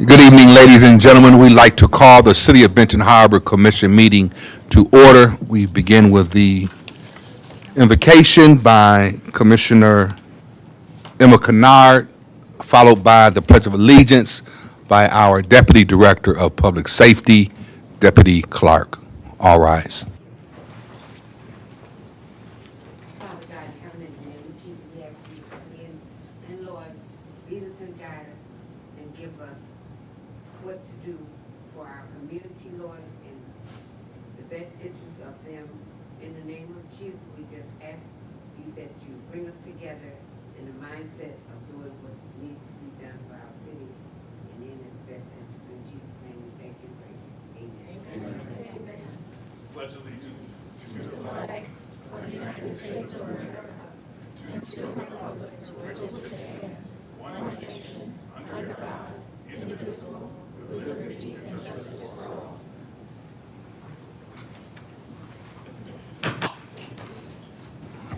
Good evening, ladies and gentlemen. We'd like to call the City of Benton Harbor Commission meeting to order. We begin with the invocation by Commissioner Emma Kennard, followed by the Pledge of Allegiance by our Deputy Director of Public Safety, Deputy Clark. All rise. Father God in heaven, in the name of Jesus, we ask you to come in and Lord, lead us and guide us and give us what to do for our community, Lord, and the best interest of them. In the name of Jesus, we just ask you that you bring us together in the mindset of doing what needs to be done for our city and in its best interest. In Jesus' name, we thank you and praise you. Amen. Pledge allegiance to the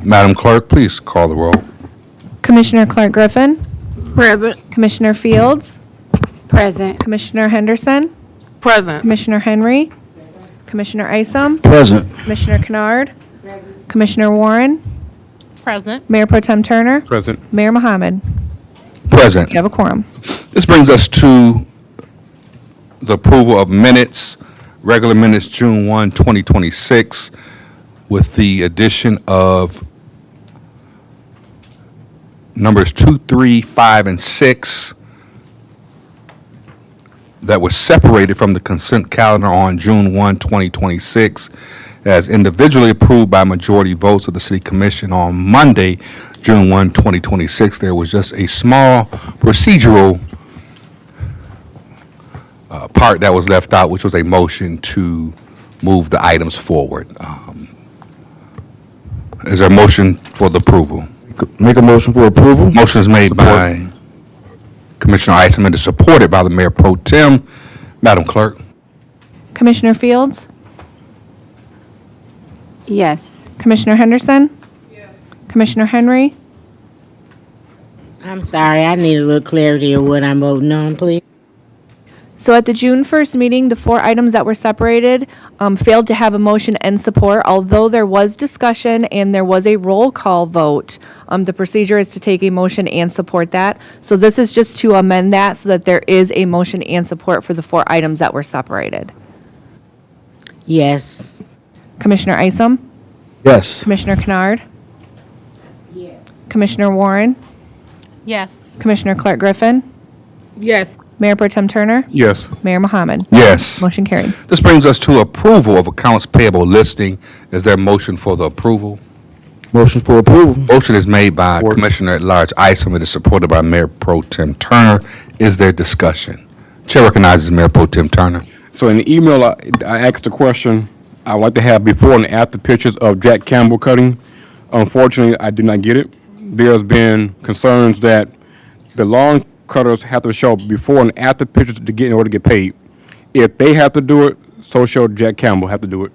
Madam Clerk, please call the roll. Commissioner Clark Griffin, Present. Commissioner Fields, Present. Commissioner Henderson, Present. Commissioner Henry, Commissioner Isom, Present. Commissioner Kennard, Commissioner Warren, Present. Mayor Pro Tem Turner, Present. Mayor Mohammed. Present. You have a quorum. This brings us to the approval of minutes, regular minutes, June 1, 2026, with the addition of numbers 2, 3, 5, and 6 that was separated from the consent calendar on June 1, 2026, as individually approved by majority votes of the City Commission on Monday, June 1, 2026. There was just a small procedural part that was left out, which was a motion to move the items forward. Is there a motion for the approval? Make a motion for approval. Motion is made by Commissioner Isom and is supported by the Mayor Pro Tem. Madam Clerk. Commissioner Fields, Yes. Commissioner Henderson, Commissioner Henry, I'm sorry, I need a little clarity of what I'm voting on, please. So at the June 1st meeting, the 4 items that were separated failed to have a motion and support. Although there was discussion and there was a roll call vote, the procedure is to take a motion and support that. So this is just to amend that so that there is a motion and support for the 4 items that were separated. Yes. Commissioner Isom, Yes. Commissioner Kennard, Yes. Commissioner Warren, Yes. Commissioner Clark Griffin, Yes. Mayor Pro Tem Turner, Yes. Mayor Mohammed. Yes. Motion carried. This brings us to approval of accounts payable listing. Is there a motion for the approval? Motion for approval. Motion is made by Commissioner at Large Isom and is supported by Mayor Pro Tem Turner. Is there discussion? Chair recognizes Mayor Pro Tem Turner. So in the email, I asked the question, I would like to have before and after pictures of Jack Campbell cutting. Unfortunately, I did not get it. There's been concerns that the lawn cutters have to show before and after pictures to get in order to get paid. If they have to do it, so should Jack Campbell have to do it.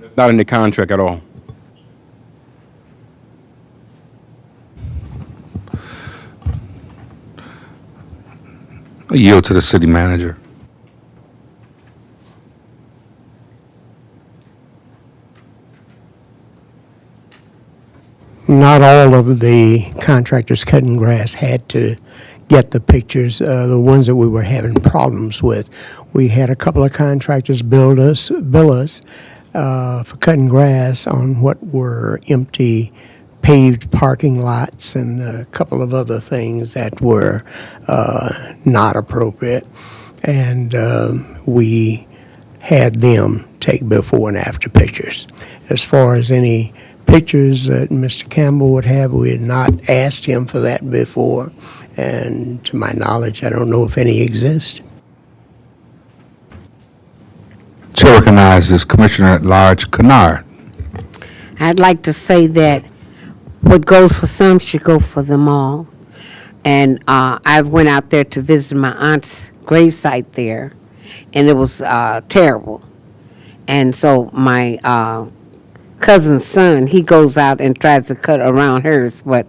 It's not in the contract at all. I yield to the city manager. Not all of the contractors cutting grass had to get the pictures, the ones that we were having problems with. We had a couple of contractors bill us for cutting grass on what were empty paved parking lots and a couple of other things that were not appropriate. And we had them take before and after pictures. As far as any pictures that Mr. Campbell would have, we had not asked him for that before. And to my knowledge, I don't know if any exist. Chair recognizes Commissioner at Large Kennard. I'd like to say that what goes for some should go for them all. And I went out there to visit my aunt's gravesite there, and it was terrible. And so my cousin's son, he goes out and tries to cut around hers, but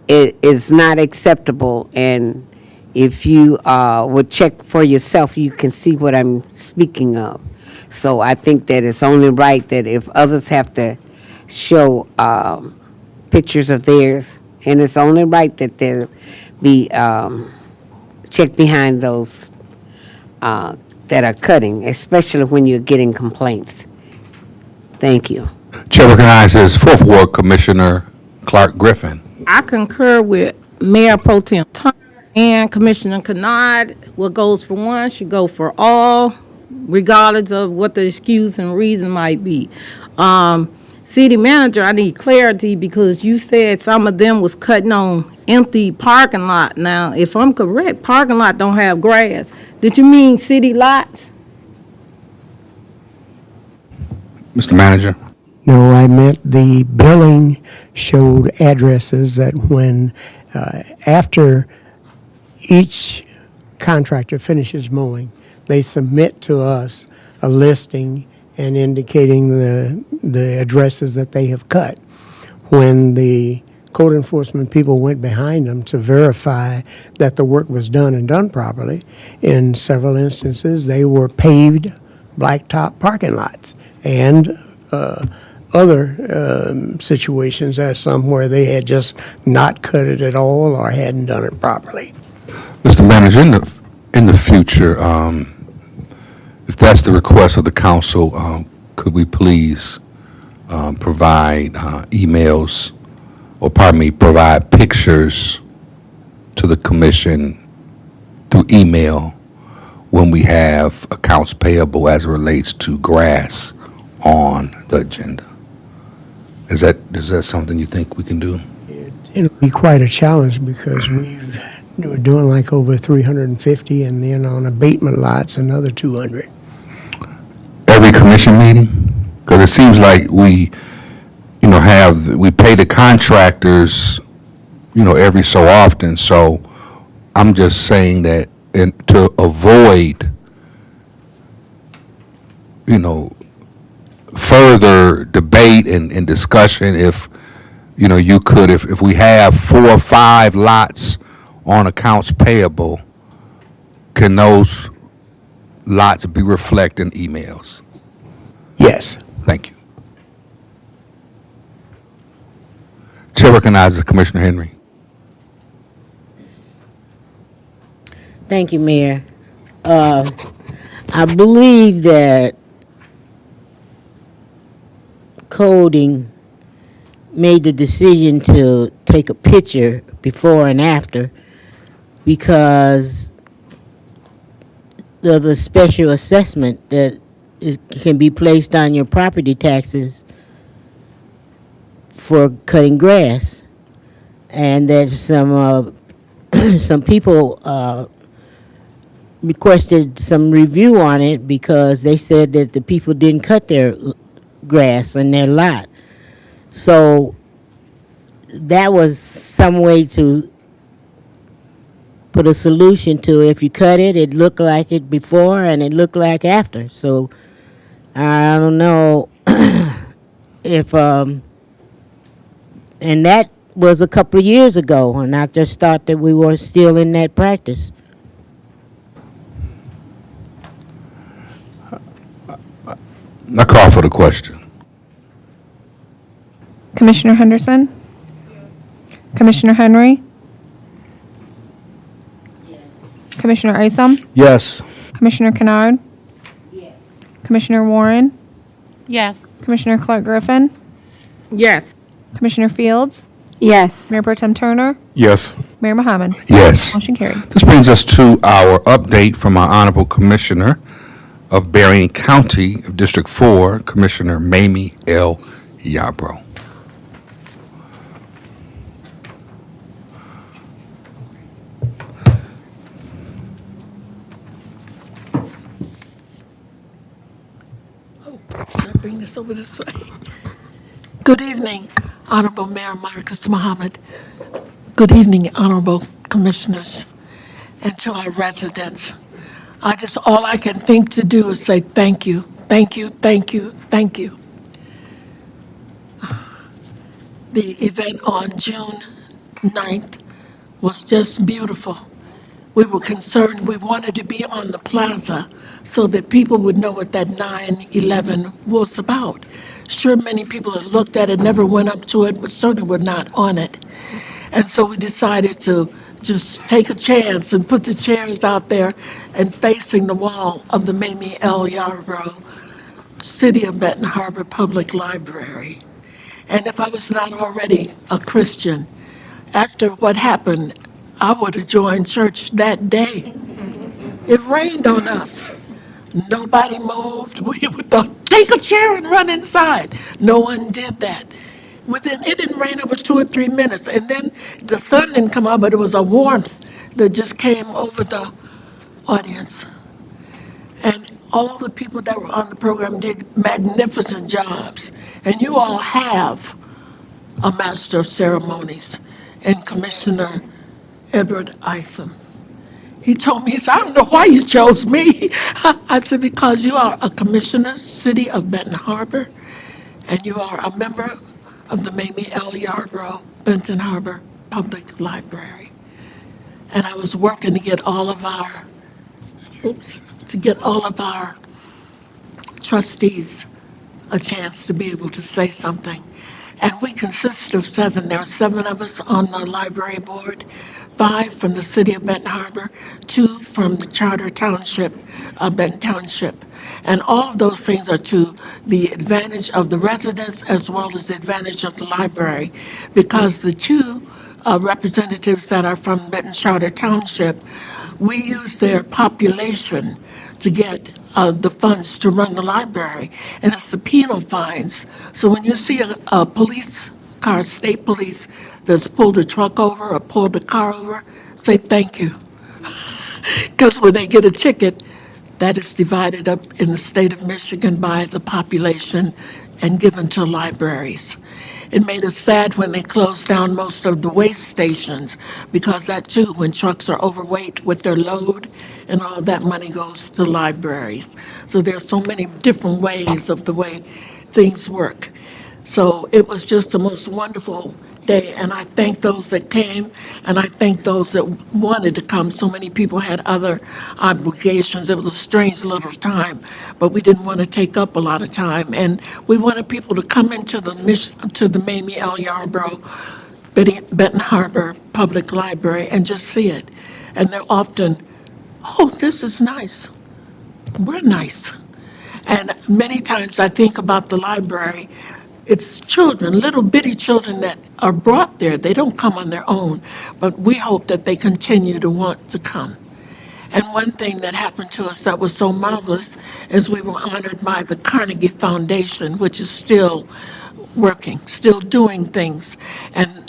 it is not acceptable. And if you would check for yourself, you can see what I'm speaking of. So I think that it's only right that if others have to show pictures of theirs, and it's only right that there be check behind those that are cutting, especially when you're getting complaints. Thank you. Chair recognizes Fourth Ward Commissioner Clark Griffin. I concur with Mayor Pro Tem Turner and Commissioner Kennard. What goes for one should go for all, regardless of what the excuse and reason might be. City manager, I need clarity because you said some of them was cutting on empty parking lot. Now, if I'm correct, parking lot don't have grass. Did you mean city lots? Mr. Manager. No, I meant the billing showed addresses that when, after each contractor finishes mowing, they submit to us a listing and indicating the addresses that they have cut. When the code enforcement people went behind them to verify that the work was done and done properly, in several instances, they were paved blacktop parking lots. And other situations, as some where they had just not cut it at all or hadn't done it properly. Mr. Manager, in the future, if that's the request of the council, could we please provide emails, or pardon me, provide pictures to the commission through email when we have accounts payable as it relates to grass on the agenda? Is that something you think we can do? It'll be quite a challenge because we're doing like over 350, and then on abatement lots, another 200. Every commission meeting? Because it seems like we pay the contractors, every so often. So I'm just saying that to avoid, further debate and discussion, if you could, if we have 4 or 5 lots on accounts payable, can those lots be reflected in emails? Yes. Thank you. Chair recognizes Commissioner Henry. Thank you, Mayor. I believe that coding made the decision to take a picture before and after because of the special assessment that can be placed on your property taxes for cutting grass, and that some people requested some review on it because they said that the people didn't cut their grass in their lot. So that was some way to put a solution to if you cut it, it looked like it before and it looked like after. So I don't know if, and that was a couple of years ago, and I just thought that we were still in that practice. I call for the question. Commissioner Henderson? Commissioner Henry? Commissioner Isom? Yes. Commissioner Kennard? Commissioner Warren? Yes. Commissioner Clark Griffin? Yes. Commissioner Fields? Yes. Mayor Pro Tem Turner? Yes. Mayor Mohammed? Yes. Motion carried. This brings us to our update from our Honorable Commissioner of Berrien County of District 4, Commissioner Mamie L. Yarbrough. Should I bring this over this way? Good evening, Honorable Mayor Marcus Muhammad. Good evening, Honorable Commissioners, and to our residents. All I can think to do is say thank you Thank you, thank you, thank you. The event on June 9th was just beautiful. We were concerned, we wanted to be on the plaza so that people would know what that 9/11 was about. Sure, many people had looked at it, never went up to it, but certainly were not on it. And so we decided to just take a chance and put the chairs out there and facing the wall of the Mamie L. Yarborough City of Benton Harbor Public Library. And if I was not already a Christian, after what happened, I would have joined church that day. It rained on us. Nobody moved. We would thought, take a chair and run inside. No one did that. It didn't rain over 2 or 3 minutes, and then the sun didn't come out, but it was a warmth that just came over the audience. And all the people that were on the program did magnificent jobs. And you all have a master of ceremonies and Commissioner Edward Isom. He told me, he said, I don't know why you chose me. I said, because you are a commissioner, City of Benton Harbor, and you are a member of the Mamie L. Yarborough Benton Harbor Public Library. And I was working to get all of our trustees a chance to be able to say something. And we consist of 7. There are 7 of us on the library board, 5 from the city of Benton Harbor, 2 from the charter township, Benton Township. And all of those things are to the advantage of the residents as well as the advantage of the library, because the 2 representatives that are from Benton Charter Township, we use their population to get the funds to run the library, and it's the penal fines. So when you see a police car, state police, that's pulled a truck over or pulled a car over, say thank you. Because when they get a ticket, that is divided up in the state of Michigan by the population and given to libraries. It made us sad when they closed down most of the waste stations, because that too, when trucks are overweight with their load, and all that money goes to libraries. So there's so many different ways of the way things work. So it was just the most wonderful day, and I thank those that came, and I thank those that wanted to come. So many people had other obligations. It was a strange little time, but we didn't want to take up a lot of time, and we wanted people to come into the Mamie L. Yarborough Benton Harbor Public Library and just see it. And they're often, oh, this is nice. We're nice. And many times I think about the library, it's children, little bitty children that are brought there. They don't come on their own, but we hope that they continue to want to come. And one thing that happened to us that was so marvelous is we were honored by the Carnegie Foundation, which is still working, still doing things. And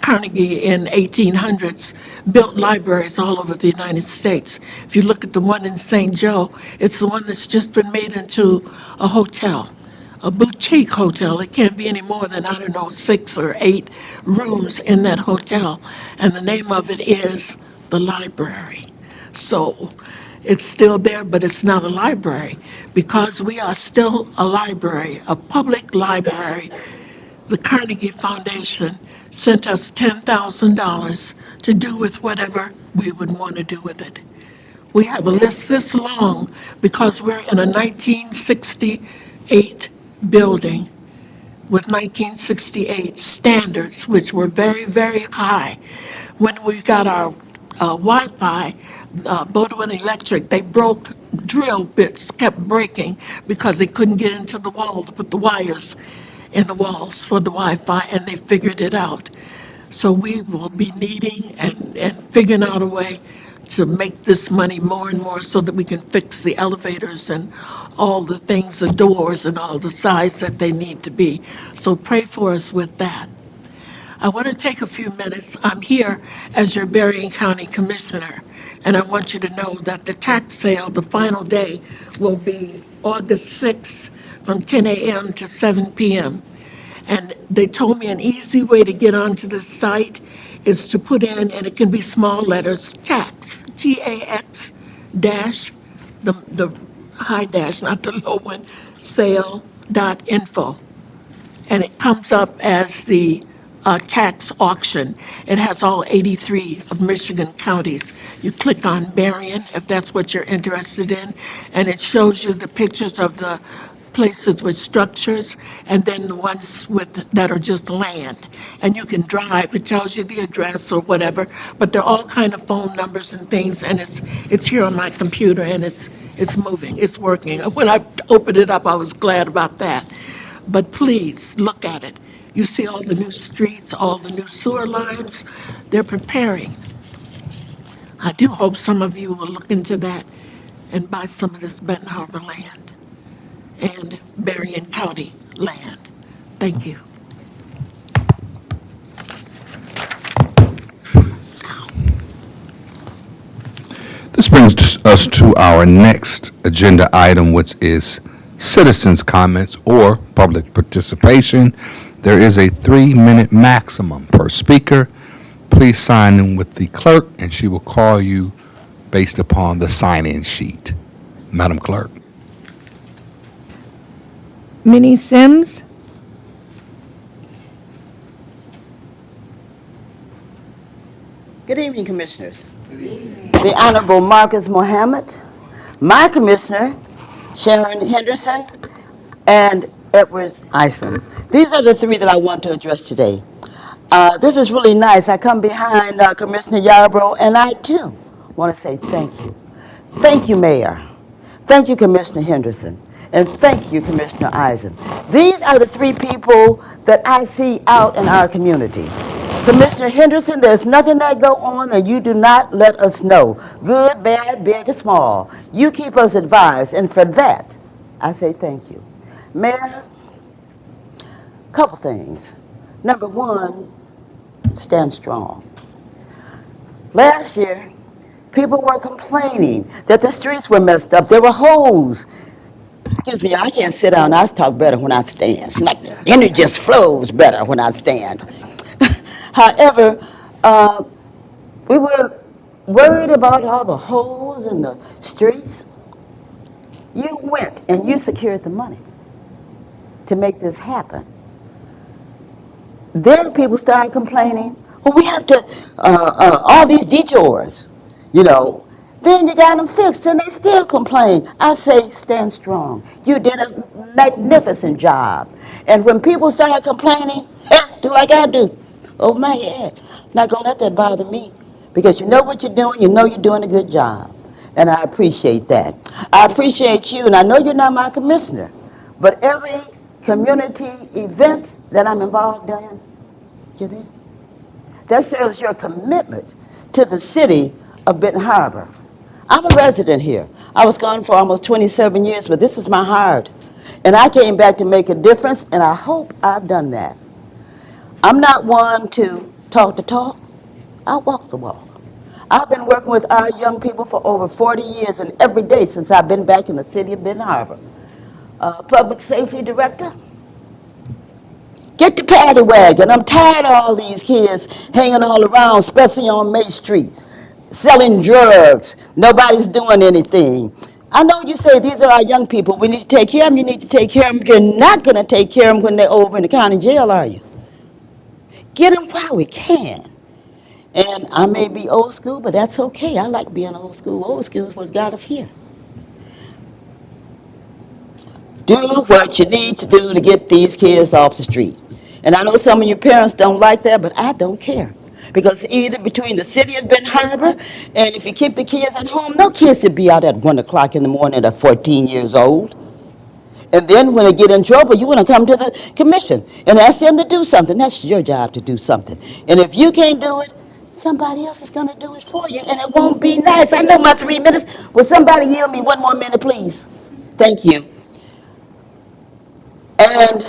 Carnegie in 1800s built libraries all over the United States. If you look at the one in St. Joe, it's the one that's just been made into a hotel, a boutique hotel. It can't be any more than, 6 or 8 rooms in that hotel. And the name of it is the library. So it's still there, but it's not a library. Because we are still a library, a public library, the Carnegie Foundation sent us $10,000 to do with whatever we would want to do with it. We have a list this long because we're in a 1968 building with 1968 standards, which were very, very high. When we got our Wi-Fi, Bodwin Electric, they broke drill bits, kept breaking because they couldn't get into the wall to put the wires in the walls for the Wi-Fi, and they figured it out. So we will be needing and figuring out a way to make this money more and more so that we can fix the elevators and all the things, the doors and all the size that they need to be. So pray for us with that. I want to take a few minutes. I'm here as your Berrien County Commissioner, and I want you to know that the tax sale, the final day, will be August 6th from 10 a.m. to 7 p.m. And they told me an easy way to get onto the site is to put in, and it can be small letters, tax, T-A-X, dash, the high dash, not the low one, sale.info. And it comes up as the tax auction. It has all 83 of Michigan counties. You click on Berrien, if that's what you're interested in, and it shows you the pictures of the places with structures, and then the ones that are just land. And you can drive, it tells you the address or whatever, but they're all kind of phone numbers and things, and it's here on my computer, and it's moving, it's working. When I opened it up, I was glad about that. But please, look at it. You see all the new streets, all the new sewer lines, they're preparing. I do hope some of you will look into that and buy some of this Benton Harbor land and Berrien County land. Thank you. This brings us to our next agenda item, which is citizens' comments or public participation. There is a 3-minute maximum per speaker. Please sign in with the clerk, and she will call you based upon the sign-in sheet. Madam Clerk. Minnie Sims? Good evening, Commissioners. The Honorable Marcus Mohammed, my Commissioner, Sharon Henderson, and Edward Ison. These are the three that I want to address today. This is really nice. I come behind Commissioner Yarbrough, and I, too, want to say thank you. Thank you, Mayor. Thank you, Commissioner Henderson. And thank you, Commissioner Eisen. These are the three people that I see out in our community. Commissioner Henderson, there's nothing that go on that you do not let us know. Good, bad, big, or small. You keep us advised, and for that, I say thank you. Mayor, couple things. Number one, stand strong. Last year, people were complaining that the streets were messed up. There were holes. Excuse me, I can't sit down. I talk better when I stand. It's like the energy just flows better when I stand. However, we were worried about all the holes in the streets. You went and you secured the money to make this happen. Then people started complaining, well, we have to, all these detours, you know. Then you got them fixed and they still complain. I say, stand strong. You did a magnificent job. And when people start complaining, do like I do. Over my head. Not gonna let that bother me. Because you know what you're doing, you know you're doing a good job. And I appreciate that. I appreciate you, and I know you're not my commissioner, but every community event that I'm involved in, you're there. That shows your commitment to the city of Benton Harbor. I'm a resident here. I was gone for almost 27 years, but this is my heart. And I came back to make a difference, and I hope I've done that. I'm not one to talk the talk. I walk the walk. I've been working with our young people for over 40 years, and every day since I've been back in the city of Benton Harbor. Public Safety Director, get the paddy wagon. I'm tired of all these kids hanging all around, especially on May Street, selling drugs. Nobody's doing anything. I know you say these are our young people. We need to take care of them. You need to take care of them. You're not going to take care of them when they're over in the county jail, are you? Get them while we can. And I may be old school, but that's okay. I like being old school. Old school is what got us here. Do what you need to do to get these kids off the street. And I know some of your parents don't like that, but I don't care. Because either between the city of Benton Harbor, and if you keep the kids at home, no kids should be out at 1 o'clock in the morning at 14 years old. And then when they get in trouble, you want to come to the commission and ask them to do something. That's your job to do something. And if you can't do it, somebody else is going to do it for you, and it won't be nice. I know my 3 minutes. Will somebody yield me 1 more minute, please? Thank you. And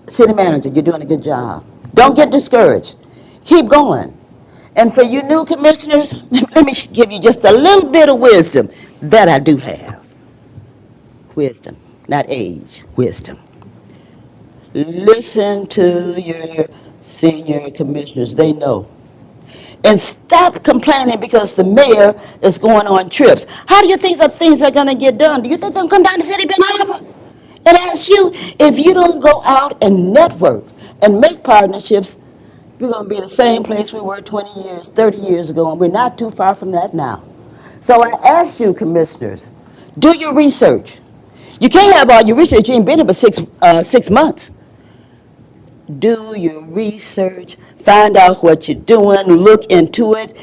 city manager, you're doing a good job. Don't get discouraged. Keep going. And for you new commissioners, let me give you just a little bit of wisdom that I do have. Wisdom, not age, wisdom. Listen to your senior commissioners. They know. And stop complaining because the mayor is going on trips. How do you think that things are going to get done? Do you think they'll come down to the city of Benton Harbor And ask you, if you don't go out and network and make partnerships, we're going to be the same place we were 20 years, 30 years ago, and we're not too far from that now. So I ask you, commissioners, do your research. You can't have all your research. You ain't been here but 6 months. Do your research, find out what you're doing, look into it.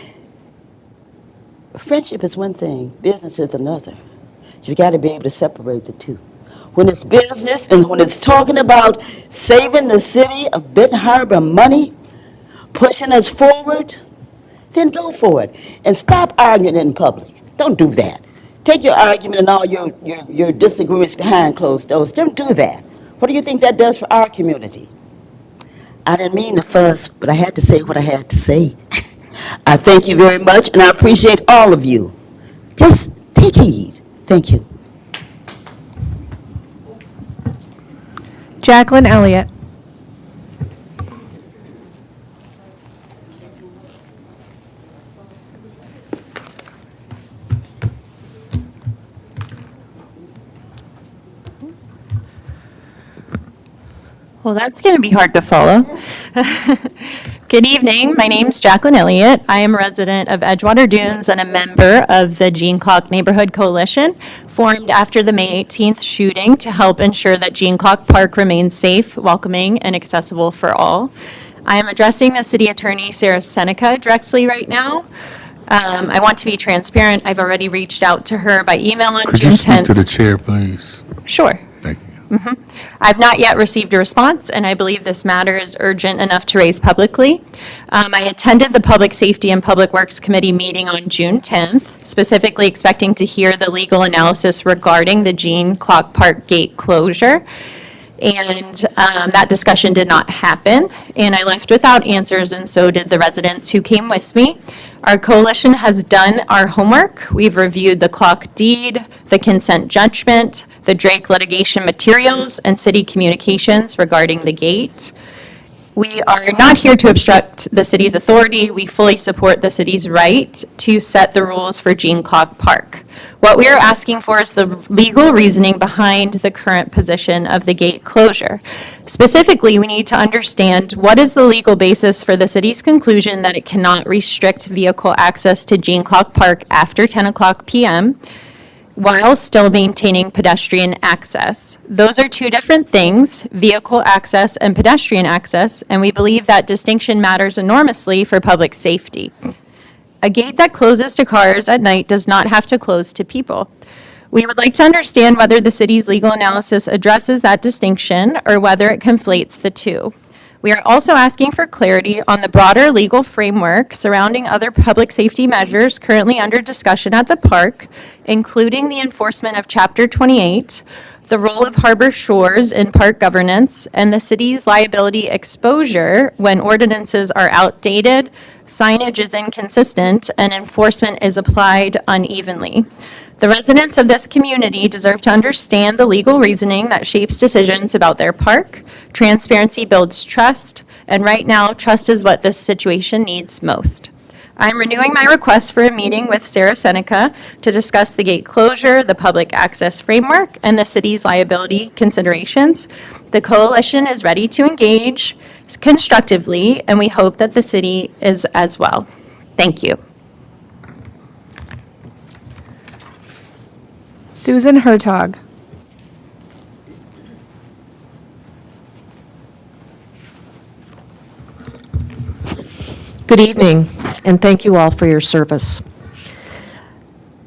Friendship is one thing, business is another. You got to be able to separate the two. When it's business and when it's talking about saving the city of Benton Harbor money, pushing us forward, then go for it. And stop arguing in public. Don't do that. Take your argument and all your disagreements behind closed doors. Don't do that. What do you think that does for our community? I didn't mean to fuss, but I had to say what I had to say. I thank you very much, and I appreciate all of you. Just take heed. Thank you. Jacqueline Elliott. Well, that's going to be hard to follow. Good evening. My name's Jacqueline Elliott. I am a resident of Edgewater Dunes and a member of the Jean Clock Neighborhood Coalition, formed after the May 18th shooting to help ensure that Jean Clock Park remains safe, welcoming, and accessible for all. I am addressing the City Attorney, Sarah Seneca, directly right now. I want to be transparent. I've already reached out to her by email on Could June you 10th. speak to the chair, please? Sure. Thank you. I've not yet received a response, and I believe this matter is urgent enough to raise publicly. I attended the Public Safety and Public Works Committee meeting on June 10th, specifically expecting to hear the legal analysis regarding the Jean Clock Park gate closure. And that discussion did not happen, and I left without answers, and so did the residents who came with me. Our coalition has done our homework. We've reviewed the clock deed, the consent judgment, the Drake litigation materials, and city communications regarding the gate. We are not here to obstruct the city's authority. We fully support the city's right to set the rules for Jean Clock Park. What we are asking for is the legal reasoning behind the current position of the gate closure. Specifically, we need to understand what is the legal basis for the city's conclusion that it cannot restrict vehicle access to Jean Clock Park after 10 o'clock p.m., while still maintaining pedestrian access. Those are two different things, vehicle access and pedestrian access, and we believe that distinction matters enormously for public safety. A gate that closes to cars at night does not have to close to people. We would like to understand whether the city's legal analysis addresses that distinction or whether it conflates the two. We are also asking for clarity on the broader legal framework surrounding other public safety measures currently under discussion at the park, including the enforcement of Chapter 28, the role of harbor shores in park governance, and the city's liability exposure when ordinances are outdated, signage is inconsistent, and enforcement is applied unevenly. The residents of this community deserve to understand the legal reasoning that shapes decisions about their park. Transparency builds trust, and right now, trust is what this situation needs most. I'm renewing my request for a meeting with Sarah Seneca to discuss the gate closure, the public access framework, and the city's liability considerations. The coalition is ready to engage constructively, and we hope that the city is as well. Thank you. Susan Hertog. Good evening, and thank you all for your service.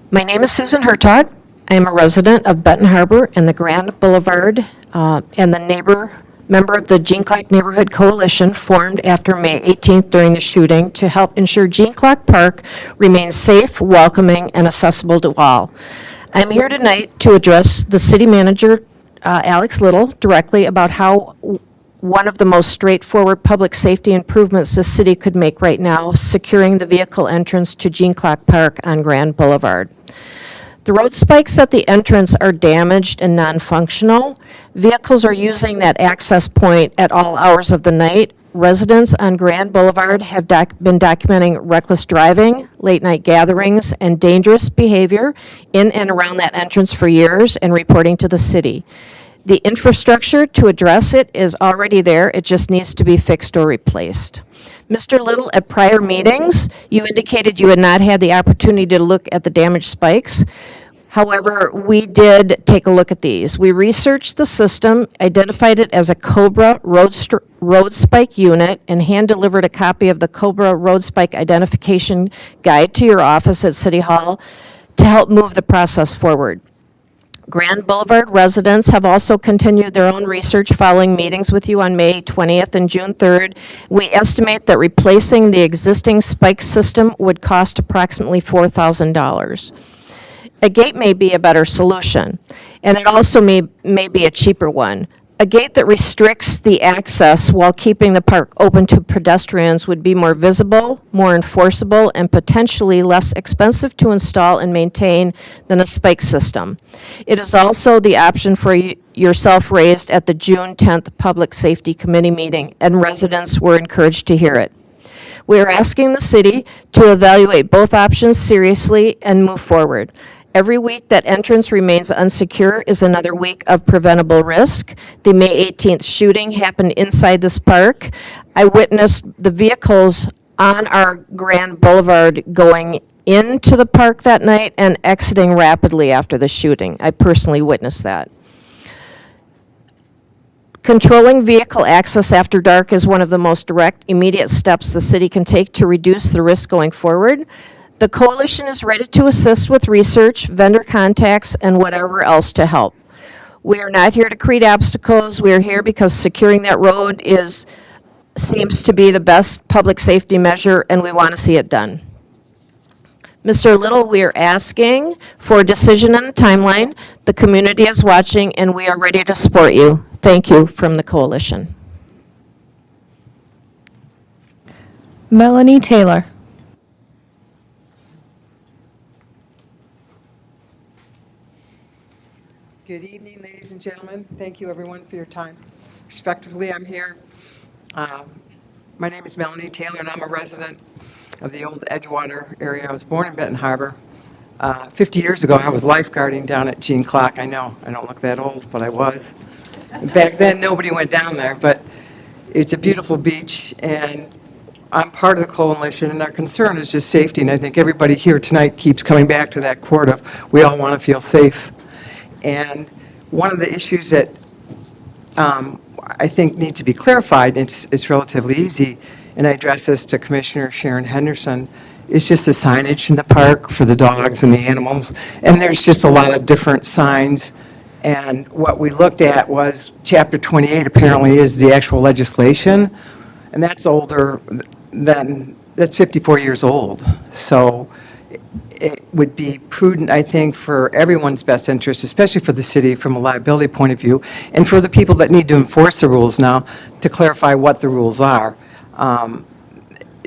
My name is Susan Hertog. I am a resident of Benton Harbor and the Grand Boulevard, and the member of the Jean Clock Neighborhood Coalition formed after May 18th during the shooting to help ensure Jean Clock Park remains safe, welcoming, and accessible to all. I'm here tonight to address the city manager, Alex Little, directly about how one of the most straightforward public safety improvements the city could make right now, securing the vehicle entrance to Jean Clock Park on Grand Boulevard. The road spikes at the entrance are damaged and non-functional. Vehicles are using that access point at all hours of the night. Residents on Grand Boulevard have been documenting reckless driving, late-night gatherings, and dangerous behavior in and around that entrance for years and reporting to the city. The infrastructure to address it is already there, it just needs to be fixed or replaced. Mr. Little, at prior meetings, you indicated you had not had the opportunity to look at the damaged spikes. However, we did take a look at these. We researched the system, identified it as a Cobra road spike unit, and hand-delivered a copy of the Cobra road spike identification guide to your office at City Hall to help move the process forward. Grand Boulevard residents have also continued their own research following meetings with you on May 20th and June 3rd. We estimate that replacing the existing spike system would cost approximately $4,000. A gate may be a better solution, and it also may be a cheaper one. A gate that restricts the access while keeping the park open to pedestrians would be more visible, more enforceable, and potentially less expensive to install and maintain than a spike system. It is also the option for yourself raised at the June 10th Public Safety Committee meeting, and residents were encouraged to hear it. We are asking the city to evaluate both options seriously and move forward. Every week that entrance remains unsecure is another week of preventable risk. The May 18th shooting happened inside this park. I witnessed the vehicles on our Grand Boulevard going into the park that night and exiting rapidly after the shooting. I personally witnessed that. Controlling vehicle access after dark is one of the most direct, immediate steps the city can take to reduce the risk going forward. The coalition is ready to assist with research, vendor contacts, and whatever else to help. We are not here to create obstacles. We are here because securing that road seems to be the best public safety measure, and we want to see it done. Mr. Little, we are asking for a decision and a timeline. The community is watching, and we are ready to support you. Thank you from the coalition. Melanie Taylor. Good evening, ladies and gentlemen. Thank you, everyone, for your time. Respectively, I'm here. My name is Melanie Taylor, and I'm a resident of the old Edgewater area. I was born in Benton Harbor. 50 years ago, I was lifeguarding down at Jean Clark. I know, I don't look that old, but I was. Back then, nobody went down there, but it's a beautiful beach, and I'm part of the coalition, and our concern is just safety, and I think everybody here tonight keeps coming back to that chord of we all want to feel safe. And one of the issues that I think needs to be clarified, it's relatively easy, and I address this to Commissioner Sharon Henderson, is just the signage in the park for the dogs and the animals. And there's just a lot of different signs. And what we looked at was Chapter 28 apparently is the actual legislation, and that's older than, that's 54 years old. So it would be prudent, I think, for everyone's best interest, especially for the city from a liability point of view, and for the people that need to enforce the rules now, to clarify what the rules are.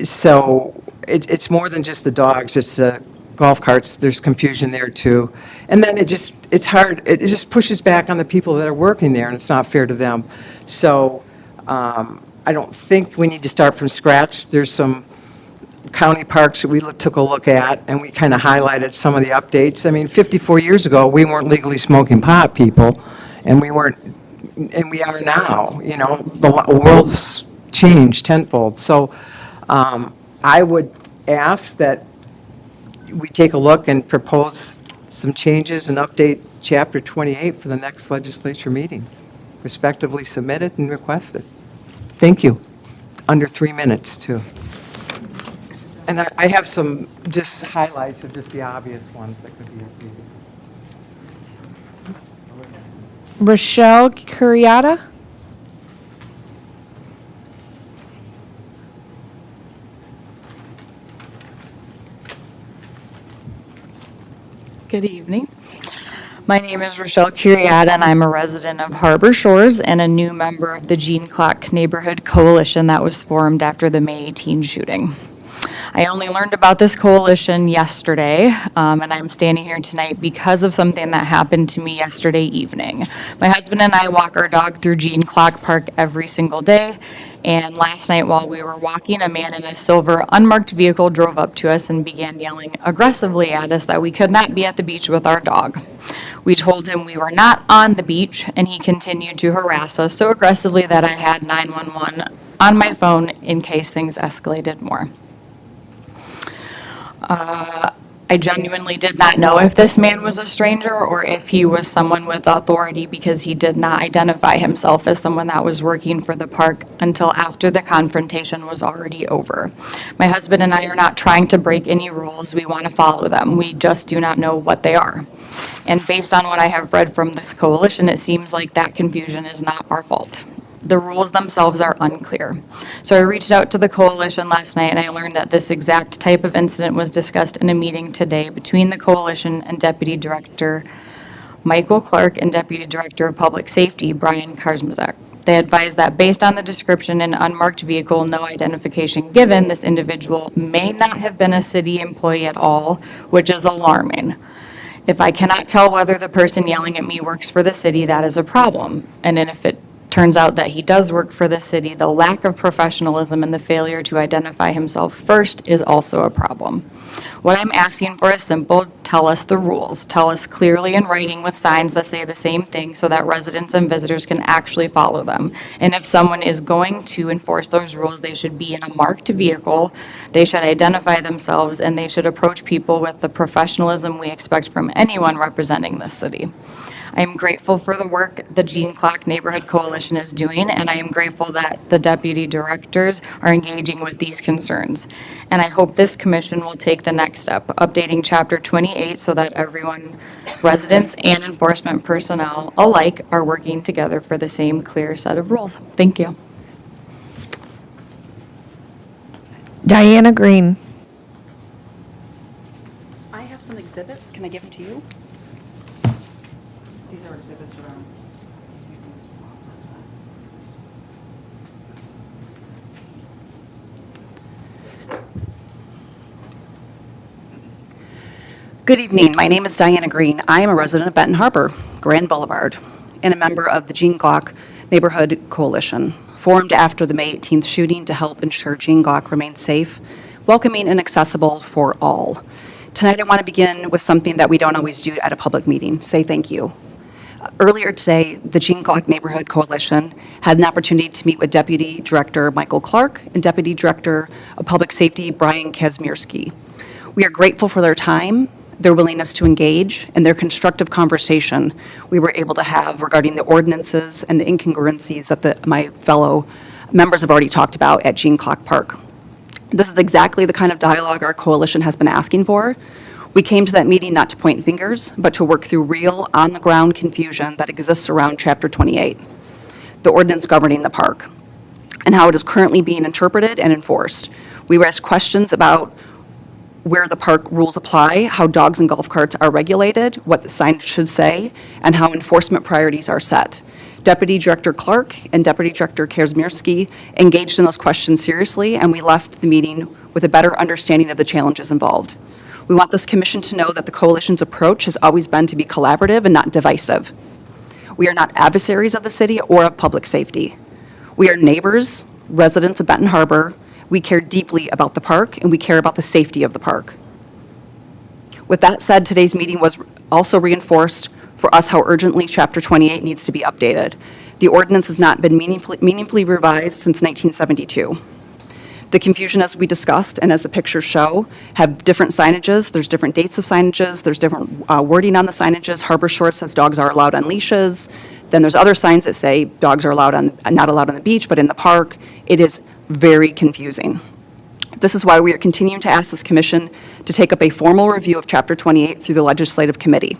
So it's more than just the dogs, it's the golf carts, there's confusion there too. And then it's hard, it just pushes back on the people that are working there, and it's not fair to them. So I don't think we need to start from scratch. There's some county parks that we took a look at, and we kind of highlighted some of the updates. I mean, 54 years ago, we weren't legally smoking pot, people, and we weren't, and we are now. You know, the world's changed tenfold. So I would ask that we take a look and propose some changes and update Chapter 28 for the next legislature meeting. Respectively submit it and request it. Thank you. Under 3 minutes, too. And I have some just highlights of just the obvious ones that could be updated. Rochelle Curiata. Good evening. My name is Rochelle Curiata, and I'm a resident of Harbor Shores and a new member of the Jean Clark Neighborhood Coalition that was formed after the May 18 shooting. I only learned about this coalition yesterday, and I'm standing here tonight because of something that happened to me yesterday evening. My husband and I walk our dog through Jean Clark Park every single day, and last night while we were walking, a man in a silver unmarked vehicle drove up to us and began yelling aggressively at us that we could not be at the beach with our dog. We told him we were not on the beach, and he continued to harass us so aggressively that I had 911 on my phone in case things escalated more. I genuinely did not know if this man was a stranger or if he was someone with authority, because he did not identify himself as someone that was working for the park until after the confrontation was already over. My husband and I are not trying to break any rules. We want to follow them. We just do not know what they are. And based on what I have read from this coalition, it seems like that confusion is not our fault. The rules themselves are unclear. So I reached out to the coalition last night, and I learned that this exact type of incident was discussed in a meeting today between the coalition and Deputy Director Michael Clark and Deputy Director of Public Safety Brian Karzmazak. They advised that based on the description and unmarked vehicle, no identification given, this individual may not have been a city employee at all, which is alarming. If I cannot tell whether the person yelling at me works for the city, that is a problem. And then if it turns out that he does work for the city, the lack of professionalism and the failure to identify himself first is also a problem. What I'm asking for is simple: tell us the rules. Tell us clearly in writing with signs that say the same thing so that residents and visitors can actually follow them. And if someone is going to enforce those rules, they should be in a marked vehicle, they should identify themselves, and they should approach people with the professionalism we expect from anyone representing this city. I am grateful for the work the Gene Clock Neighborhood Coalition is doing, and I am grateful that the deputy directors are engaging with these concerns. And I hope this commission will take the next step, updating Chapter 28 so that everyone, residents and enforcement personnel alike, are working together for the same clear set of rules. Thank you. Diana Green. I have some exhibits. Can I give them to you? These are exhibits around using Good evening. My name is Diana Green. I am a resident of Benton Harbor, Grand Boulevard, and a member of the Gene Glock Neighborhood Coalition, formed after the May 18th shooting to help ensure Gene Glock remains safe, welcoming, and accessible for all. Tonight, I want to begin with something that we don't always do at a public meeting: say thank you. Earlier today, the Gene Glock Neighborhood Coalition had an opportunity to meet with Deputy Director Michael Clark and Deputy Director of Public Safety Brian Kazmierski. We are grateful for their time, their willingness to engage, and their constructive conversation we were able to have regarding the ordinances and the incongruencies that my fellow members have already talked about at Gene Glock Park. This is exactly the kind of dialogue our coalition has been asking for. We came to that meeting not to point fingers, but to work through real, on-the-ground confusion that exists around Chapter 28, the ordinance governing the park, and how it is currently being interpreted and enforced. We were asked questions about where the park rules apply, how dogs and golf carts are regulated, what the sign should say, and how enforcement priorities are set. Deputy Director Clark and Deputy Director Kazmierski engaged in those questions seriously, and we left the meeting with a better understanding of the challenges involved. We want this commission to know that the coalition's approach has always been to be collaborative and not divisive. We are not adversaries of the city or of public safety. We are neighbors, residents of Benton Harbor. We care deeply about the park, and we care about the safety of the park. With that said, today's meeting was also reinforced for us how urgently Chapter 28 needs to be updated. The ordinance has not been meaningfully revised since 1972. The confusion, as we discussed and as the pictures show, have different signages. There's different dates of signages. There's different wording on the signages. Harbor Shores says dogs are allowed on leashes. Then there's other signs that say dogs are not allowed on the beach, but in the park. It is very confusing. This is why we are continuing to ask this commission to take up a formal review of Chapter 28 through the Legislative Committee.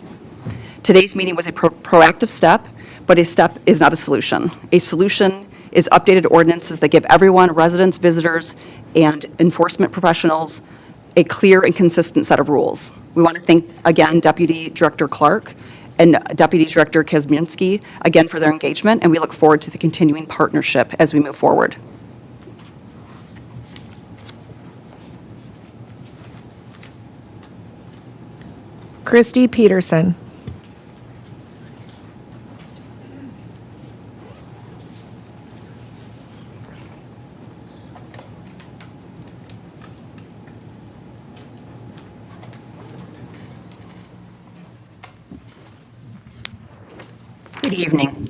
Today's meeting was a proactive step, but a step is not a solution. A solution is updated ordinances that give everyone, residents, visitors, and enforcement professionals, a clear and consistent set of rules. We want to thank, again, Deputy Director Clark and Deputy Director Kazmierski, again, for their engagement, and we look forward to the continuing partnership as we move forward. Christy Peterson. Good evening.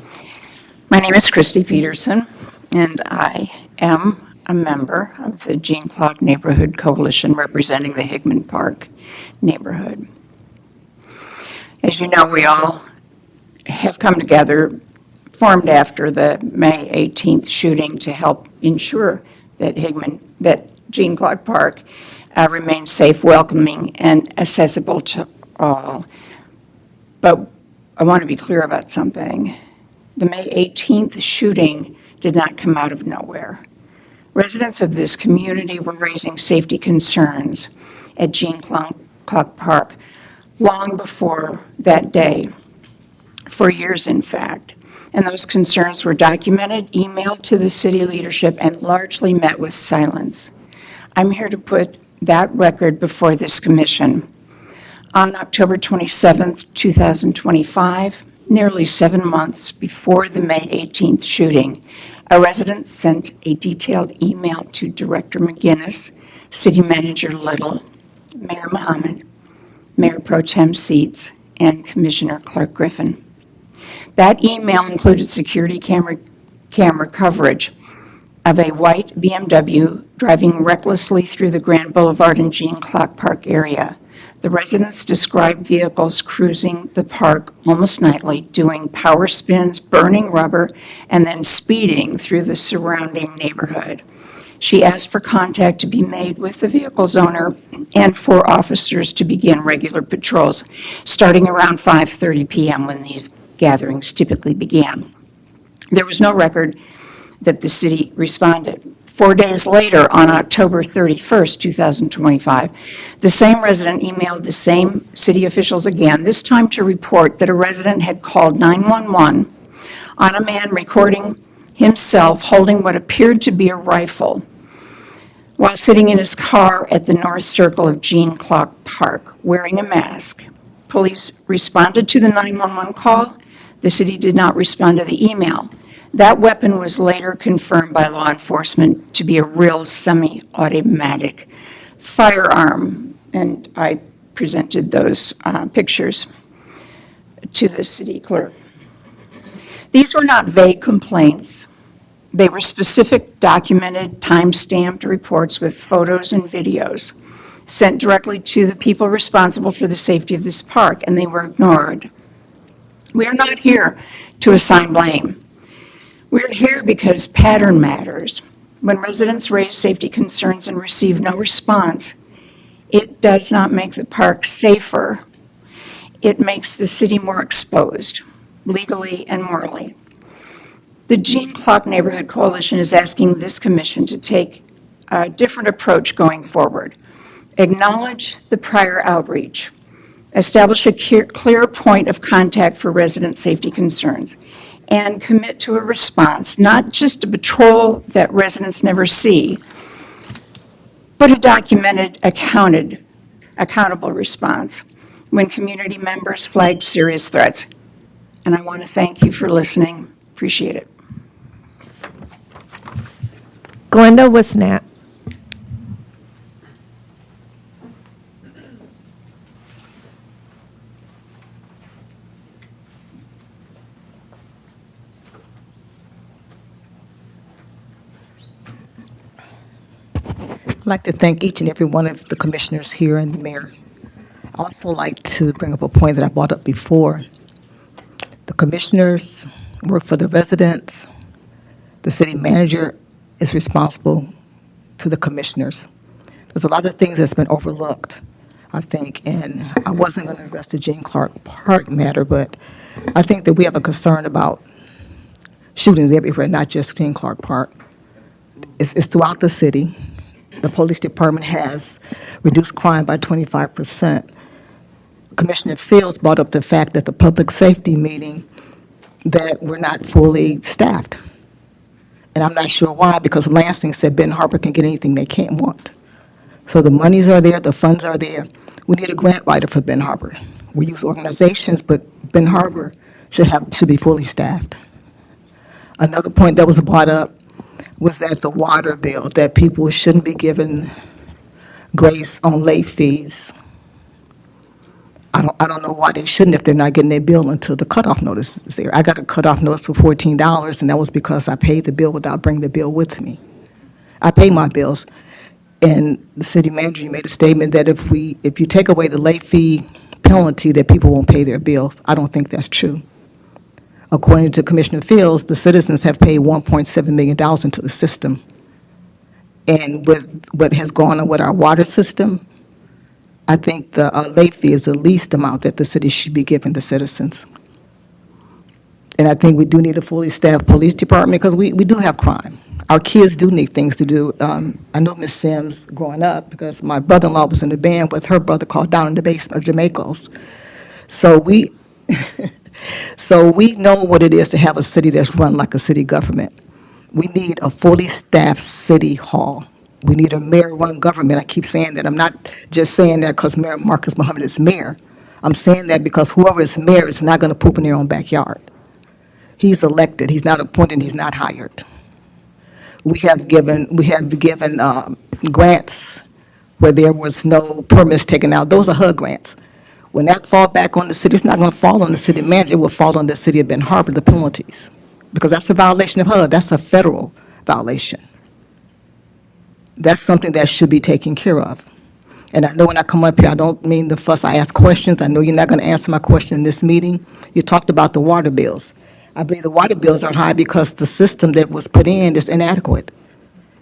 My name is Christy Peterson, and I am a member of the Gene Clark Neighborhood Coalition representing the Hickman Park neighborhood. As you know, we all have come together, formed after the May 18th shooting to help ensure that Gene Clark Park remains safe, welcoming, and accessible to all. But I want to be clear about something. The May 18th shooting did not come out of nowhere. Residents of this community were raising safety concerns at Gene Clark Park long before that day, for years in fact. And those concerns were documented, emailed to the city leadership, and largely met with silence. I'm here to put that record before this commission. On October 27th, 2025, nearly 7 months before the May 18th shooting, a resident sent a detailed email to Director McGinnis, City Manager Little, Mayor Mohammed, Mayor Pro Tem Seats, and Commissioner Clark Griffin. That email included security camera coverage of a white BMW driving recklessly through the Grand Boulevard and Gene Clark Park area. The residents described vehicles cruising the park almost nightly, doing power spins, burning rubber, and then speeding through the surrounding neighborhood. She asked for contact to be made with the vehicle's owner and for officers to begin regular patrols, starting around 5:30 p.m. when these gatherings typically began. There was no record that the city responded. 4 days later, on October 31st, 2025, the same resident emailed the same city officials again, this time to report that a resident had called 911 on a man recording himself holding what appeared to be a rifle while sitting in his car at the north circle of Gene Clark Park, wearing a mask. Police responded to the 911 call. The city did not respond to the email. That weapon was later confirmed by law enforcement to be a real semi-automatic firearm, and I presented those pictures to the city clerk. These were not vague complaints. They were specific, documented, time-stamped reports with photos and videos sent directly to the people responsible for the safety of this park, and they were ignored. We are not here to assign blame. We're here because pattern matters. When residents raise safety concerns and receive no response, it does not make the park safer. It makes the city more exposed, legally and morally. The Gene Clark Neighborhood Coalition is asking this commission to take a different approach going forward. Acknowledge the prior outreach. Establish a clear point of contact for resident safety concerns, and commit to a response, not just a patrol that residents never see, but a documented, accountable response when community members flag serious threats. And I want to thank you for listening. Appreciate it. Glenda Wisnat. I'd like to thank each and every one of the commissioners here and the mayor. I'd also like to bring up a point that I brought up before. The commissioners work for the residents. The city manager is responsible to the commissioners. There's a lot of things that's been overlooked, I think, and I wasn't going to address the Gene Clark Park matter, but I think that we have a concern about shootings everywhere, not just Gene Clark Park. It's throughout the city. The police department has reduced crime by 25%. Commissioner Fields brought up the fact that the public safety meeting that we're not fully staffed. And I'm not sure why, because Lansing said Benton Harbor can get anything they can't want. So the monies are there, the funds are there. We need a grant writer for Benton Harbor. We use organizations, but Benton Harbor should be fully staffed. Another point that was brought up was that the water bill, that people shouldn't be given grace on late fees. I don't know why they shouldn't if they're not getting their bill until the cutoff notice is there. I got a cutoff notice for $14, and that was because I paid the bill without bringing the bill with me. I pay my bills, and the city manager made a statement that if you take away the late fee penalty, that people won't pay their bills. I don't think that's true. According to Commissioner Fields, the citizens have paid $1.7 million into the system. And with what has gone on with our water system, I think the late fee is the least amount that the city should be giving the citizens. And I think we do need a fully staffed police department because we do have crime. Our kids do need things to do. I know Miss Sims growing up because my brother-in-law was in the band with her brother called Down in the Basement of Jamaicos. So we, so we know what it is to have a city that's run like a city government. We need a fully staffed city hall. We need a mayor-run government. I keep saying that. I'm not just saying that because Mayor Marcus Muhammad is mayor. I'm saying that because whoever is mayor is not going to poop in their own backyard. He's elected. He's not appointed. He's not hired. We have given grants where there was no permits taken out. Those are HUD grants. When that fall back on the city, it's not going to fall on the city manager. It will fall on the city of Benton Harbor, the penalties, because that's a violation of HUD. That's a federal violation. That's something that should be taken care of. And I know when I come up here, I don't mean to fuss. I ask questions. I know you're not going to answer my question in this meeting. You talked about the water bills. I believe the water bills are high because the system that was put in is inadequate.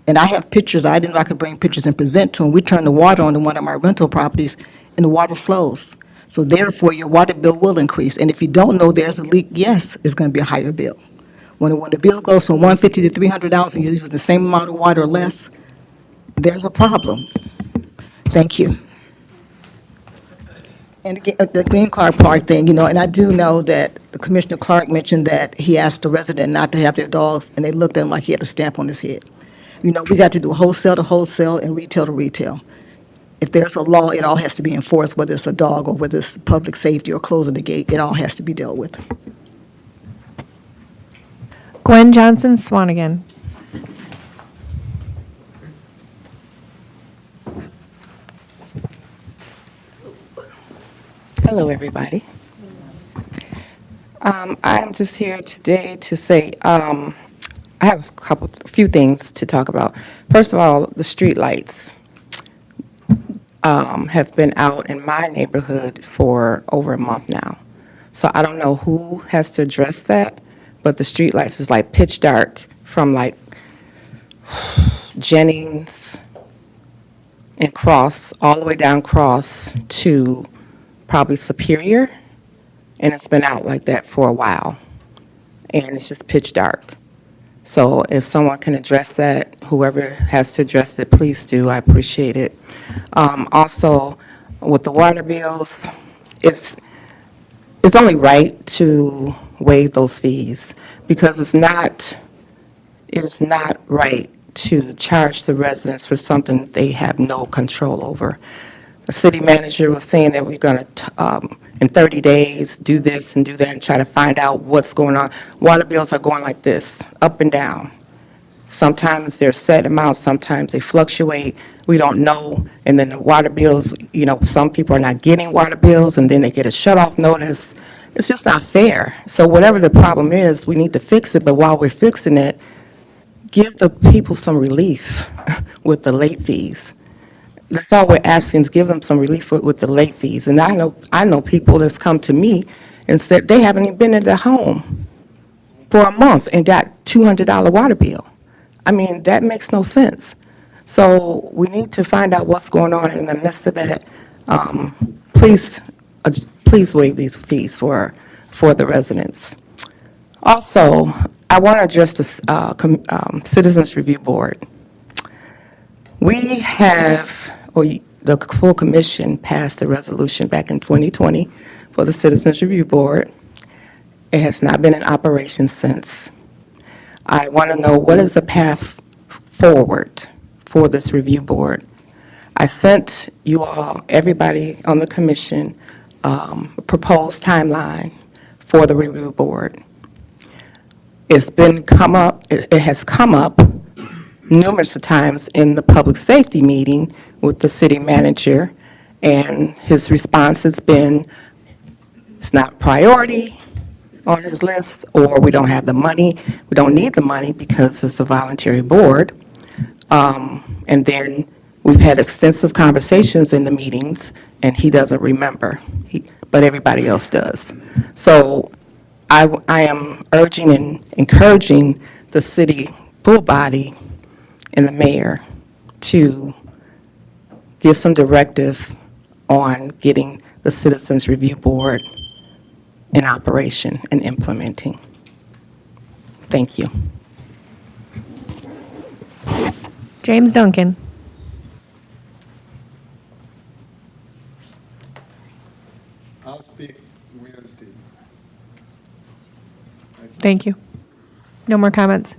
And I have pictures. I didn't know I could bring pictures and present to them. We turn the water on in one of my rental properties, and the water flows. So therefore, your water bill will increase. And if you don't know there's a leak, yes, it's going to be a higher bill. When the bill goes from $150 to $300 and you use the same amount of water or less, there's a problem. Thank you. And again, the Green Clark Park thing, and I do know that the Commissioner Clark mentioned that he asked the resident not to have their dogs, and they looked at him like he had a stamp on his head. We got to do wholesale to wholesale and retail to retail. If there's a law, it all has to be enforced, whether it's a dog or whether it's public safety or closing the gate, it all has to be dealt with. Gwen Johnson Swanigan. Hello, everybody. I'm just here today to say I have a few things to talk about. First of all, the street lights have been out in my neighborhood for over a month now. So I don't know who has to address that, but the street lights is like pitch dark from like Jennings and Cross, all the way down Cross to probably Superior, and it's been out like that for a while, and it's just pitch dark. So if someone can address that, whoever has to address it, please do. I appreciate it. Also, with the water bills, it's only right to waive those fees because it's not right to charge the residents for something they have no control over. The city manager was saying that we're going to, in 30 days, do this and do that and try to find out what's going on. Water bills are going like this, up and down. Sometimes they're set amounts, sometimes they fluctuate. We don't know. And then the water bills, some people are not getting water bills, and then they get a shut-off notice. It's just not fair. So whatever the problem is, we need to fix it. But while we're fixing it, give the people some relief with the late fees. That's all we're asking, is give them some relief with the late fees. And I know people that's come to me and said they haven't even been in their home for a month and got $200 water bill. I mean, that makes no sense. So we need to find out what's going on in the midst of that. Please waive these fees for the residents. Also, I want to address the Citizens Review Board. We have, the full commission passed a resolution back in 2020 for the Citizens Review Board. It has not been in operation since. I want to know what is the path forward for this review board. I sent you all, everybody on the commission, a proposed timeline for the review board. It has come up numerous times in the public safety meeting with the city manager And his response has been, it's not priority on his list, or we don't have the money. We don't need the money because it's a voluntary board. And then we've had extensive conversations in the meetings, and he doesn't remember, but everybody else does. So I am urging and encouraging the city full body and the mayor to give some directive on getting the Citizens Review Board in operation and implementing. Thank you. James Duncan. I'll speak Wednesday. Thank you. No more comments.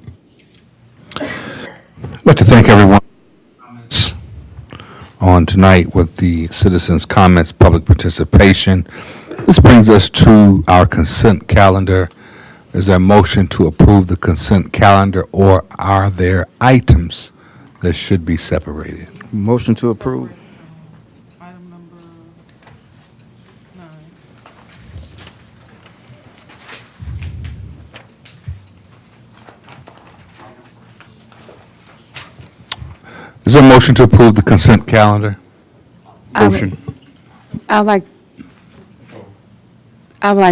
I'd like to thank everyone for comments on tonight with the citizens' comments, public participation. This brings us to our consent calendar. Is there a motion to approve the consent calendar, or are there items that should be separated? Motion to approve. Is there a motion to approve the consent calendar? Motion. I'd like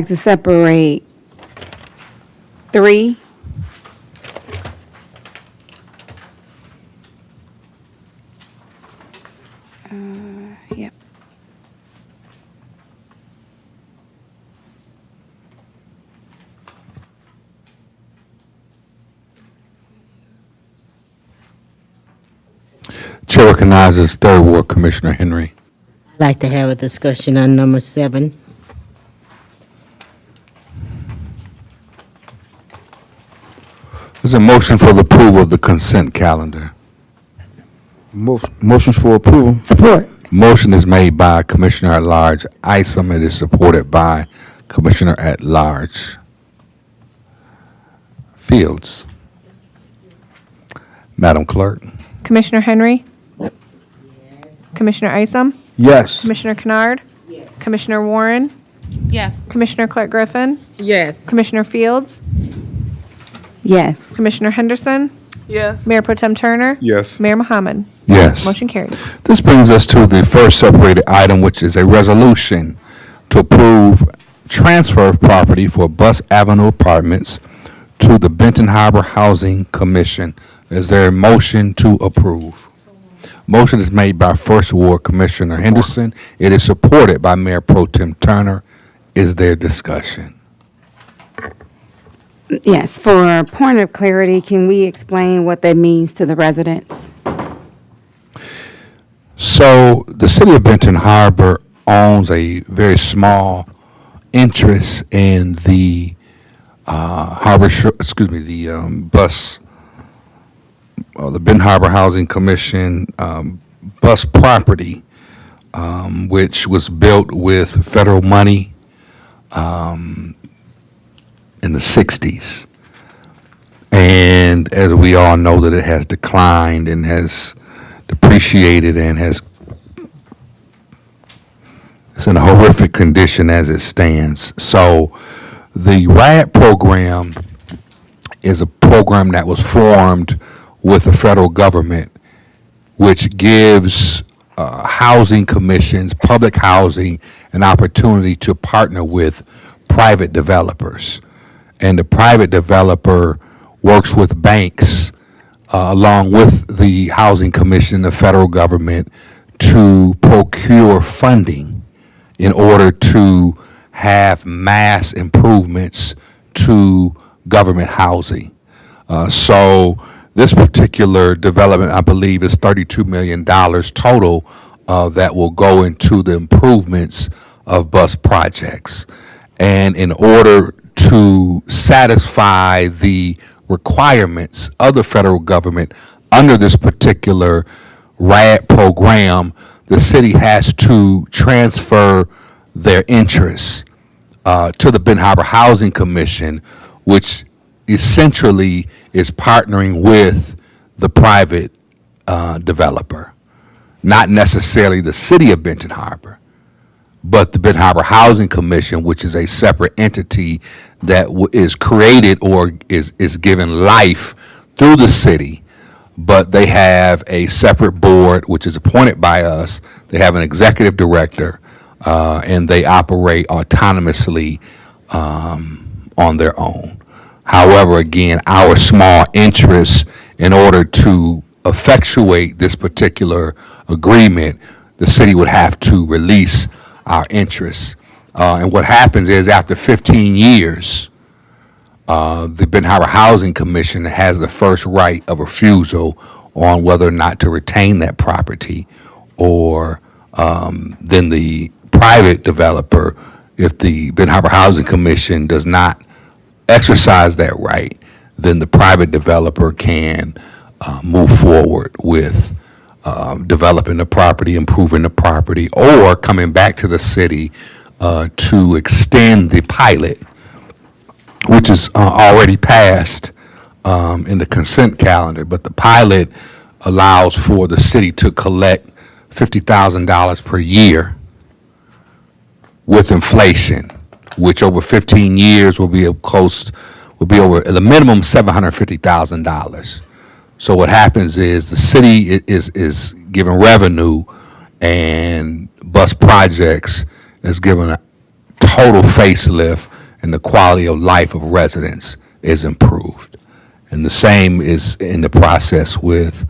to separate 3. Yep. Chair recognizes Third Ward Commissioner Henry. I'd like to have a discussion on number 7. There's a motion for the approval of the consent calendar. Motions for approval. Support. Motion is made by Commissioner at Large Isom. It is supported by Commissioner at Large Fields. Madam Clerk. Commissioner Henry? Commissioner Isom? Yes. Commissioner Kennard? Commissioner Warren? Yes. Commissioner Clark Griffin? Yes. Commissioner Fields? Yes. Commissioner Henderson? Yes. Mayor Pro Tem Turner? Yes. Mayor Mohammed? Yes. Motion carried. This brings us to the first separated item, which is a resolution to approve transfer of property for Bus Avenue Apartments to the Benton Harbor Housing Commission. Is there a motion to approve? Motion is made by First Ward Commissioner Henderson. It is supported by Mayor Pro Tem Turner. Is there discussion? Yes, for a point of clarity, can we explain what that means to the residents? So the city of Benton Harbor owns a very small interest in the the Benton Harbor Housing Commission bus property, which was built with federal money in the 60s. And as we all know, that it has declined and has depreciated and it's in a horrific condition as it stands. So the RAD program is a program that was formed with the federal government, which gives housing commissions, public housing, an opportunity to partner with private developers. And the private developer works with banks along with the Housing Commission, the federal government, to procure funding in order to have mass improvements to government housing. So this particular development, I believe, is $32 million total that will go into the improvements of bus projects. And in order to satisfy the requirements of the federal government under this particular RAD program, the city has to transfer their interests to the Benton Harbor Housing Commission, which essentially is partnering with the private developer. not necessarily the city of Benton Harbor, but the Benton Harbor Housing Commission, which is a separate entity that is created or is given life through the city, but they have a separate board, which is appointed by us. They have an executive director, and they operate autonomously on their own. However, again, our small interest, in order to effectuate this particular agreement, the city would have to release our interests. And what happens is, after 15 years, the Benton Harbor Housing Commission has the first right of refusal on whether or not to retain that property, or then the private developer, if the Benton Harbor Housing Commission does not exercise that right, then the private developer can move forward with developing the property, improving the property, or coming back to the city to extend the pilot, which is already passed in the consent calendar. But the pilot allows for the city to collect $50,000 per year with inflation, which over 15 years will be over at a minimum $750,000. So what happens is, the city is given revenue, and Bus Projects is given a total facelift, and the quality of life of residents is improved. And the same is in the process with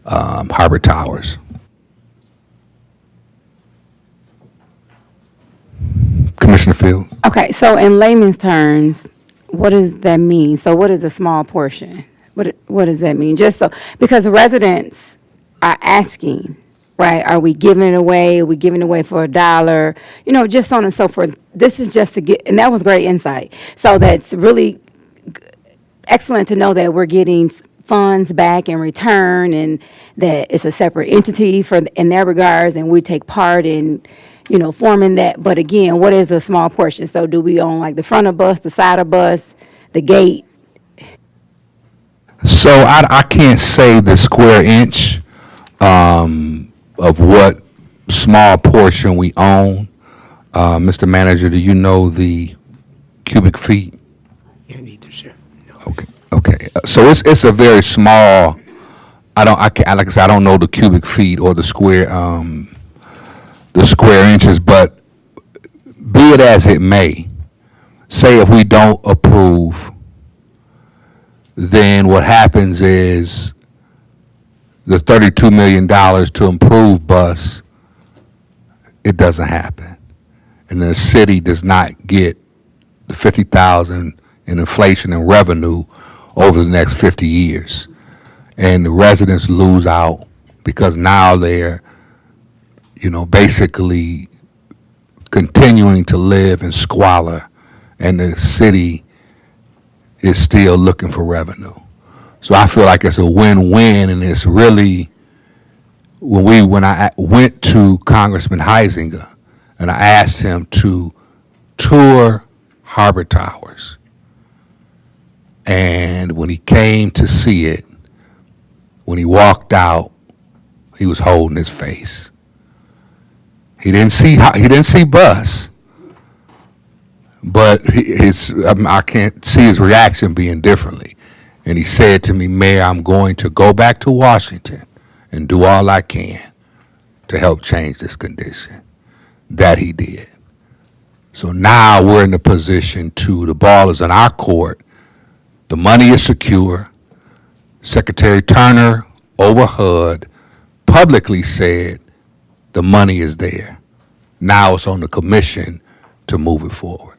Harbor Towers. Commissioner Fields? Okay, so in layman's terms, what does that mean? So what is a small portion? What does that mean? Just so, because residents are asking, right? Are we giving it away? Are we giving it away for $1? You know, just so on and so forth. This is just to get, and that was great insight. So that's really excellent to know that we're getting funds back in return, and that it's a separate entity in that regards, and we take part in, you know, forming that. But again, what is a small portion? So do we own like the front of bus, the side of bus, the gate? So I can't say the square inch of what small portion we own. Mr. Manager, do you know the cubic feet? Yeah, neither, sir. Okay. So it's a very small. Like I said, I don't know the cubic feet or the square inches, but be it as it may, say if we don't approve, then what happens is the $32 million to improve bus, it doesn't happen. And the city does not get the $50,000 in inflation and revenue over the next 50 years. And the residents lose out, because now they're, you know, basically continuing to live in squalor, and the city is still looking for revenue. So I feel like it's a win-win, and it's really, when I went to Congressman Heisinger and I asked him to tour Harbor Towers, and when he came to see it, when he walked out, he was holding his face. He didn't see bus, but I can't see his reaction being differently. And he said to me, Mayor, I'm going to go back to Washington and do all I can to help change this condition. That he did. So now we're in the position the ball is in our court. The money is secure. Secretary Turner over HUD publicly said the money is there. Now it's on the commission to move it forward.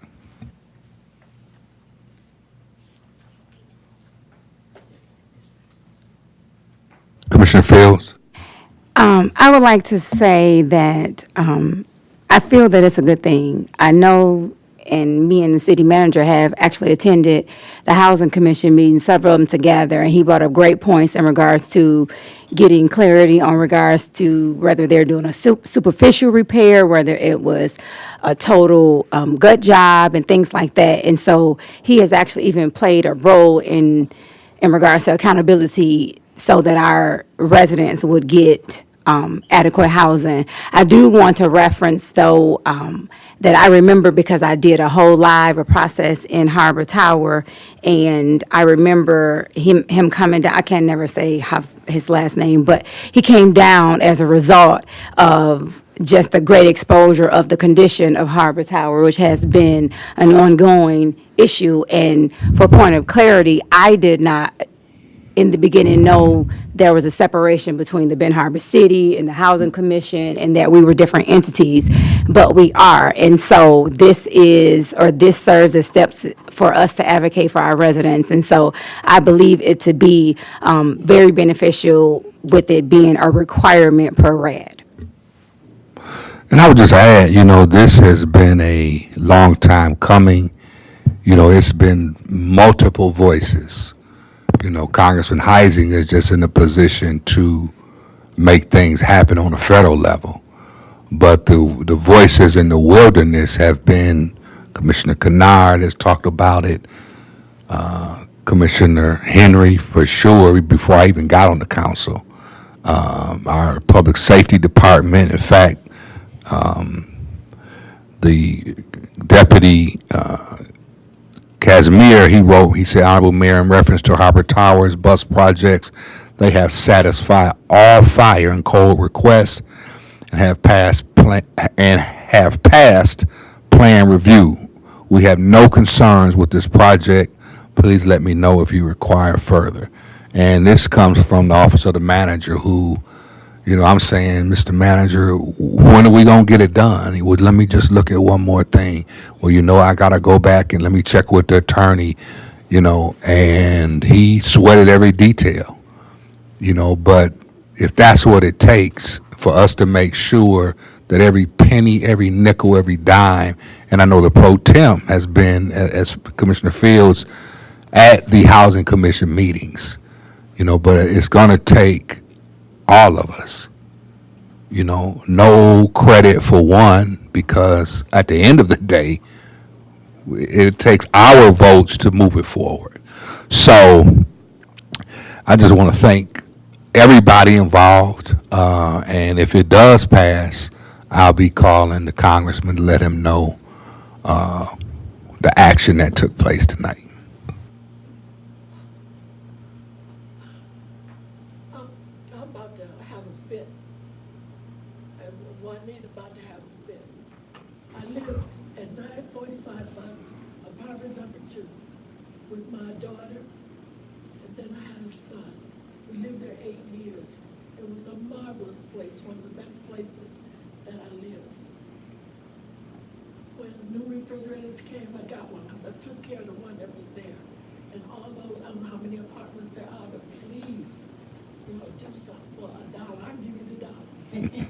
Commissioner Fields? I would like to say that I feel that it's a good thing. I know, and me and the city manager have actually attended the Housing Commission meeting, several of them together, and he brought up great points in regards to getting clarity on regards to whether they're doing a superficial repair, whether it was a total gut job and things like that. And so he has actually even played a role in regards to accountability, so that our residents would get adequate housing. I do want to reference, though, that I remember because I did a whole live process in Harbor Tower, and I remember him coming down. I can never say his last name, but he came down as a result of just the great exposure of the condition of Harbor Tower, which has been an ongoing issue. And for point of clarity, I did not in the beginning know there was a separation between the Ben Harbor City and the Housing Commission and that we were different entities, but we are. And so this serves as steps for us to advocate for our residents. And so I believe it to be very beneficial with it being a requirement per RAD. And I would just add, this has been a long time coming. It's been multiple voices. Congressman Heising is just in a position to make things happen on a federal level. But the voices in the wilderness have been, Commissioner Kennard has talked about it, Commissioner Henry, for sure, before I even got on the council. Our Public Safety Department, in fact, the Deputy Casimir, he said, Honorable Mayor, in reference to Harbor Towers bus projects, they have satisfied all fire and code requests and have passed plan review. We have no concerns with this project. Please let me know if you require further. And this comes from the Office of the Manager who, I'm saying, Mr. Manager, when are we going to get it done? He would, let me just look at one more thing. Well, I got to go back and let me check with the attorney, and he sweated every detail, but if that's what it takes for us to make sure that every penny, every nickel, every dime, and I know the pro tem has been, as Commissioner Fields, at the Housing Commission meetings, but it's going to take all of us, no credit for one, because at the end of the day, it takes our votes to move it forward. So I just want to thank everybody involved, and if it does pass, I'll be calling the congressman to let him know the action that took place tonight. I'm about to have a fit. Juanita about to have a fit. I live at 945 Bus, apartment number 2, with my daughter, and then I had a son. We lived there 8 years. It was a marvelous place, one of the best places that I lived. When new refrigerators came, I got one because I took care of the one that was there. And all those, I don't know how many apartments there are, but please, do something for $1. I'll give you the $1. Thank you.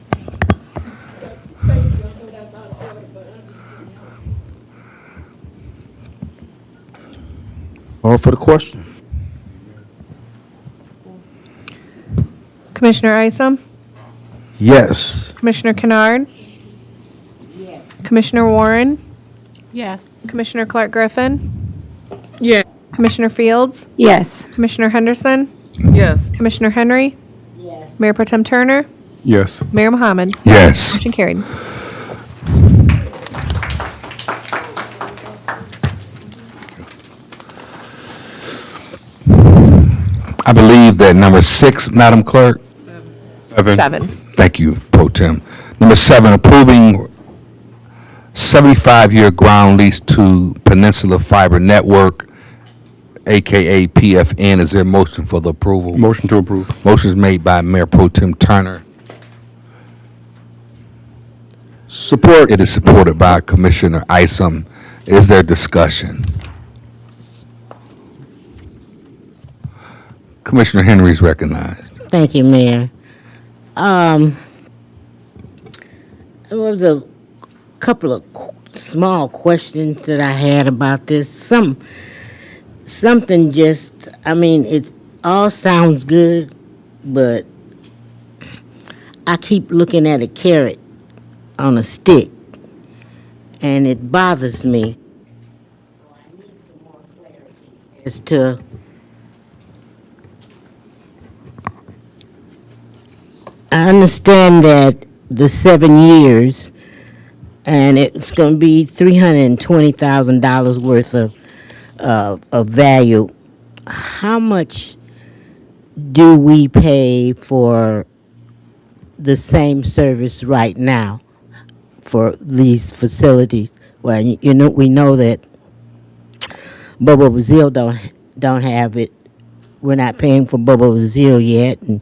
I know that's out of order, but I just couldn't help it. All for the question. Commissioner Isom? Yes. Commissioner Kennard? Yes. Commissioner Warren? Yes. Commissioner Clark Griffin? Yes. Commissioner Fields? Yes. Commissioner Henderson? Yes. Commissioner Henry? Yes. Mayor Pro Tem Turner? Yes. Mayor Mohammed? Yes. Motion carried. I believe that number 6, Madam Clerk. 7. Thank you, Pro Tem. Number 7, approving 75-year ground lease to Peninsula Fiber Network, AKA PFN. Is there a motion for the approval? Motion to approve. Motion is made by Mayor Pro Tem Turner. Support. It is supported by Commissioner Isom. Is there discussion? Commissioner Henry is recognized. Thank you, Mayor. There was a couple of small questions that I had about this. Something just, it all sounds good, but I keep looking at a carrot on a stick, and it bothers me. So I need some more clarity as to I understand that the 7 years, and it's going to be $320,000 worth of value. How much do we pay for the same service right now for these facilities? Well, you know, we know that Bobo Brazil don't have it. We're not paying for Bobo Brazil yet, and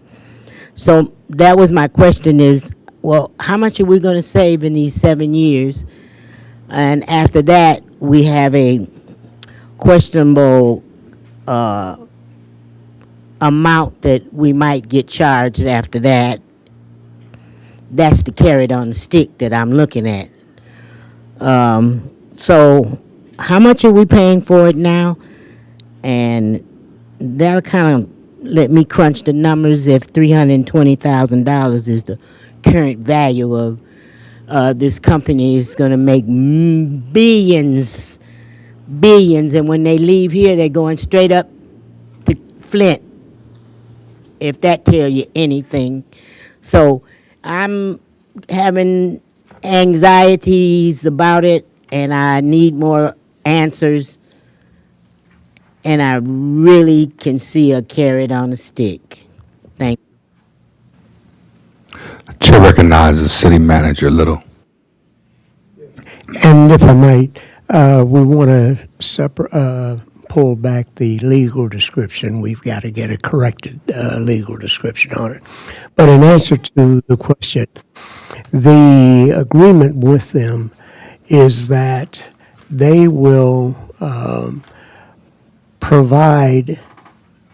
so that was my question: is, well, how much are we going to save in these 7 years? And after that, we have a questionable amount that we might get charged after that. That's the carrot on the stick that I'm looking at. So how much are we paying for it now? And that'll kind of let me crunch the numbers if $320,000 is the current value of this company is going to make billions, and when they leave here, they're going straight up to Flint, if that tells you anything. So I'm having anxieties about it, and I need more answers, and I really can see a carrot on a stick. Thank you. Chair recognizes City Manager Little. And if I might, we want to pull back the legal description. We've got to get a corrected legal description on it. But in answer to the question, the agreement with them is that they will provide,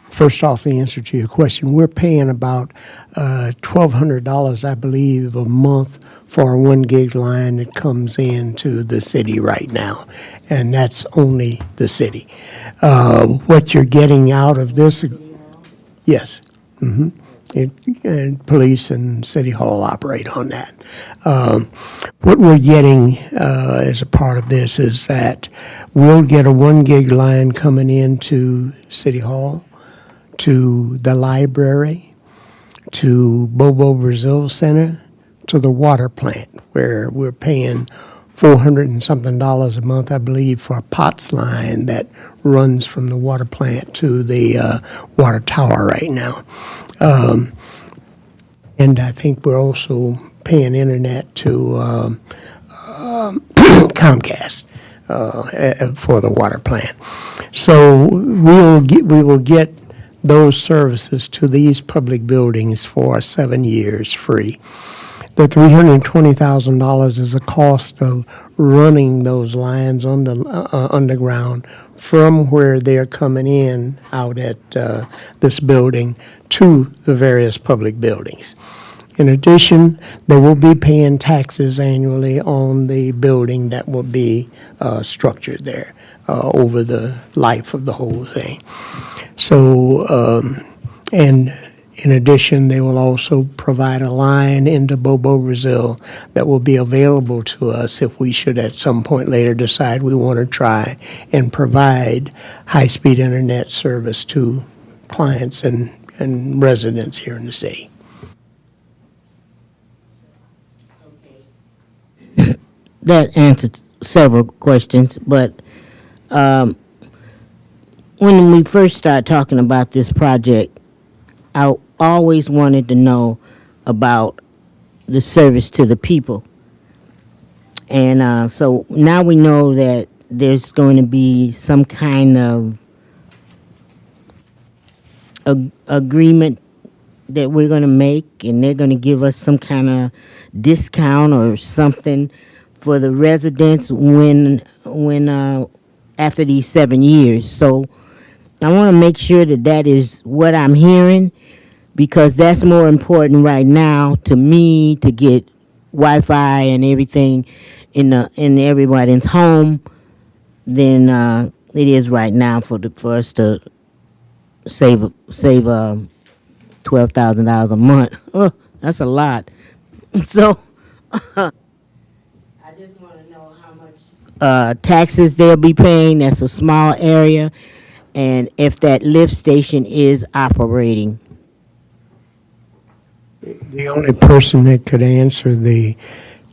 first off, the answer to your question, we're paying about $1,200, I believe, a month for a 1 gig line that comes into the city right now, and that's only the city. What you're getting out of this, yes, and police and city hall operate on that. What we're getting as a part of this is that we'll get a 1 gig line coming into city hall, to the library, to Bobo Brazil Center, to the water plant, where we're paying $400 and something a month, I believe, for a POTS line that runs from the water plant to the water tower right now. And I think we're also paying internet to Comcast for the water plant. So we will get those services to these public buildings for 7 years free. The $320,000 is the cost of running those lines on the underground from where they're coming in out at this building to the various public buildings. In addition, they will be paying taxes annually on the building that will be structured there over the life of the whole thing. So, and in addition, they will also provide a line into Bobo Brazil that will be available to us if we should at some point later decide we want to try and provide high-speed internet service to clients and residents here in the city. That answered several questions, but when we first started talking about this project, I always wanted to know about the service to the people. And so now we know that there's going to be some kind of agreement that we're going to make, and they're going to give us some kind of discount or something for the residents when after these 7 years. So I want to make sure that that is what I'm hearing, because that's more important right now to me, to get Wi-Fi and everything in everybody's home than it is right now for us to save $12,000 a month. Oh, that's a lot. So I just want to know how much taxes they'll be paying. That's a small area, and if that lift station is operating. The only person that could answer the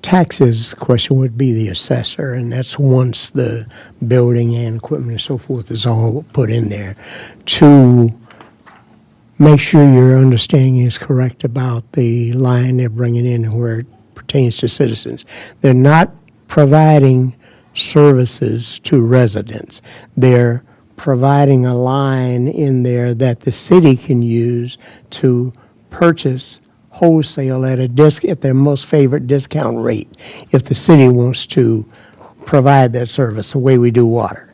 taxes question would be the assessor, and that's once the building and equipment and so forth is all put in there. To make sure your understanding is correct about the line they're bringing in and where it pertains to citizens. They're not providing services to residents. They're providing a line in there that the city can use to purchase wholesale at at their most favorite discount rate if the city wants to provide that service the way we do water.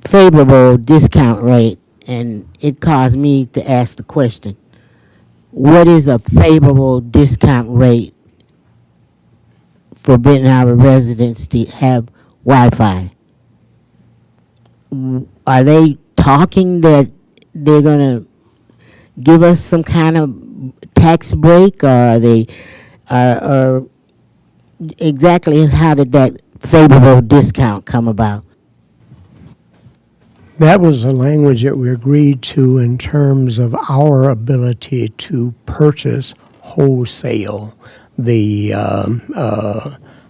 Favorable discount rate, and it caused me to ask the question, what is a favorable discount rate for Benton Harbor residents to have Wi-Fi? Are they talking that they're going to give us some kind of tax break, or are they, or exactly how did that favorable discount come about? That was the language that we agreed to in terms of our ability to purchase wholesale the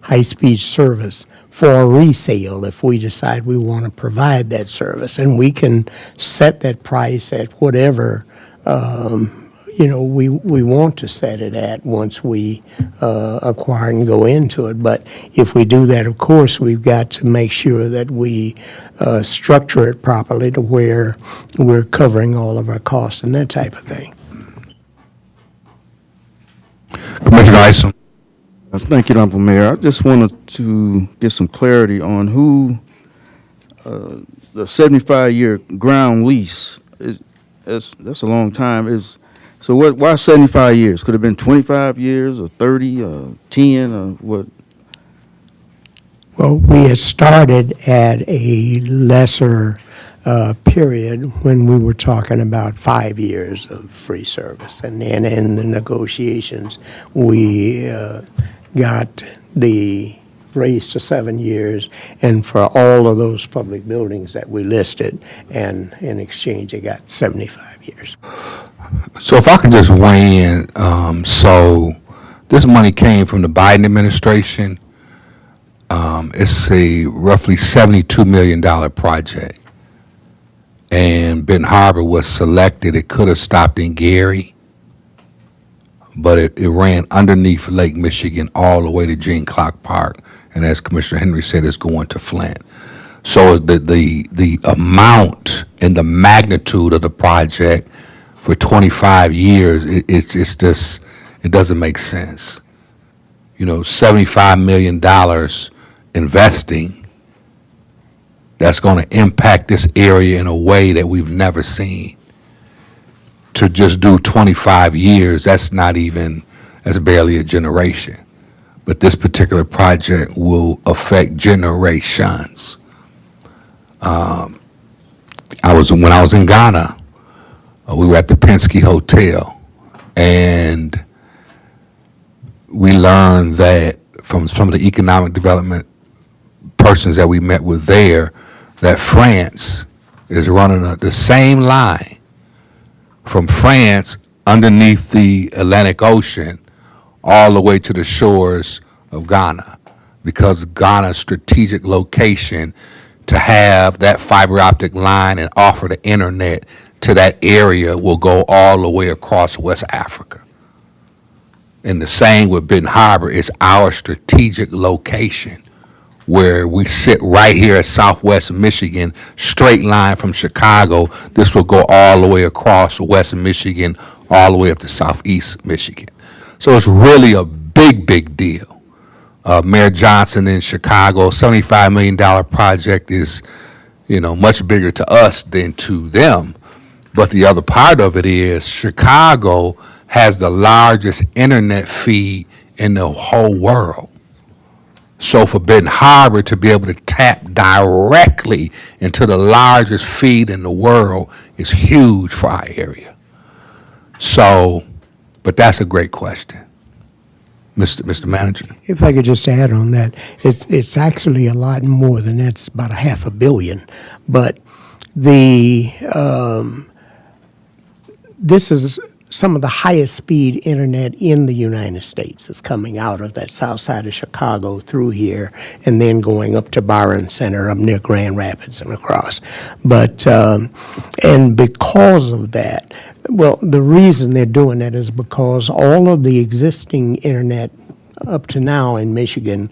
high-speed service for resale if we decide we want to provide that service. And we can set that price at whatever, we want to set it at once we acquire and go into it. But if we do that, of course, we've got to make sure that we structure it properly to where we're covering all of our costs and that type of thing. Commissioner Isom. Thank you, Honorable Mayor. I just wanted to get some clarity on who the 75-year ground lease is. That's a long time. So why 75 years? Could it have been 25 years or 30 or 10 or what? Well, we had started at a lesser period when we were talking about 5 years of free service. And then in the negotiations, we got the raise to 7 years, and for all of those public buildings that we listed, and in exchange, it got 75 years. So if I could just weigh in, so this money came from the Biden administration. It's a roughly $72 million project. And Benton Harbor was selected. It could have stopped in Gary, but it ran underneath Lake Michigan all the way to Gene Clark Park. And as Commissioner Henry said, it's going to Flint. So the amount and the magnitude of the project for 25 years, it's just, it doesn't make sense. $75 million investing that's going to impact this area in a way that we've never seen. To just do 25 years, that's barely a generation. But this particular project will affect generations. When I was in Ghana, we were at the Penske Hotel, and we learned that from some of the economic development persons that we met with there, that France is running the same line from France underneath the Atlantic Ocean all the way to the shores of Ghana, because Ghana's strategic location to have that fiber optic line and offer the internet to that area will go all the way across West Africa. And the same with Benton Harbor, it's our strategic location where we sit right here at Southwest Michigan, straight line from Chicago. This will go all the way across West Michigan, all the way up to Southeast Michigan. So it's really a big, big deal. Mayor Johnson in Chicago, $75 million project is, much bigger to us than to them. But the other part of it is Chicago has the largest internet feed in the whole world. So for Benton Harbor to be able to tap directly into the largest feed in the world is huge for our area. So, but that's a great question, Mr. Manager. If I could just add on that, it's actually a lot more than that. It's about $500 million. But the this is some of the highest speed internet in the United States is coming out of that south side of Chicago through here and then going up to Byron Center up near Grand Rapids and across. But, and because of that, well, the reason they're doing that is because all of the existing internet up to now in Michigan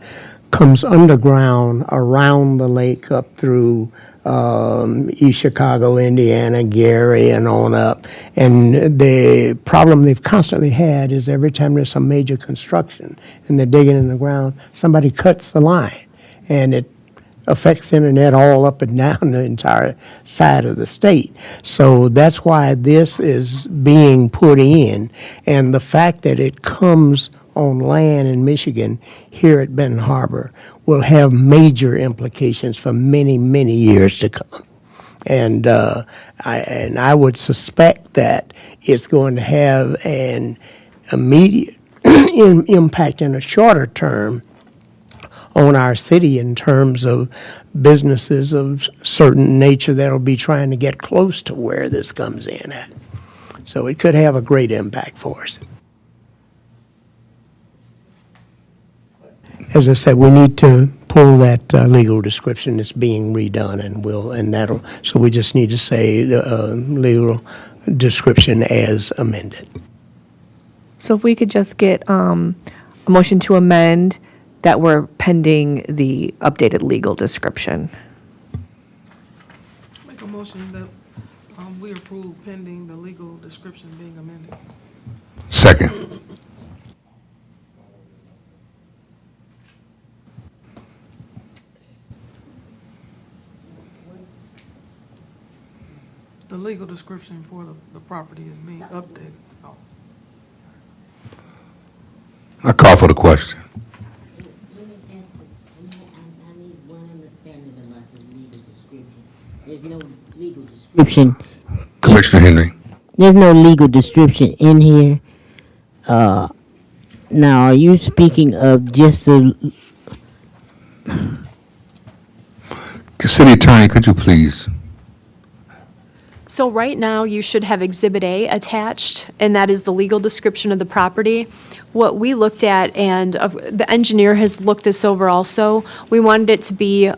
comes underground around the lake up through East Chicago, Indiana, Gary, and on up. And the problem they've constantly had is every time there's some major construction and they're digging in the ground, somebody cuts the line. And it affects internet all up and down the entire side of the state. So that's why this is being put in. And the fact that it comes on land in Michigan here at Benton Harbor will have major implications for many, many years to come. And I would suspect that it's going to have an immediate impact in a shorter term on our city in terms of businesses of certain nature that'll be trying to get close to where this comes in at. So it could have a great impact for us. As I said, we need to pull that legal description that's being redone, and that'll. So we just need to say the legal description as amended. So if we could just get a motion to amend that we're pending the updated legal description. Make a motion that we approve pending the legal description being amended. Second. The legal description for the property is being updated. Oh. I call for the question. There's no legal description. Commissioner Henry. There's no legal description in here. Now, are you speaking of just the, City Attorney, could you please? So right now, you should have Exhibit A attached, and that is the legal description of the property. What we looked at, and the engineer has looked this over also, we wanted it to be,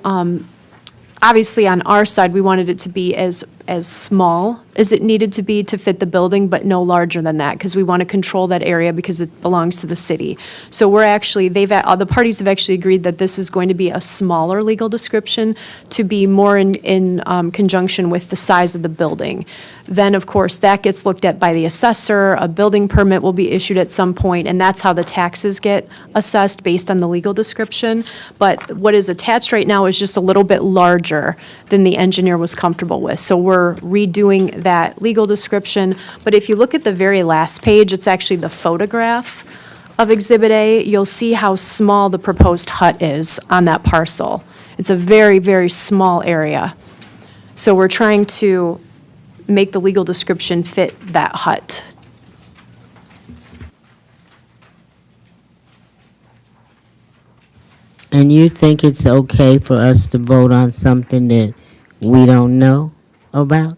obviously on our side, we wanted it to be as small as it needed to be to fit the building, but no larger than that, because we want to control that area because it belongs to the city. So we're actually, the parties have actually agreed that this is going to be a smaller legal description to be more in conjunction with the size of the building. Then, of course, that gets looked at by the assessor, a building permit will be issued at some point, and that's how the taxes get assessed based on the legal description. But what is attached right now is just a little bit larger than the engineer was comfortable with. So we're redoing that legal description. But if you look at the very last page, it's actually the photograph of Exhibit A. You'll see how small the proposed hut is on that parcel. It's a very, very small area. So we're trying to make the legal description fit that hut. and you think it's okay for us to vote on something that we don't know about?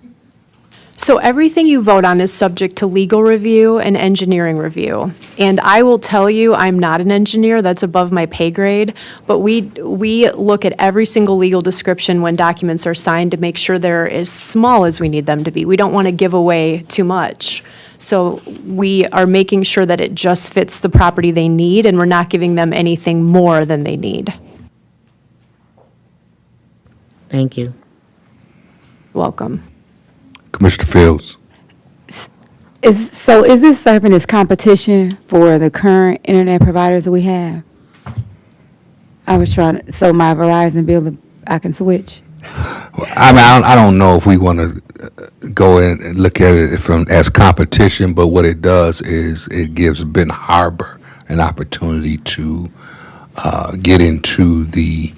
So everything you vote on is subject to legal review and engineering review. And I will tell you, I'm not an engineer, that's above my pay grade, but we look at every single legal description when documents are signed to make sure they're as small as we need them to be. We don't want to give away too much. So we are making sure that it just fits the property they need, and we're not giving them anything more than they need. Thank you. Welcome. Commissioner Fields. Is this serving as competition for the current internet providers that we have? I was trying to, so my Verizon bill, I can switch? I mean, I don't know if we want to go in and look at it as competition, but what it does is it gives Benton Harbor an opportunity to get into the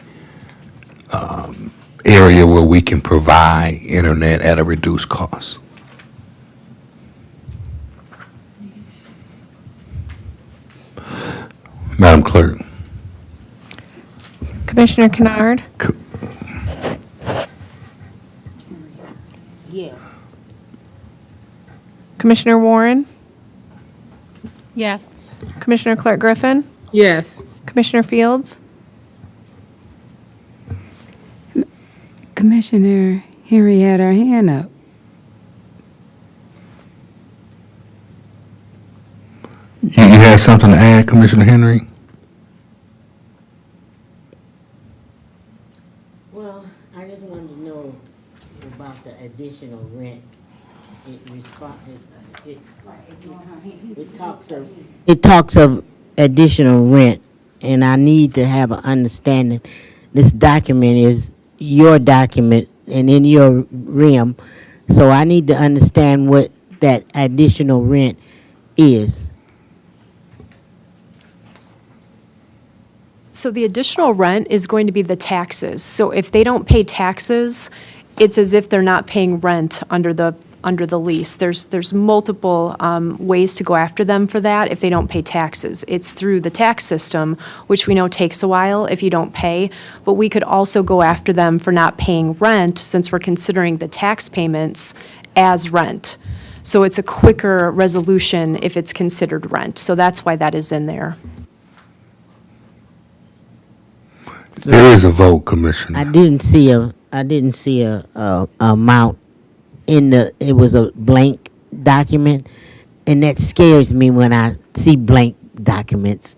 area where we can provide internet at a reduced cost. Madam Clerk. Commissioner Kennard? Yes. Commissioner Warren, Yes. Commissioner Clark Griffin, Yes. Commissioner Fields, Commissioner Henry had her hand up. You had something to add, Commissioner Henry? Well, I just wanted to know about the additional rent. It talks of additional rent, and I need to have an understanding. This document is your document and in your realm, so I need to understand what that additional rent is. So the additional rent is going to be the taxes. So if they don't pay taxes, it's as if they're not paying rent under the lease. There's multiple ways to go after them for that if they don't pay taxes. It's through the tax system, which we know takes a while if you don't pay, but we could also go after them for not paying rent since we're considering the tax payments as rent. So it's a quicker resolution if it's considered rent. So that's why that is in there. There is a vote, Commissioner. I didn't see a amount in the, it was a blank document, and that scares me when I see blank documents.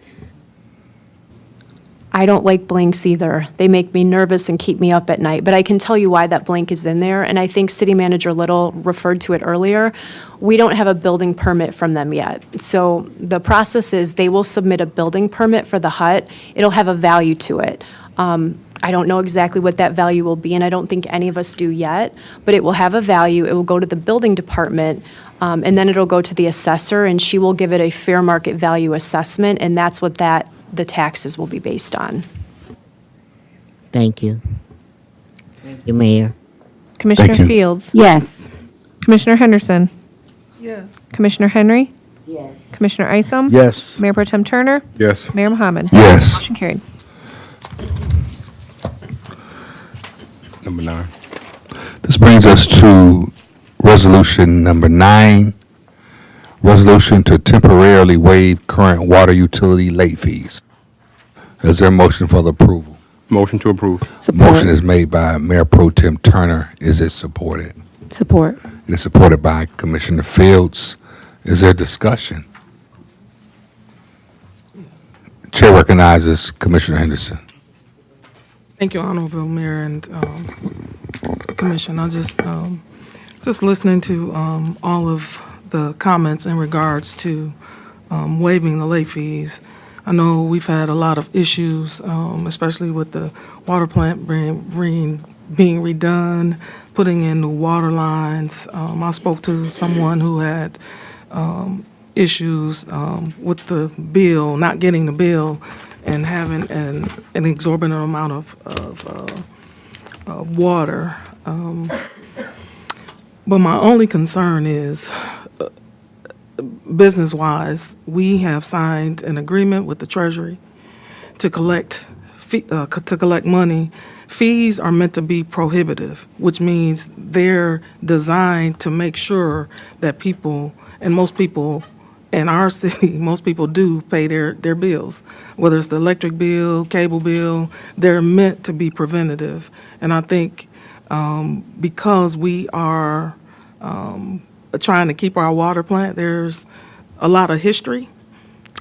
I don't like blanks either. They make me nervous and keep me up at night. But I can tell you why that blank is in there, and I think City Manager Little referred to it earlier. We don't have a building permit from them yet. So the process is they will submit a building permit for the hut. It'll have a value to it. I don't know exactly what that value will be, and I don't think any of us do yet, but it will have a value. It will go to the building department, and then it'll go to the assessor, and she will give it a fair market value assessment, and that's what the taxes will be based on. Thank you. Thank you, Mayor. Commissioner Thank you. Fields, Yes. Commissioner Henderson, Yes. Commissioner Henry, Yes. Commissioner Isom. Yes. Mayor Pro Tem Turner, Yes. Mayor Mohammed. Yes. Motion carried. Number 9. This brings us to resolution number 9, resolution to temporarily waive current water utility late fees. Is there a motion for the approval? Motion to approve. Motion is made by Mayor Pro Tem Turner. Is it supported? Support. It is supported by Commissioner Fields. Is there discussion? Chair recognizes Commissioner Henderson. Thank you, Honorable Mayor and Commission. I just listening to all of the comments in regards to waiving the late fees. I know we've had a lot of issues, especially with the water plant being redone, putting in new water lines. I spoke to someone who had issues with the bill, not getting the bill, and having an exorbitant amount of water. But my only concern is, business-wise, we have signed an agreement with the Treasury to collect money. Fees are meant to be prohibitive, which means they're designed to make sure that people, and most people in our city, most people do pay their bills, whether it's the electric bill, cable bill, they're meant to be preventative. And I think because we are trying to keep our water plant, there's a lot of history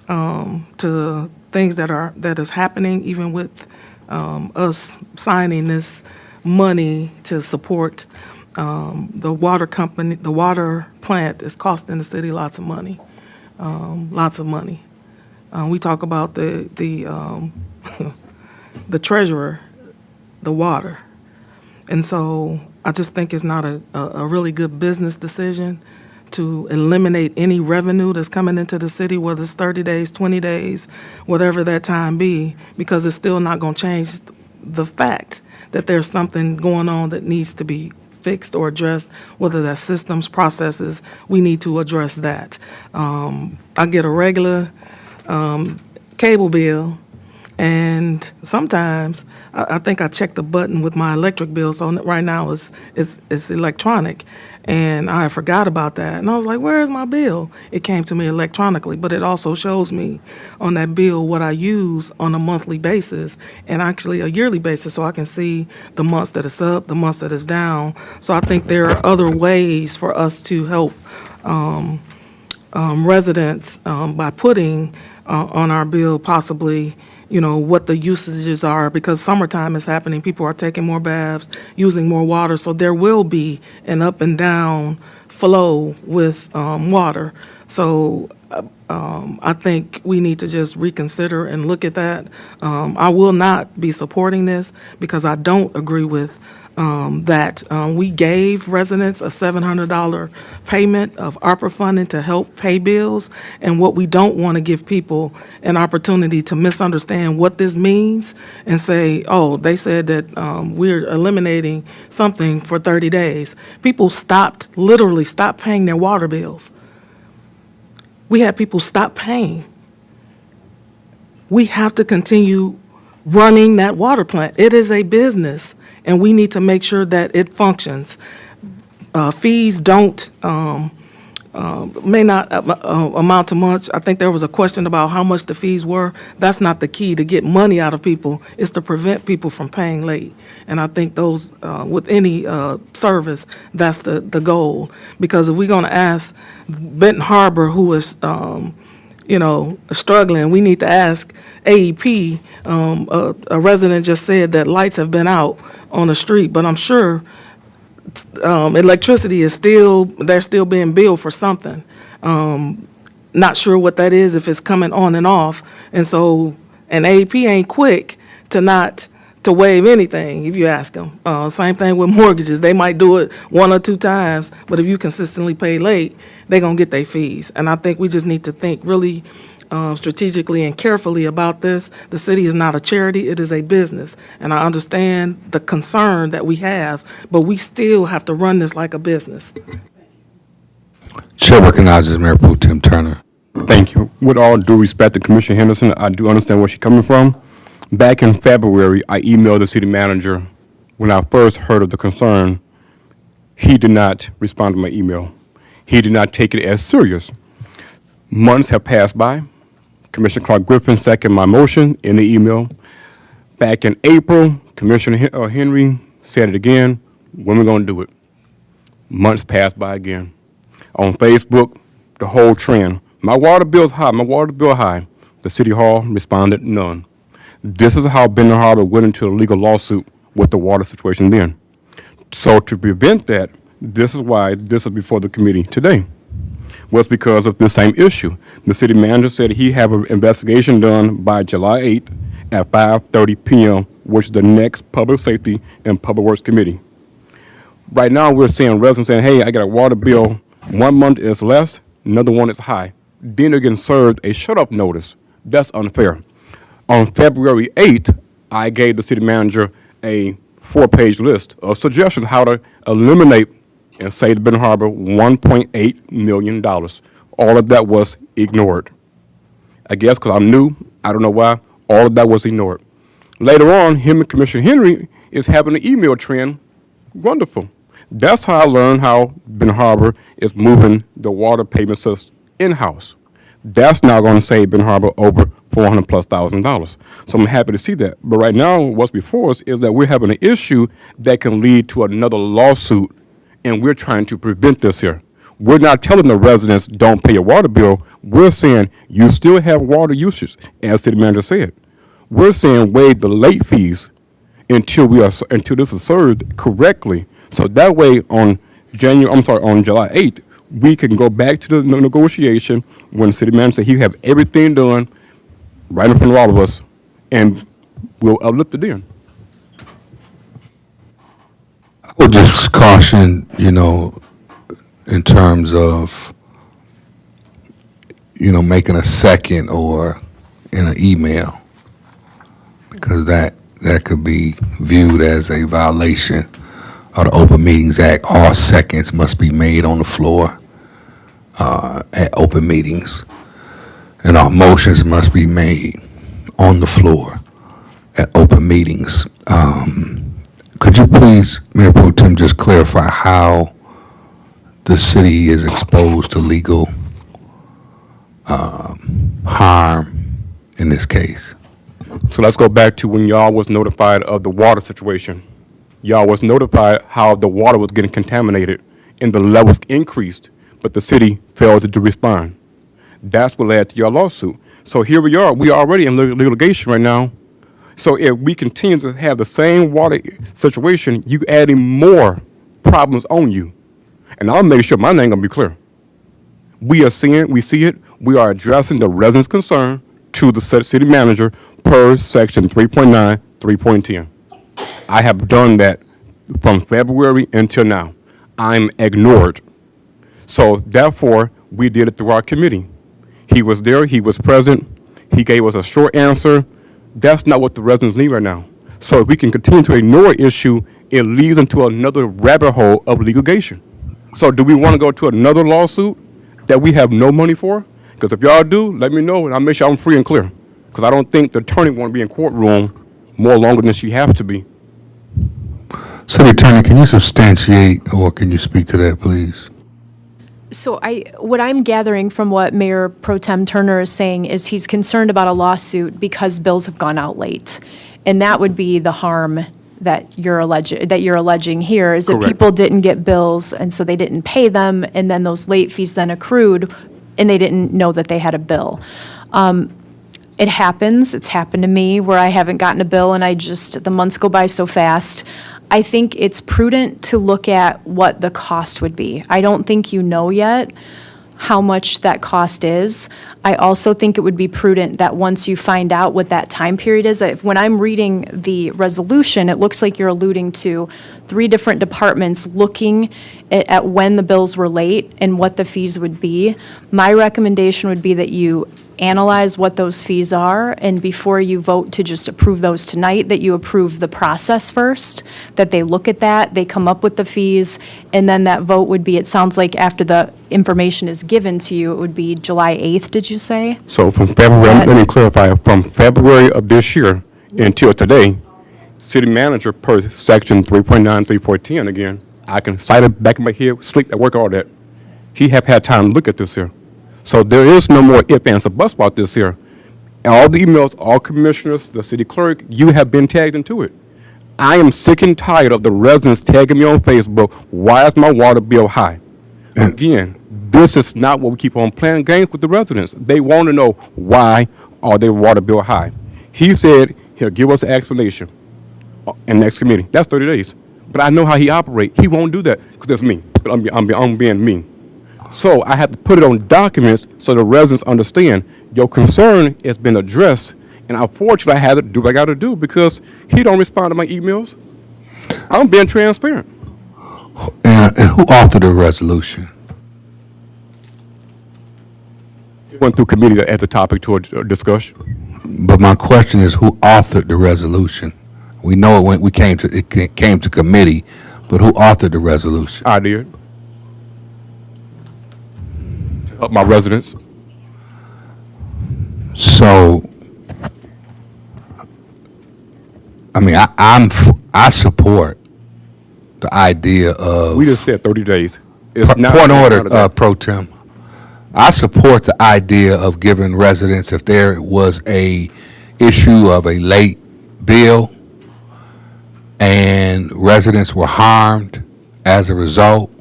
to things that is happening, even with us signing this money to support the water company. The water plant is costing the city lots of money. Lots of money. We talk about the the treasurer, the water. And so I just think it's not a really good business decision to eliminate any revenue that's coming into the city, whether it's 30 days, 20 days, whatever that time be, because it's still not going to change the fact that there's something going on that needs to be fixed or addressed, whether that's systems, processes, we need to address that. I get a regular cable bill, And sometimes, I think I checked the button with my electric bill, so right now it's electronic. And I forgot about that. And I was like, where is my bill? It came to me electronically, but it also shows me on that bill what I use on a monthly basis and actually a yearly basis, so I can see the months that it's up, the months that it's down. So I think there are other ways for us to help residents by putting on our bill possibly, what the usages are, because summertime is happening. People are taking more baths, using more water, so there will be an up and down flow with water. So I think we need to just reconsider and look at that. I will not be supporting this because I don't agree with that we gave residents a $700 payment of ARPA funding to help pay bills, and what we don't want to give people an opportunity to misunderstand what this means and say, oh, they said that we're eliminating something for 30 days. People literally stopped paying their water bills. We had people stop paying. We have to continue running that water plant. It is a business, and we need to make sure that it functions. Fees may not amount to much. I think there was a question about how much the fees were. That's not the key to get money out of people. It's to prevent people from paying late. And I think those, with any service, that's the goal. Because if we're going to ask Benton Harbor, who is struggling, we need to ask AEP. A resident just said that lights have been out on the street, but I'm sure electricity is they're still being billed for something. Not sure what that is, if it's coming on and off. And so, and AEP ain't quick to waive anything if you ask them. Same thing with mortgages. They might do it 1 or 2 times, but if you consistently pay late, they're going to get their fees. And I think we just need to think really strategically and carefully about this. The city is not a charity, it is a business. And I understand the concern that we have, but we still have to run this like a business. Chair recognizes Mayor Pro Tem Turner. Thank you. With all due respect to Commissioner Henderson, I do understand where she's coming from. Back in February, I emailed the city manager when I first heard of the concern. He did not respond to my email. He did not take it as serious. Months have passed by. Commissioner Clark Griffin seconded my motion in the email. Back in April, Commissioner Henry said it again. When we going to do it? Months passed by again. On Facebook, the whole trend. My water bill's high, my water bill high. The city hall responded none. This is how Benton Harbor went into a legal lawsuit with the water situation then. So to prevent that, this is why this is before the committee today. Was because of the same issue. The city manager said he have an investigation done by July 8th at 5:30 p.m., which is the next Public Safety and Public Works Committee. Right now, we're seeing residents saying, hey, I got a water bill. 1 month is less, another one is high. Then they're getting served a shut-up notice. That's unfair. On February 8th, I gave the city manager a 4-page list of suggestions how to eliminate and save Benton Harbor $1.8 million. All of that was ignored. I guess because I'm new, I don't know why, all of that was ignored. Later on, him and Commissioner Henry is having an email trend. Wonderful. That's how I learned how Benton Harbor is moving the water payment system in-house. That's now going to save Benton Harbor over $400,000+. So I'm happy to see that. But right now, what's before us is that we're having an issue that can lead to another lawsuit, and we're trying to prevent this here. We're not telling the residents don't pay your water bill. We're saying you still have water usage, as City Manager said. We're saying waive the late fees until this is served correctly. So that way on July 8th, we can go back to the negotiation when the city manager said he have everything done right in front of all of us, and we'll uplift it then. I would just caution, in terms of, making a second or in an email, because that could be viewed as a violation of the Open Meetings Act. All seconds must be made on the floor at open meetings, and all motions must be made on the floor. at open meetings. Could you please, Mayor Pro Tem, just clarify how the city is exposed to legal harm in this case? So let's go back to when y'all was notified of the water situation. Y'all was notified how the water was getting contaminated and the levels increased, but the city failed to respond. That's what led to your lawsuit. So here we are. We are already in litigation right now. So if we continue to have the same water situation, you adding more problems on you. And I'll make sure my name gonna be clear. We see it. We are addressing the residents' concern to the city manager per section 3.9, 3.10. I have done that from February until now. I'm ignored. So therefore, we did it through our committee. He was there, he was present, he gave us a short answer. That's not what the residents need right now. So if we can continue to ignore an issue, it leads into another rabbit hole of litigation. So do we want to go to another lawsuit that we have no money for? Because if y'all do, let me know and I'll make sure I'm free and clear. Because I don't think the attorney want to be in courtroom more longer than she has to be. City Attorney, can you substantiate or can you speak to that, please? So what I'm gathering from what Mayor Pro Tem Turner is saying is he's concerned about a lawsuit because bills have gone out late. And that would be the harm that you're alleging here, is that Correct. people didn't get bills, and so they didn't pay them, and then those late fees then accrued, and they didn't know that they had a bill. It happens. It's happened to me where I haven't gotten a bill, and the months go by so fast. I think it's prudent to look at what the cost would be. I don't think you know yet how much that cost is. I also think it would be prudent that once you find out what that time period is, when I'm reading the resolution, it looks like you're alluding to 3 different departments looking at when the bills were late and what the fees would be. My recommendation would be that you analyze what those fees are, and before you vote to just approve those tonight, that you approve the process first, that they look at that, they come up with the fees, and then that vote would be, it sounds like after the information is given to you, it would be July 8th, did you say? So from February, let me clarify, from February of this year until today, city manager per section 3.9, 3.10 again, I can cite it back in my head, sleep, I work all that. He have had time to look at this here. So there is no more ifs, ands, or buts about this here. All the emails, all commissioners, the city clerk, you have been tagged into it. I am sick and tired of the residents tagging me on Facebook, why is my water bill high? Again, this is not what we keep on playing games with the residents. They want to know why are their water bill high. He said he'll give us an explanation in next committee. That's 30 days. But I know how he operates. He won't do that because that's me. But I'm being mean. So I have to put it on documents so the residents understand your concern has been addressed. And unfortunately, I had to do what I got to do because he don't respond to my emails. I'm being transparent. And who authored the resolution? It went through committee as a topic to a discussion. But my question is, who authored the resolution? We know it came to committee, but who authored the resolution? I did. To help my residents. So, I mean, I support the idea of. We just said 30 days. It's not Point out of order, that. Pro Tem. I support the idea of giving residents, if there was a issue of a late bill and residents were harmed as a result,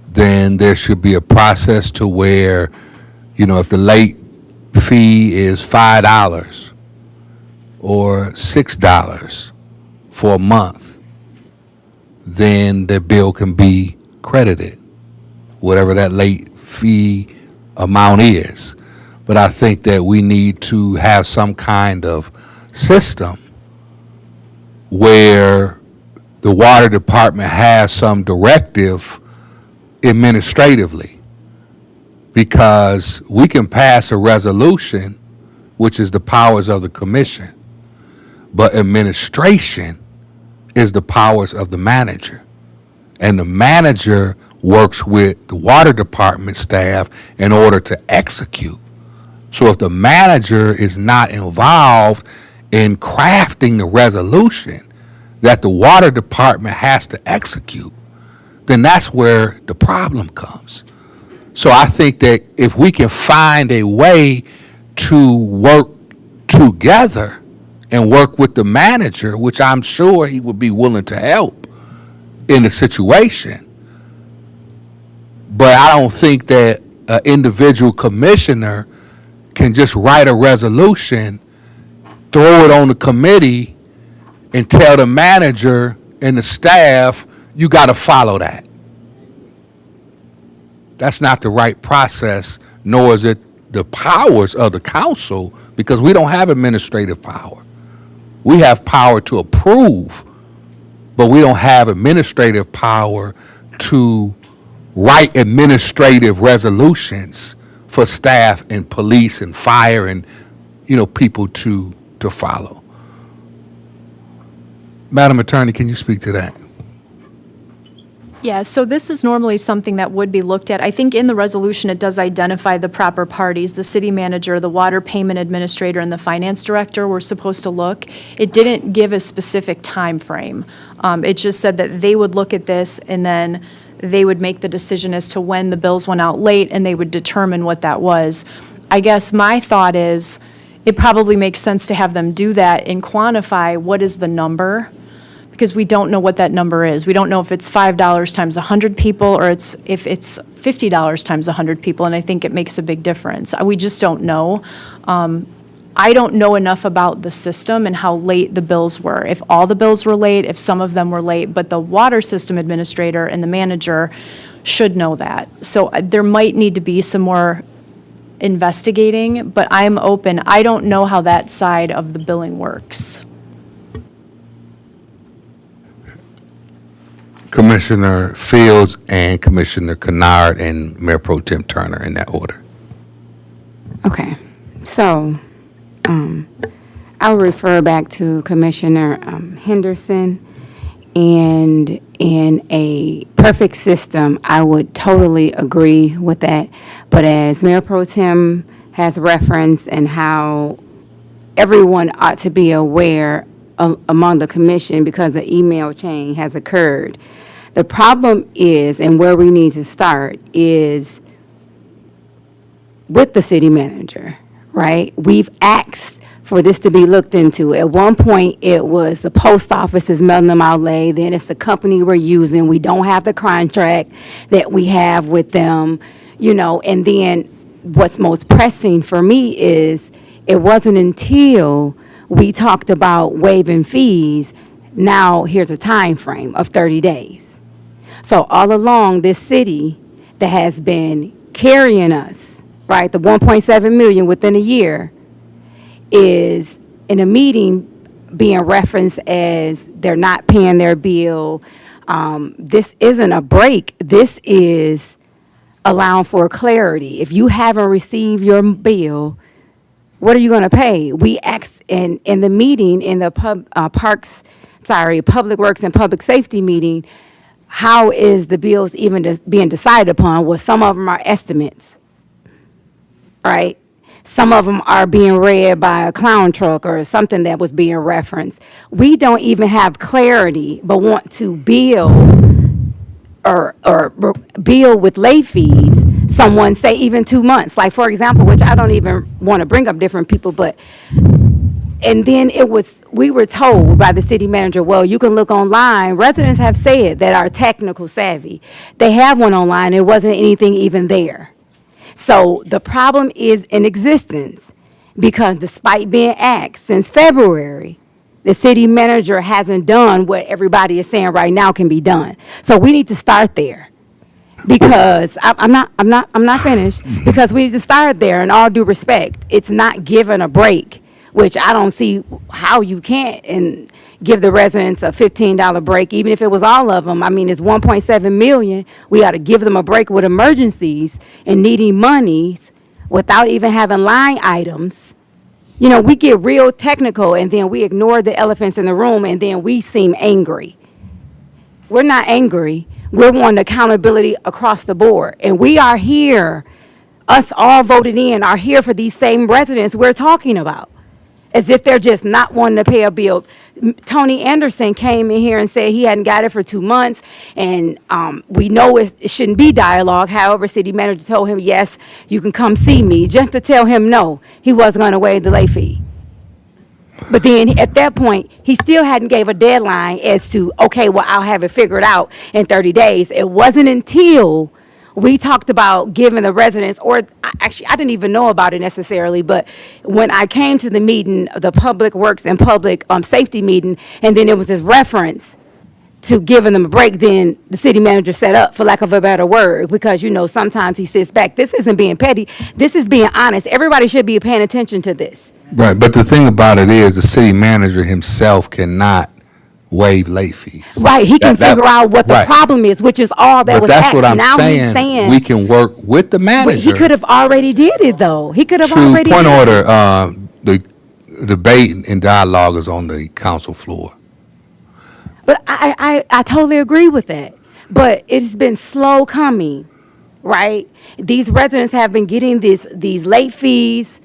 then there should be a process to where, if the late fee is $5 or $6 for a month, then the bill can be credited, whatever that late fee amount is. But I think that we need to have some kind of system where the water department has some directive administratively, because we can pass a resolution, which is the powers of the commission, but administration is the powers of the manager. And the manager works with the water department staff in order to execute. So if the manager is not involved in crafting the resolution that the water department has to execute, then that's where the problem comes. So I think that if we can find a way to work together and work with the manager, which I'm sure he would be willing to help in the situation, but I don't think that an individual commissioner can just write a resolution, throw it on the committee, and tell the manager and the staff, you got to follow that. That's not the right process, nor is it the powers of the council, because we don't have administrative power. We have power to approve, but we don't have administrative power to write administrative resolutions for staff and police and fire and, people to follow. Madam Attorney, can you speak to that? Yeah, so this is normally something that would be looked at. I think in the resolution, it does identify the proper parties, the city manager, the water payment administrator, and the finance director were supposed to look. It didn't give a specific time frame. It just said that they would look at this and then they would make the decision as to when the bills went out late and they would determine what that was. I guess my thought is it probably makes sense to have them do that and quantify what is the number, because we don't know what that number is. We don't know if it's $5 times 100 people or if it's $50 times 100 people, and I think it makes a big difference. We just don't know. I don't know enough about the system and how late the bills were. If all the bills were late, if some of them were late, but the water system administrator and the manager should know that. So there might need to be some more investigating, but I'm open. I don't know how that side of the billing works. Commissioner Fields and Commissioner Kennard and Mayor Pro Tem Turner, in that order. Okay, so I'll refer back to Commissioner Henderson, and in a perfect system, I would totally agree with that. But as Mayor Pro Tem has referenced and how everyone ought to be aware among the commission because the email chain has occurred, the problem is, and where we need to start, is with the city manager, right? We've asked for this to be looked into. At one point, it was the post office is mailing them out late, then it's the company we're using. We don't have the contract that we have with them, and then what's most pressing for me is it wasn't until we talked about waiving fees, now here's a time frame of 30 days. So all along, this city that has been carrying us, right, the 1.7 million within a year, is in a meeting being referenced as they're not paying their bill. This isn't a break. This is allowing for clarity. If you haven't received your bill, what are you going to pay? We asked in the meeting, in the Public Works and Public Safety meeting, how is the bills even being decided upon? Well, some of them are estimates, right? Some of them are being read by a clown truck or something that was being referenced. We don't even have clarity, but want to bill or bill with late fees. Someone say even 2 months, like for example, which I don't even want to bring up different people, but, and then we were told by the city manager, well, you can look online. Residents have said that are technical savvy. They have one online. It wasn't anything even there. So the problem is in existence because despite being asked since February, the city manager hasn't done what everybody is saying right now can be done. So we need to start there. Because I'm not finished. Because we need to start there. In all due respect, it's not giving a break, which I don't see how you can't and give the residents a $15 break, even if it was all of them. I mean, it's 1.7 million. We ought to give them a break with emergencies and needing monies without even having line items. We get real technical and then we ignore the elephants in the room and then we seem angry. We're not angry. We're wanting accountability across the board. And we are here, us all voted in, are here for these same residents we're talking about. as if they're just not wanting to pay a bill. Tony Anderson came in here and said he hadn't got it for 2 months, and we know it shouldn't be dialogue. However, city manager told him, yes, you can come see me, just to tell him no, he wasn't going to waive the late fee. But then at that point, he still hadn't gave a deadline as to, okay, well, I'll have it figured out in 30 days. It wasn't until we talked about giving the residents, or actually, I didn't even know about it necessarily, but when I came to the meeting, the Public Works and Public Safety meeting, and then there was this reference to giving them a break, then the city manager set up, for lack of a better word, because, you know, sometimes he sits back. This isn't being petty. This is being honest. Everybody should be paying attention to this. Right, but the thing about it is, the city manager himself cannot waive late fees. Right, he can figure out what the right. problem is, which is all that But was that's asked. what I'm Now he's saying, saying we can work with the but manager. he could have already did it, though. He could have To already point did order, it. the debate and dialogue is on the council floor. But I totally agree with that. But it's been slow coming, right? These residents have been getting these late fees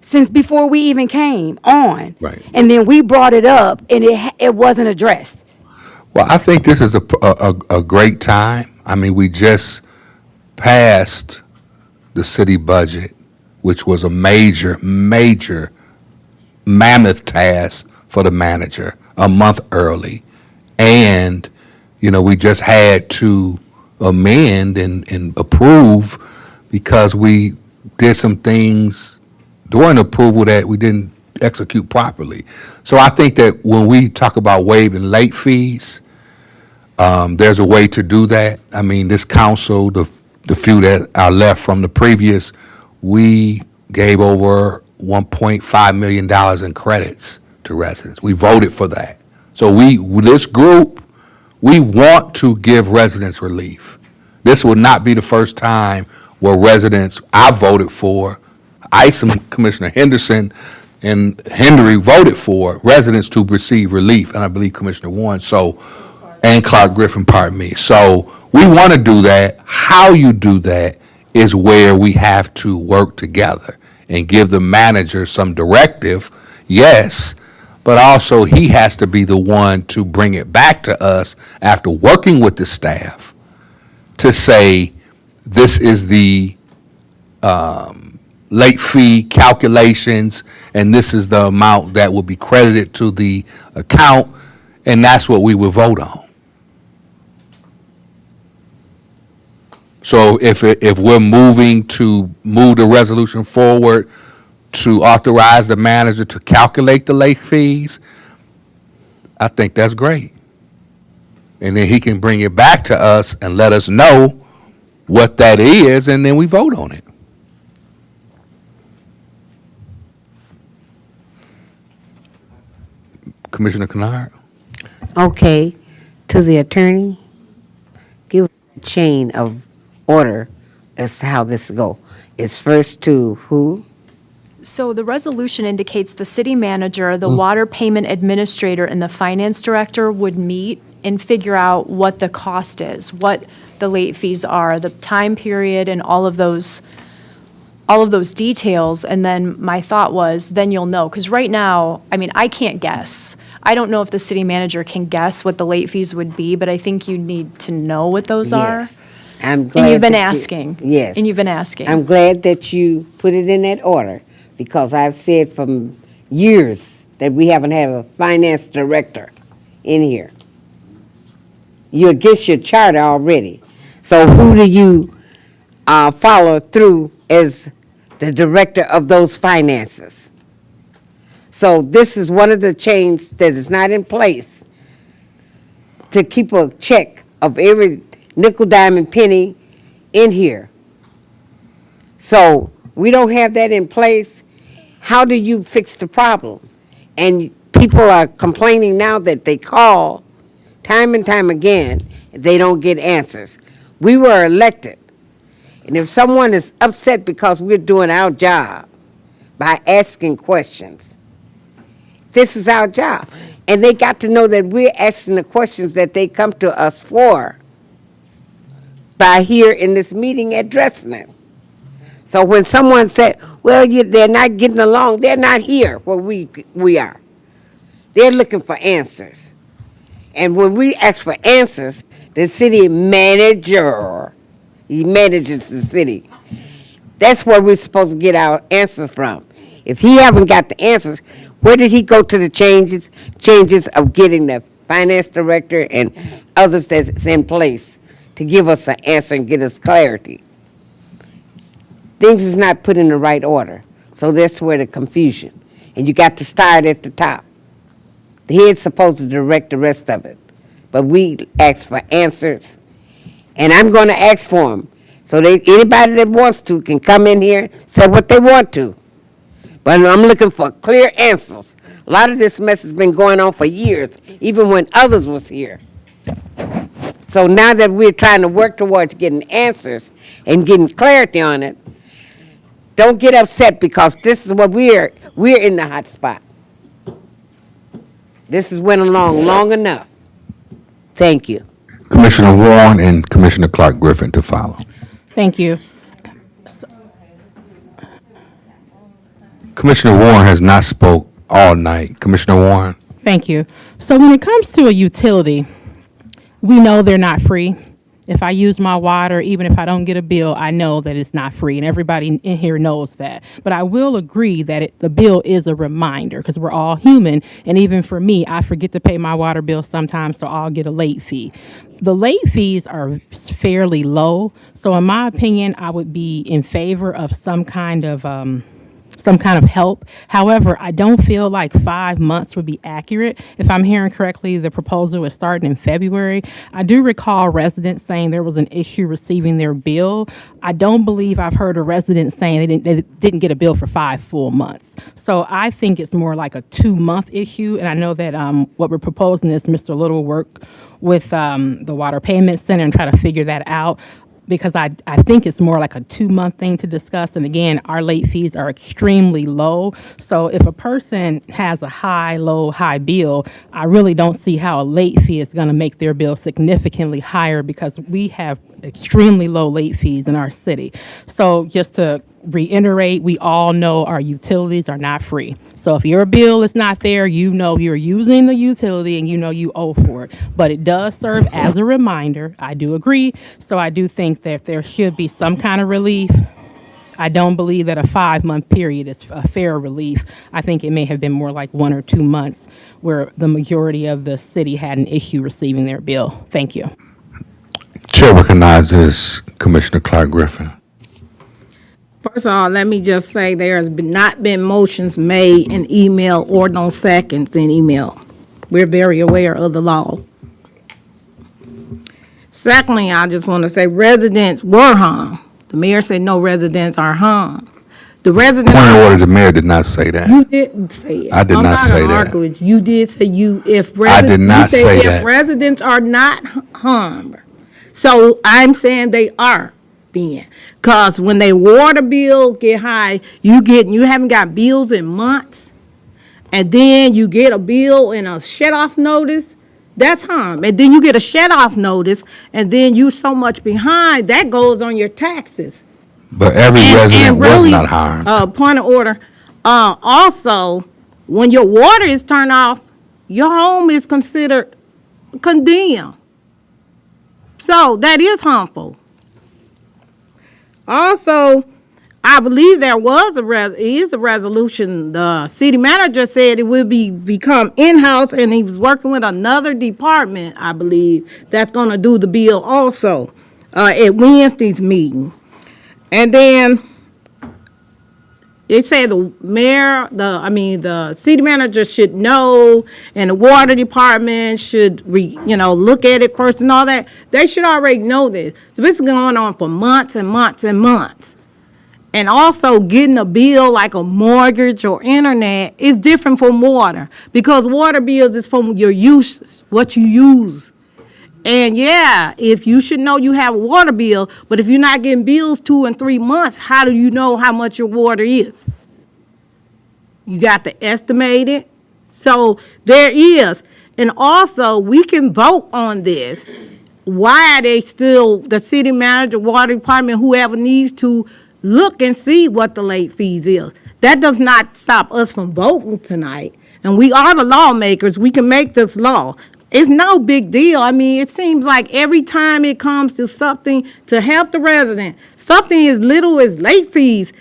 since before we even came on. Right. And then we brought it up, and it wasn't addressed. Well, I think this is a great time. I mean, we just passed the city budget, which was a major mammoth task for the manager, a month early. And, you know, we just had to amend and approve because we did some things during approval that we didn't execute properly. So I think that when we talk about waiving late fees, there's a way to do that. I mean, this council, the few that are left from the previous, we gave over $1.5 million in credits to residents. We voted for that. So this group, we want to give residents relief. This will not be the first time where residents I voted for, Commissioner Henderson and Henry voted for residents to receive relief, and I believe Commissioner Warren, and Clark Griffin, pardon me. So we want to do that. How you do that is where we have to work together and give the manager some directive, yes, but also he has to be the one to bring it back to us after working with the staff to say, this is the late fee calculations, and this is the amount that will be credited to the account, and that's what we will vote on. So if we're moving to move the resolution forward to authorize the manager to calculate the late fees, I think that's great. And then he can bring it back to us and let us know what that is, and then we vote on it. Commissioner Kennard? Okay, to the attorney, give a chain of order as to how this go. It's first to who? So the resolution indicates the city manager, the water payment administrator, and the finance director would meet and figure out what the cost is, what the late fees are, the time period, and all of those details. And then my thought was, then you'll know. Because right now, I mean, I can't guess. I don't know if the city manager can guess what the late fees would be, but I think you need to know what those are. Yes. I'm glad And you've been that you- asking. Yes. And you've been asking. I'm glad that you put it in that order, because I've said from years that we haven't had a finance director in here. You're against your charter already. So who do you follow through as the director of those finances? So this is one of the chains that is not in place to keep a check of every nickel, dime, and penny in here. So we don't have that in place. How do you fix the problem? And people are complaining now that they call time and time again, they don't get answers. We were elected. And if someone is upset because we're doing our job by asking questions, this is our job. And they got to know that we're asking the questions that they come to us for by here in this meeting addressing them. So when someone said, well, they're not getting along, they're not here where we are. They're looking for answers. And when we ask for answers, the city manager, he manages the city. That's where we're supposed to get our answers from. If he haven't got the answers, where did he go to the changes of getting the finance director and others that's in place to give us an answer and get us clarity? Things is not put in the right order. So that's where the confusion. And you got to start at the top. The head's supposed to direct the rest of it. But we ask for answers. And I'm going to ask for them. So anybody that wants to can come in here, say what they want to. But I'm looking for clear answers. A lot of this mess has been going on for years, even when others was here. So now that we're trying to work towards getting answers and getting clarity on it, don't get upset because this is what we're in the hot spot. This has went along long enough. Thank you. Commissioner Warren and Commissioner Clark Griffin to follow. Thank you. Commissioner Warren has not spoke all night. Commissioner Warren? Thank you. So when it comes to a utility, we know they're not free. If I use my water, even if I don't get a bill, I know that it's not free, and everybody in here knows that. But I will agree that the bill is a reminder, because we're all human, and even for me, I forget to pay my water bill sometimes, so I'll get a late fee. The late fees are fairly low, so in my opinion, I would be in favor of some kind of help. However, I don't feel like 5 months would be accurate. If I'm hearing correctly, the proposal was starting in February. I do recall residents saying there was an issue receiving their bill. I don't believe I've heard a resident saying they didn't get a bill for 5 full months. So I think it's more like a 2-month issue, and I know that what we're proposing is Mr. Little will work with the Water Payment Center and try to figure that out, because I think it's more like a 2-month thing to discuss. And again, our late fees are extremely low. So if a person has a high, low, high bill, I really don't see how a late fee is going to make their bill significantly higher, because we have extremely low late fees in our city. So just to reiterate, we all know our utilities are not free. So if your bill is not there, you know you're using the utility and you know you owe for it. But it does serve as a reminder. I do agree. So I do think that there should be some kind of relief. I don't believe that a 5-month period is a fair relief. I think it may have been more like 1 or 2 months where the majority of the city had an issue receiving their bill. Thank you. Chair recognizes Commissioner Clark Griffin. First of all, let me just say there has not been motions made in email or no seconds in email. We're very aware of the law. Secondly, I just want to say residents were harmed. The mayor said no residents are harmed. The residents. Point of order, the mayor did not say that. You didn't say it. I did not say I'm not gonna that. argue with you. You did say I did not say that. If residents are not harmed. So I'm saying they are being. Because when they water bill get high, you haven't got bills in months, and then you get a bill and a shut-off notice, that's harm. And then you get a shut-off notice, and then you so much behind, that goes on your taxes. But every resident was not harmed. Point of order. Also, when your water is turned off, your home is considered condemned. So that is harmful. Also, I believe there was a resolution. The city manager said it will become in-house, and he was working with another department, I believe, that's going to do the bill also at Wednesday's meeting. And then they said the city manager should know, and the water department should look at it first and all that. They should already know this. So this is going on for months and months and months. And also getting a bill like a mortgage or internet is different from water, because water bills is from your uses, what you use. And yeah, if you should know you have a water bill, but if you're not getting bills 2 and 3 months, how do you know how much your water is? You got to estimate it. So there is. And also, we can vote on this. Why are they still, the city manager, water department, whoever needs to look and see what the late fees is. That does not stop us from voting tonight. And we are the lawmakers. We can make this law. It's no big deal. I mean, it seems like every time it comes to something to help the resident, something as little as late fees,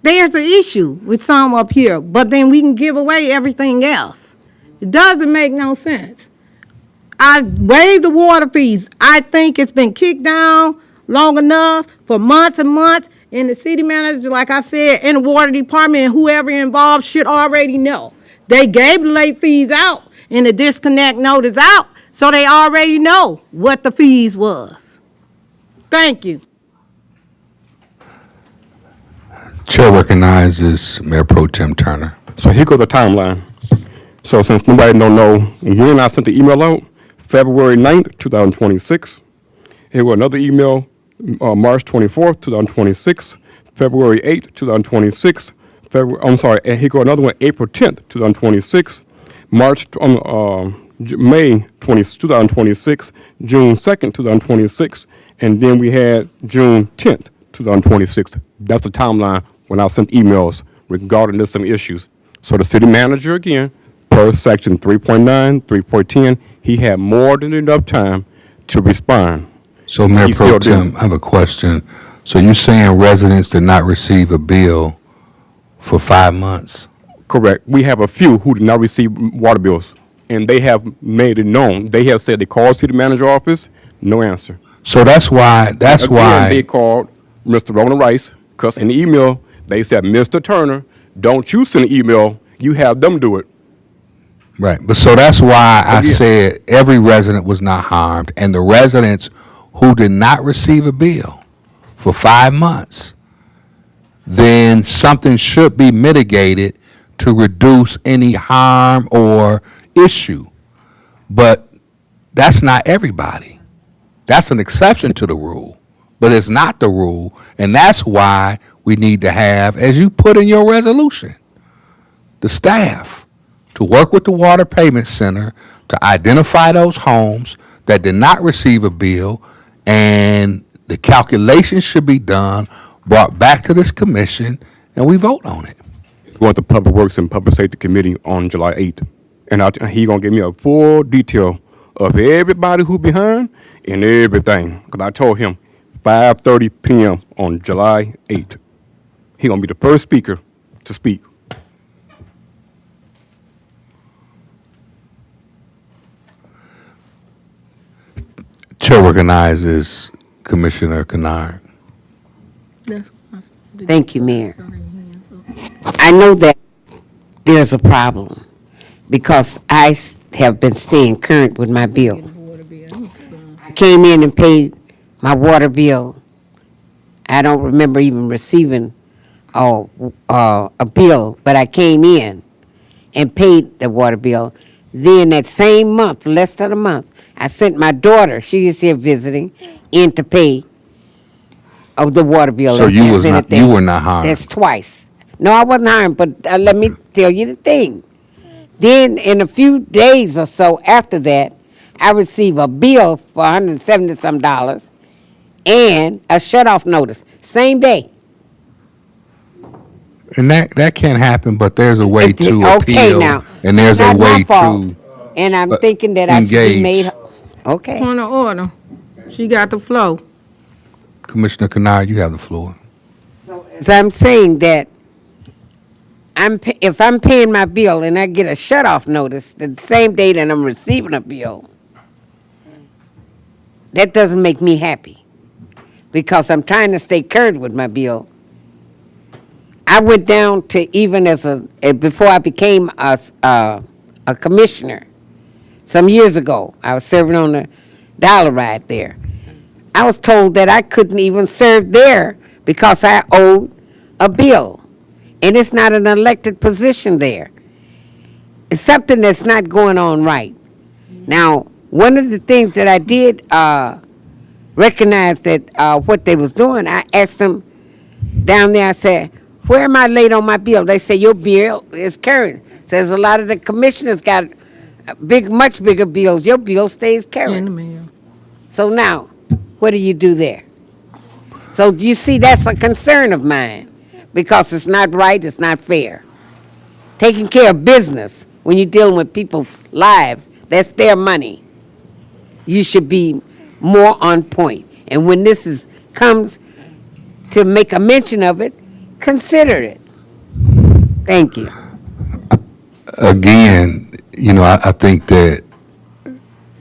there's an issue with some up here, but then we can give away everything else. It doesn't make no sense. I waived the water fees. I think it's been kicked down long enough for months and months, and the city manager, like I said, and the water department and whoever involved should already know. They gave the late fees out and the disconnect notice out, so they already know what the fees was. Thank you. Chair recognizes Mayor Pro Tem Turner. So here goes the timeline. So since nobody don't know when I sent the email out, February 9th, 2026. Here was another email, March 24th, 2026, February 8th, 2026. And here go another one, April 10th, 2026, May 2026, June 2nd, 2026, and then we had June 10th, 2026. That's the timeline when I sent emails regarding this some issues. So the city manager, again, per section 3.9, 3.10, he had more than enough time to respond. So Mayor He Pro still Tem, didn't. I have a question. So you're saying residents did not receive a bill for 5 months? Correct. We have a few who did not receive water bills, and they have made it known. They have said they called city manager office, no answer. So that's why, Again, they called Mr. Roland Rice, because in the email, they said, Mr. Turner, don't you send an email, you have them do it. Right, but so that's why I Again. said every resident was not harmed, and the residents who did not receive a bill for 5 months, then something should be mitigated to reduce any harm or issue. But that's not everybody. That's an exception to the rule, but it's not the rule, and that's why we need to have, as you put in your resolution, the staff to work with the Water Payment Center to identify those homes that did not receive a bill, and the calculation should be done, brought back to this commission, and we vote on it. Going to Public Works and Public Safety Committee on July 8th, and he gonna give me a full detail of everybody who behind and everything, because I told him 5:30 p.m. on July 8th. He gonna be the first speaker to speak. Chair recognizes Commissioner Kennard. Thank you, Mayor. I know that there's a problem because I have been staying current with my bill. I came in and paid my water bill. I don't remember even receiving a bill, but I came in and paid the water bill. Then that same month, less than a month, I sent my daughter, she is here visiting, in to pay of the water bill. So if you there's was not, anything. you were not harmed. That's twice. No, I wasn't harmed, but let me tell you the thing. Then in a few days or so after that, I received a bill for $170-some and a shut-off notice, same day. And that can't happen, but there's a way to Okay, appeal, now. and there's a Not my way fault. to And I'm thinking that I should be engage. made, okay. Point of order. She got the flow. Commissioner Kennard, you have the floor. So I'm saying that if I'm paying my bill and I get a shut-off notice the same day that I'm receiving a bill, that doesn't make me happy because I'm trying to stay current with my bill. I went down to even before I became a commissioner some years ago. I was serving on the Dollar Ride there. I was told that I couldn't even serve there because I owed a bill. And it's not an elected position there. It's something that's not going on right. Now, one of the things that I did recognize that what they was doing, I asked them down there, I said, where am I late on my bill? They say, your bill is current. Says a lot of the commissioners got much bigger bills. Your bill stays current. So now, what do you do there? So you see, that's a concern of mine, because it's not right, it's not fair. Taking care of business, when you're dealing with people's lives, that's their money. You should be more on point. And when this comes to make a mention of it, consider it. Thank you. Again, I think that,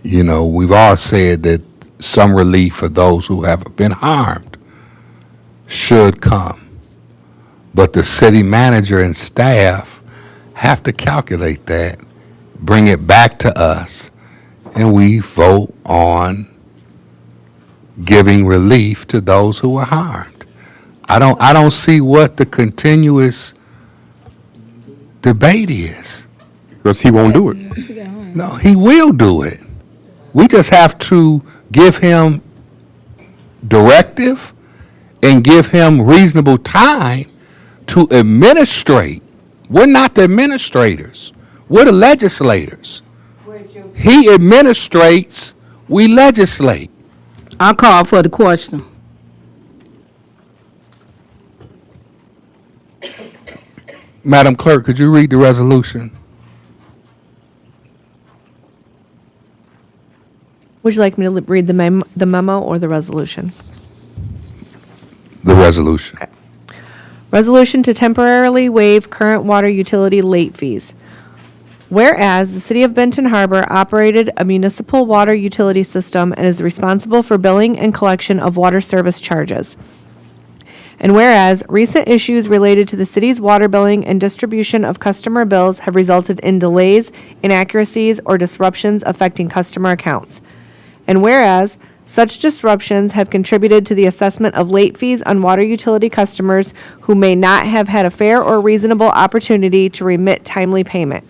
we've all said that some relief for those who have been harmed should come. But the city manager and staff have to calculate that, bring it back to us, and we vote on giving relief to those who were harmed. I don't see what the continuous debate is. Because he won't do it. No, he will do it. We just have to give him directive and give him reasonable time to administrate. We're not the administrators. We're the legislators. He administrates, we legislate. I call for the question. Madam Clerk, could you read the resolution? Would you like me to read the memo or the resolution? The resolution. Resolution to temporarily waive current water utility late fees. Whereas the City of Benton Harbor operated a municipal water utility system and is responsible for billing and collection of water service charges. And whereas recent issues related to the city's water billing and distribution of customer bills have resulted in delays, inaccuracies, or disruptions affecting customer accounts. And whereas such disruptions have contributed to the assessment of late fees on water utility customers who may not have had a fair or reasonable opportunity to remit timely payment.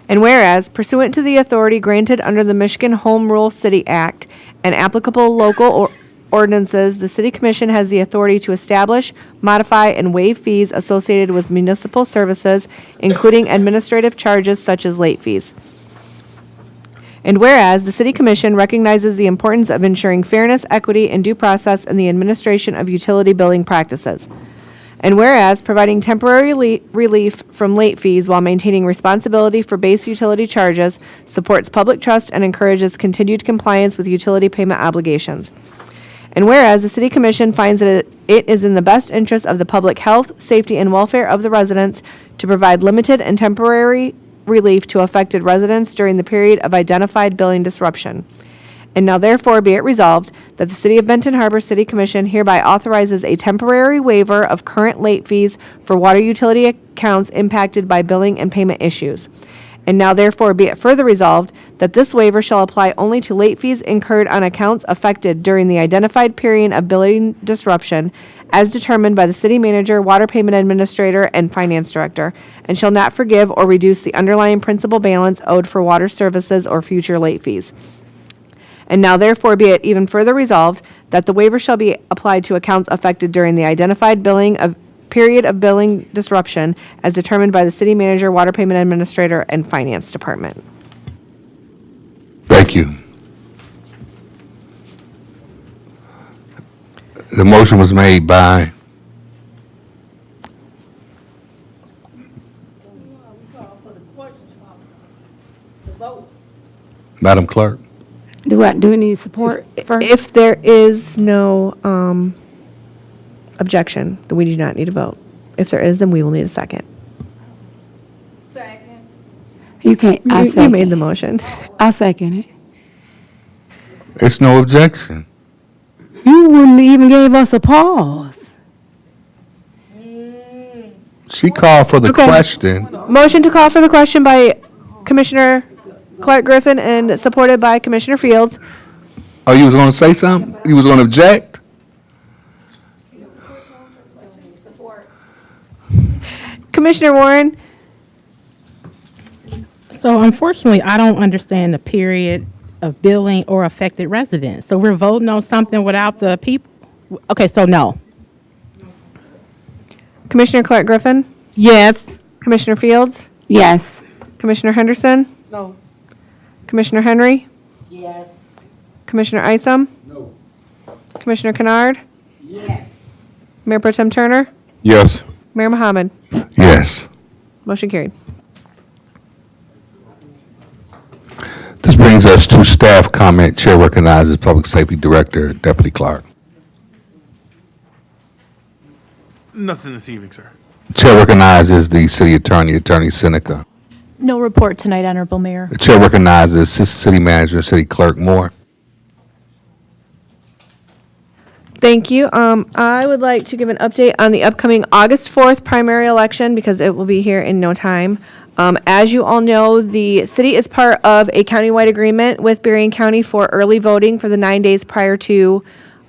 And whereas, pursuant to the authority granted under the Michigan Home Rule City Act and applicable local ordinances, the City Commission has the authority to establish, modify, and waive fees associated with municipal services, including administrative charges such as late fees. And whereas, the City Commission recognizes the importance of ensuring fairness, equity, and due process in the administration of utility billing practices. And whereas, providing temporary relief from late fees while maintaining responsibility for base utility charges supports public trust and encourages continued compliance with utility payment obligations. And whereas, the City Commission finds that it is in the best interest of the public health, safety, and welfare of the residents to provide limited and temporary relief to affected residents during the period of identified billing disruption. And now therefore be it resolved that the City of Benton Harbor City Commission hereby authorizes a temporary waiver of current late fees for water utility accounts impacted by billing and payment issues. And now therefore be it further resolved that this waiver shall apply only to late fees incurred on accounts affected during the identified period of billing disruption as determined by the city manager, water payment administrator, and finance director, and shall not forgive or reduce the underlying principal balance owed for water services or future late fees. And now therefore be it even further resolved that the waiver shall be applied to accounts affected during the identified period of billing disruption as determined by the city manager, water payment administrator, and finance department. Thank you. The motion was made by Madam Clerk. Do we need support first? If there is no objection, then we do not need a vote. If there is, then we will need a second. You can't, I You second. made the motion. I second it. It's no objection. You wouldn't even gave us a pause. She called for the Okay. question. Motion to call for the question by Commissioner Clark Griffin and supported by Commissioner Fields. Oh, you was going to say something? You was going to object? Commissioner Warren? So unfortunately, I don't understand the period of billing or affected residents. So we're voting on something without the people? Okay, so no. Commissioner Clark Griffin? Yes. Commissioner Fields? Yes. Commissioner Henderson? No. Commissioner Henry? Yes. Commissioner Isom? No. Commissioner Kennard? Mayor Pro Tem Turner? Yes. Mayor Mohammed? Yes. Motion carried. This brings us to staff comment. Chair recognizes Public Safety Director, Deputy Clark. Nothing this evening, sir. Chair recognizes the City Attorney, Attorney Seneca. No report tonight, Honorable Mayor. The Chair recognizes Assistant City Manager, City Clerk Moore. Thank you. I would like to give an update on the upcoming August 4th primary election because it will be here in no time. As you all know, the city is part of a countywide agreement with Berrien County for early voting for the 9 days prior to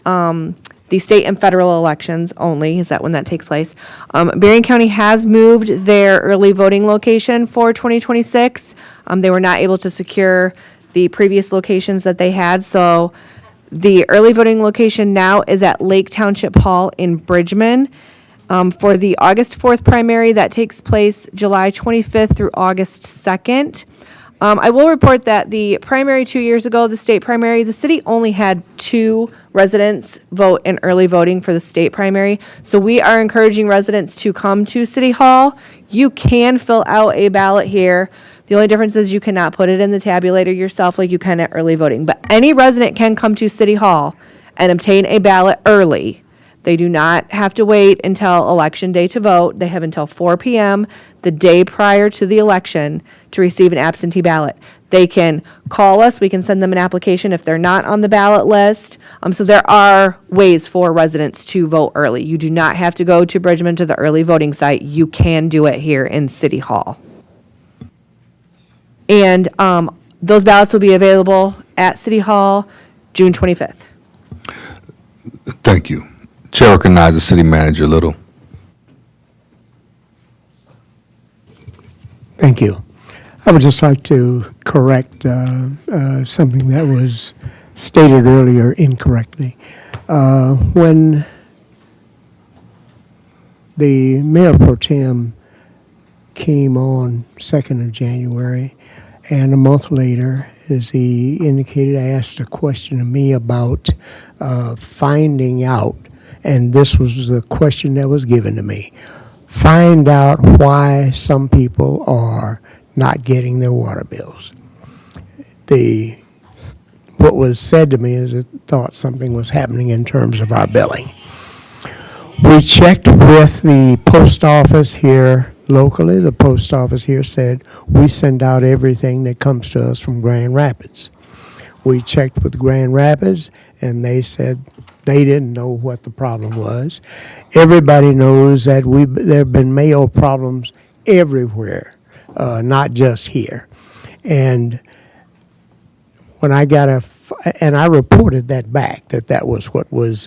the state and federal elections only, is that when that takes place. Berrien County has moved their early voting location for 2026. They were not able to secure the previous locations that they had, so the early voting location now is at Lake Township Hall in Bridgman. For the August 4th primary, that takes place July 25th through August 2nd. I will report that the primary 2 years ago, the state primary, the city only had 2 residents vote in early voting for the state primary. So we are encouraging residents to come to City Hall. You can fill out a ballot here. The only difference is you cannot put it in the tabulator yourself like you can at early voting. But any resident can come to City Hall and obtain a ballot early. They do not have to wait until Election Day to vote. They have until 4 p.m. the day prior to the election to receive an absentee ballot. They can call us. We can send them an application if they're not on the ballot list. So there are ways for residents to vote early. You do not have to go to Bridgman to the early voting site. You can do it here in City Hall. And those ballots will be available at City Hall June 25th. Thank you. Chair recognizes City Manager Little. Thank you. I would just like to correct something that was stated earlier incorrectly. When the Mayor Pro Tem came on 2nd of January, and a month later, as he indicated, asked a question to me about finding out, and this was the question that was given to me, find out why some people are not getting their water bills. What was said to me is it thought something was happening in terms of our billing. We checked with the post office here locally. The post office here said we send out everything that comes to us from Grand Rapids. We checked with Grand Rapids, and they said they didn't know what the problem was. Everybody knows that there have been mail problems everywhere, not just here. And when I got and I reported that back, that was what was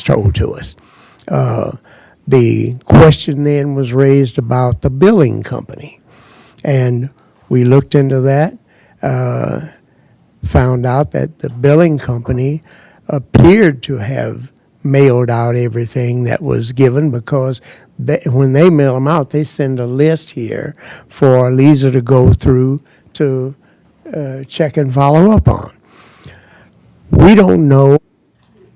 told to us. The question then was raised about the billing company, and we looked into that, found out that the billing company appeared to have mailed out everything that was given, because when they mail them out, they send a list here for Lisa to go through to check and follow up on. We don't know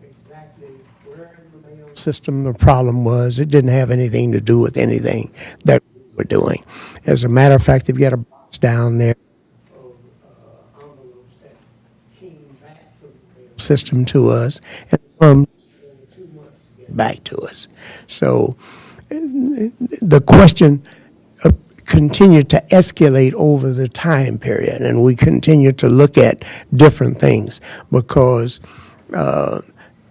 exactly where in the mail system the problem was. It didn't have anything to do with anything that we were doing. As a matter of fact, they've got a box down there of envelopes that came back from the mail system to us, and some 2 months to get back to us. So the question continued to escalate over the time period, and we continued to look at different things, because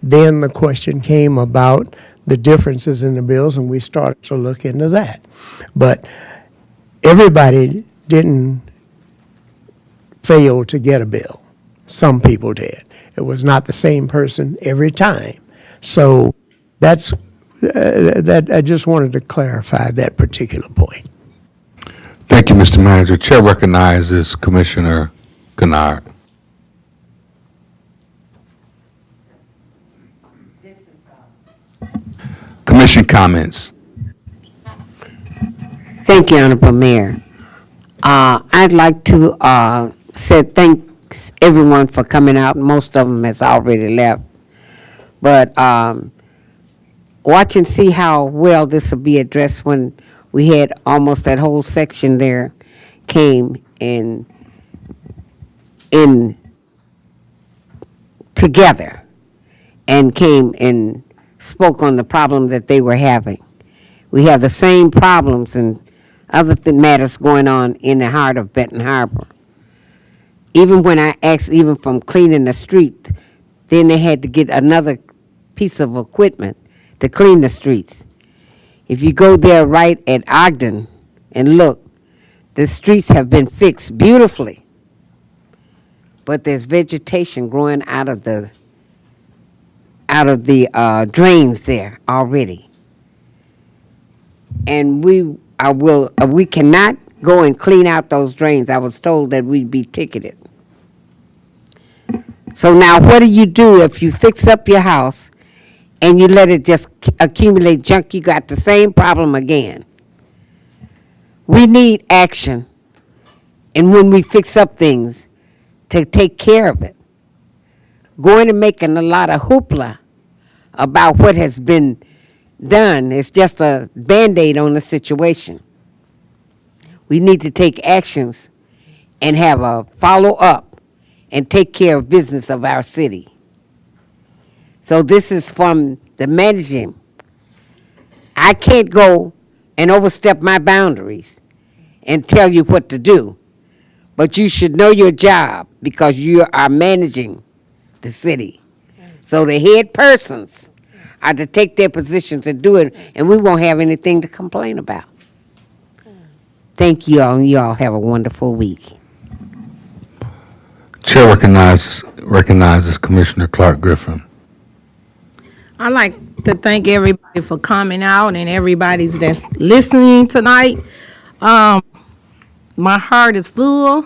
then the question came about the differences in the bills, and we started to look into that. But everybody didn't fail to get a bill. Some people did. It was not the same person every time. So that's that. I just wanted to clarify that particular point. Thank you, Mr. Manager. Chair recognizes Commissioner Kennard. Commission comments. Thank you, Honorable Mayor. I'd like to say thanks everyone for coming out. Most of them has already left. But watch and see how well this will be addressed when we had almost that whole section there came in together and came and spoke on the problem that they were having. We have the same problems and other matters going on in the heart of Benton Harbor. Even when I asked, even from cleaning the street, then they had to get another piece of equipment to clean the streets. If you go there right at Ogden and look, the streets have been fixed beautifully, but there's vegetation growing out of the drains there already. And we cannot go and clean out those drains. I was told that we'd be ticketed. So now what do you do if you fix up your house and you let it just accumulate junk? You got the same problem again. We need action, and when we fix up things, to take care of it. Going and making a lot of hoopla about what has been done is just a Band-Aid on the situation. We need to take actions and have a follow-up and take care of business of our city. So this is from the managing. I can't go and overstep my boundaries and tell you what to do, but you should know your job because you are managing the city. So the head persons are to take their positions and do it, and we won't have anything to complain about. Thank you all, and you all have a wonderful week. Chair recognizes Commissioner Clark Griffin. I'd like to thank everybody for coming out and everybody's that's listening tonight. My heart is full.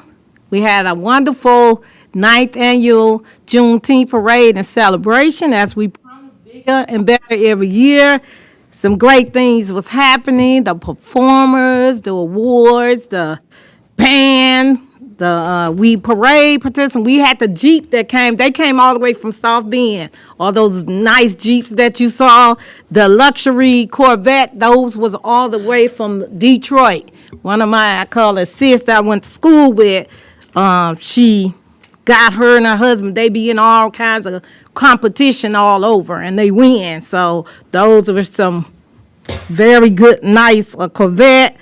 We had a wonderful 9th annual Juneteenth parade and celebration as we promised, bigger and better every year. Some great things was happening, the performers, the awards, the band, we parade participants. We had the Jeep that came. They came all the way from South Bend. All those nice Jeeps that you saw, the luxury Corvette, those was all the way from Detroit. One of my, I call her sis, I went to school with, she got her and her husband. They be in all kinds of competition all over, and they win. So those were some very good, nice Corvette.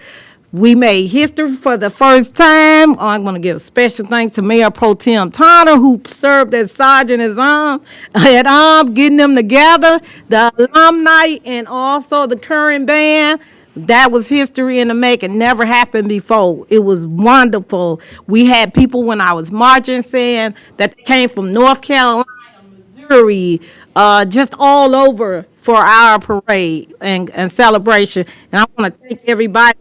We made history for the first time. I'm going to give a special thanks to Mayor Pro Tem Turner, who served as sergeant at arms, getting them together, the alumni, and also the current band. That was history in the making. Never happened before. It was wonderful. We had people when I was marching saying that they came from North Carolina, Missouri, just all over for our parade and celebration. And I want to thank everybody.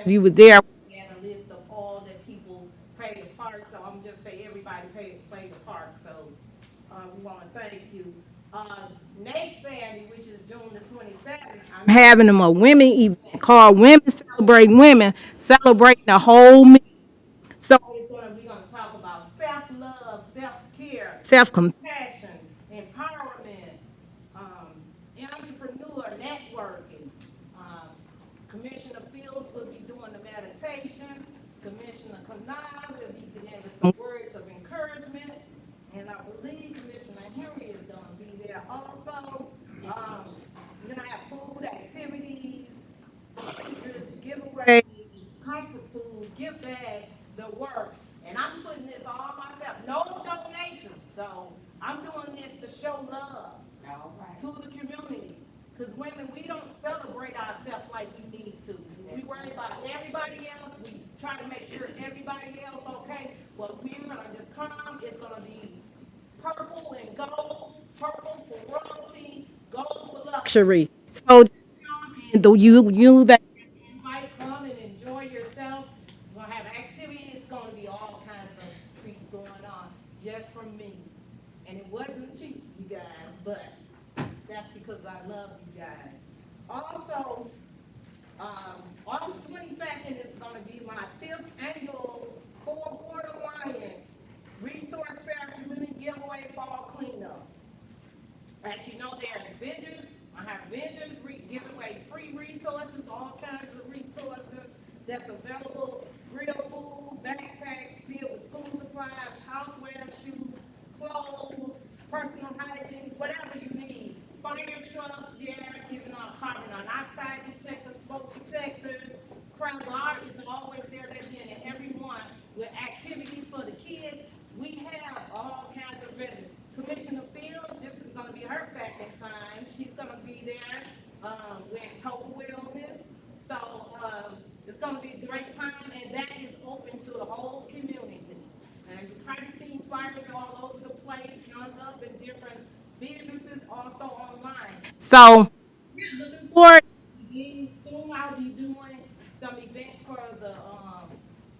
If you were there, we had a list of all the people played a part, so I'm just saying everybody played a part, so we want to thank you. Next Saturday, which is June the 27th, I'm having them a women event called Women Celebrating Women, celebrating the whole meeting. So we're going to talk about self-love, self-care, self-compassion, empowerment, entrepreneur, networking. Commissioner Fields will be doing the meditation. Commissioner Kanai will be giving some words of encouragement. And I believe Commissioner Henry is going to be there also. We're going to have food activities, speakers, giveaways, comfort food, gift bag, the work. And I'm putting this all myself. No donations. So I'm doing this to show love to the community. Because women, we don't celebrate ourselves like we need to. We worry about everybody else. We try to make sure everybody else okay. Well, we're going to just come. It's going to be purple and gold. Purple for royalty, gold for luxury. So just come and you that invite, come and enjoy yourself. We're going to have activities. It's going to be all kinds of treats going on just from me. And it wasn't cheap, you guys, but that's because I love you guys. Also, August 22nd is going to be my 5th annual Four Port Alliance Resource Fair Community Giveaway Fall Cleanup. As you know, there's vendors. I have vendors. resources, all kinds of resources that's available. Real food, backpacks filled with school supplies, houseware, shoes, clothes, personal hygiene, whatever you need. Fire trucks there, giving out carbon monoxide detectors, smoke detectors. Crowd is always there. They're being in every one with activities for the kids. We have all kinds of residents. Commissioner Fields, this is going to be her second time. She's going to be there with total wellness. So it's going to be a great time, and that is open to the whole community. And you've probably seen flyers all over the place, hung up in different businesses, also online. So, yeah, looking forward. Again, soon I'll be doing some events for the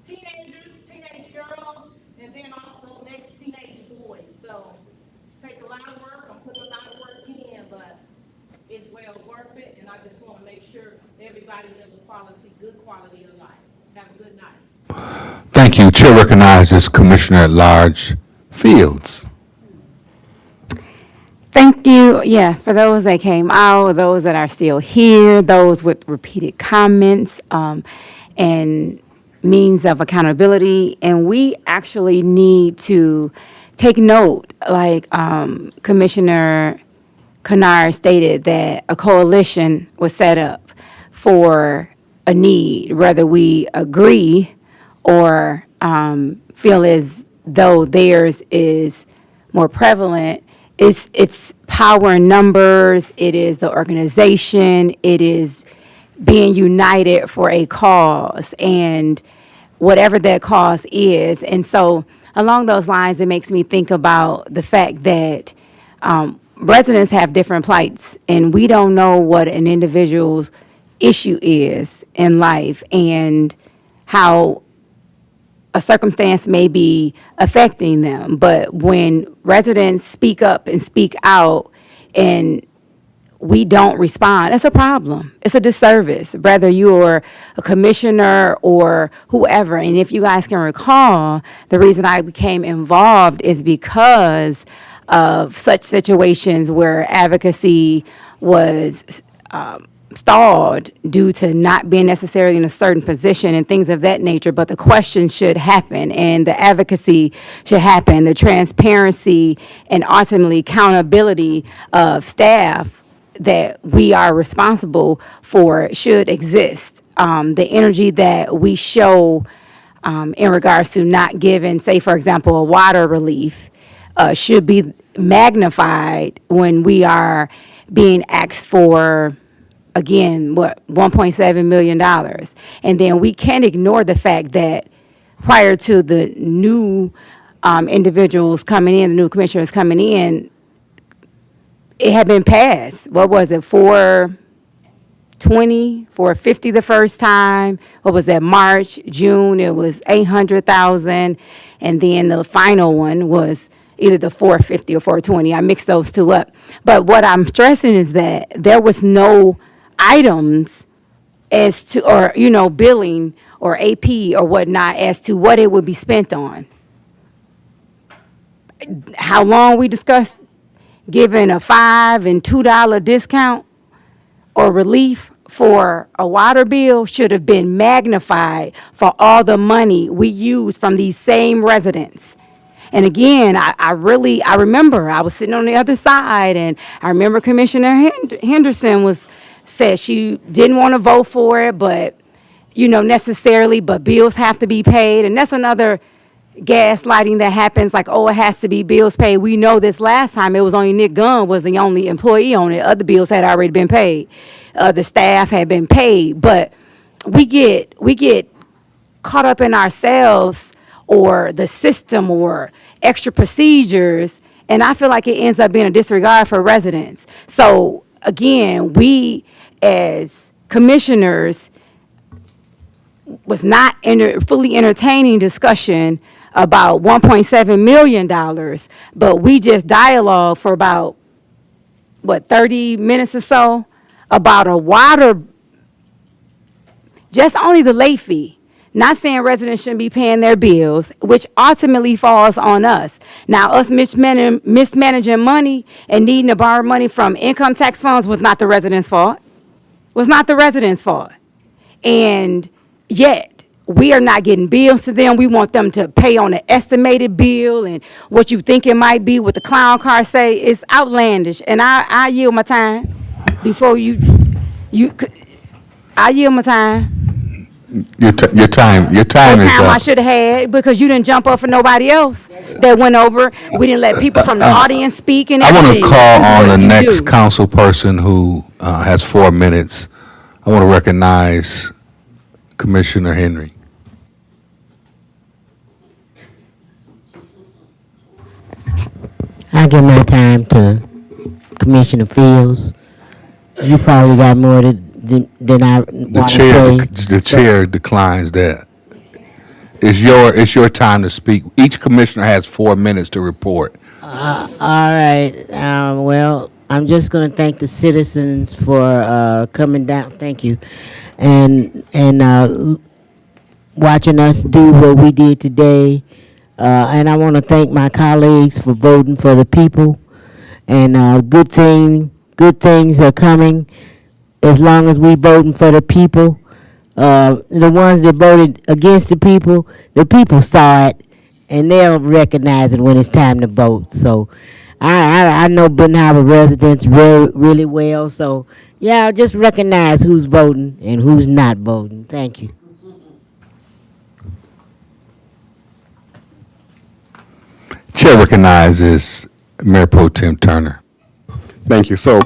teenagers, teenage girls, and then also next teenage boys. So, take a lot of work. I'm putting a lot of work in, but it's well worth it. And I just want to make sure everybody lives a good quality of life. Have a good night. Thank you. Chair recognizes Commissioner at Large Fields. Thank you. Yeah, for those that came out, those that are still here, those with repeated comments, and means of accountability. And we actually need to take note, like Commissioner Kennard stated, that a coalition was set up for a need, whether we agree or feel as though theirs is more prevalent. It's power in numbers, it is the organization, it is being united for a cause, and whatever that cause is. And so along those lines, it makes me think about the fact that residents have different plights, and we don't know what an individual's issue is in life and how a circumstance may be affecting them. But when residents speak up and speak out and we don't respond, it's a problem. It's a disservice, whether you're a commissioner or whoever. And if you guys can recall, the reason I became involved is because of such situations where advocacy was stalled due to not being necessarily in a certain position and things of that nature. But the question should happen, and the advocacy should happen. The transparency and ultimately accountability of staff that we are responsible for should exist. The energy that we show in regards to not giving, say, for example, a water relief should be magnified when we are being asked for, again, $1.7 million. And then we can't ignore the fact that prior to the new individuals coming in, the new commissioners coming in, it had been passed. What was it, 420, 450 the first time? What was that, March, June? It was 800,000. And then the final one was either the 450 or 420. I mixed those two up. But what I'm stressing is that there was no items as to, or, billing or AP or whatnot as to what it would be spent on. How long we discussed giving a $5 and $2 discount or relief for a water bill should have been magnified for all the money we use from these same residents. And again, I remember I was sitting on the other side, and I remember Commissioner Henderson said she didn't want to vote for it, but, necessarily, but bills have to be paid. And that's another gaslighting that happens, like, oh, it has to be bills paid. We know this last time, it was only Nick Gunn was the only employee on it. Other bills had already been paid. The staff had been paid. But we get caught up in ourselves or the system or extra procedures, and I feel like it ends up being a disregard for residents. So again, we as commissioners was not fully entertaining discussion about $1.7 million, but we just dialogue for about, 30 minutes or so about a water, just only the late fee. Not saying residents shouldn't be paying their bills, which ultimately falls on us. Now, us mismanaging money and needing to borrow money from income tax funds was not the residents' fault. was not the residents' fault. And yet, we are not getting bills to them. We want them to pay on the estimated bill and what you think it might be, what the clown car say. It's outlandish. And I yield my time before I yield my time. Your time The is time I up. should have had, because you didn't jump up for nobody else that went over. We didn't let people from the audience speak and I want everything. to call This is on what the you next do. council person who has 4 minutes. I want to recognize Commissioner Henry. I give my time to Commissioner Fields. You probably got more than I want to say. The chair declines that. It's your time to speak. Each commissioner has 4 minutes to report. All right. Well, I'm just going to thank the citizens for coming down. Thank you, and watching us do what we did today. And I want to thank my colleagues for voting for the people. And good things are coming as long as we voting for the people. The ones that voted against the people saw it, and they'll recognize it when it's time to vote. So I know Benton Harbor residents really well. So yeah, I'll just recognize who's voting and who's not voting. Thank you. Chair recognizes Mayor Pro Tem Turner. Thank you. So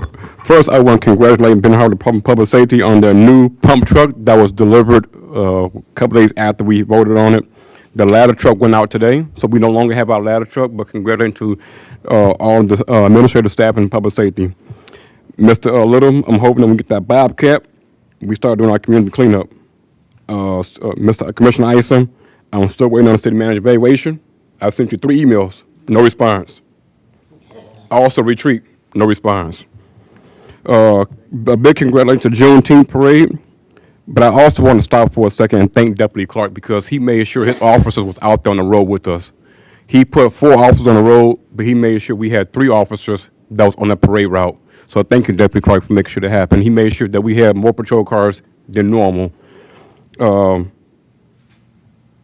first, I want to congratulate Benton Harbor Department of Public Safety on their new pump truck that was delivered a couple days after we voted on it. The ladder truck went out today, so we no longer have our ladder truck, but congratulations to all the administrative staff and public safety. Mr. Little, I'm hoping that we get that Bobcat. We start doing our community cleanup. Mr. Commissioner Isom, I'm still waiting on the city manager evaluation. I sent you 3 emails, no response. Also retreat, no response. A big congratulations to Juneteenth parade, but I also want to stop for a second and thank Deputy Clark because he made sure his officers was out there on the road with us. He put 4 officers on the road, but he made sure we had 3 officers that was on that parade route. So thank you, Deputy Clark, for making sure that happened. He made sure that we had more patrol cars than normal.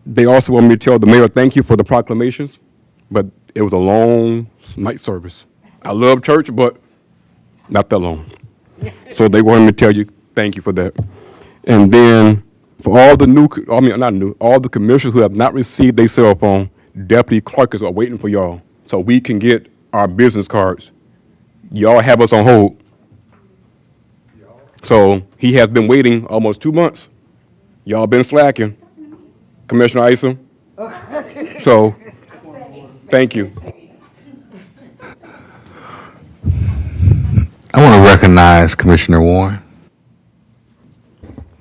They also want me to tell the mayor thank you for the proclamations, but it was a long night service. I love church, but not that long. So they wanted me to tell you thank you for that. And then for all the all the commissioners who have not received their cell phone, Deputy Clark is waiting for y'all so we can get our business cards. Y'all have us on hold. So he has been waiting almost 2 months. Y'all been slacking. Commissioner Isom. So, thank you. I want to recognize Commissioner Warren.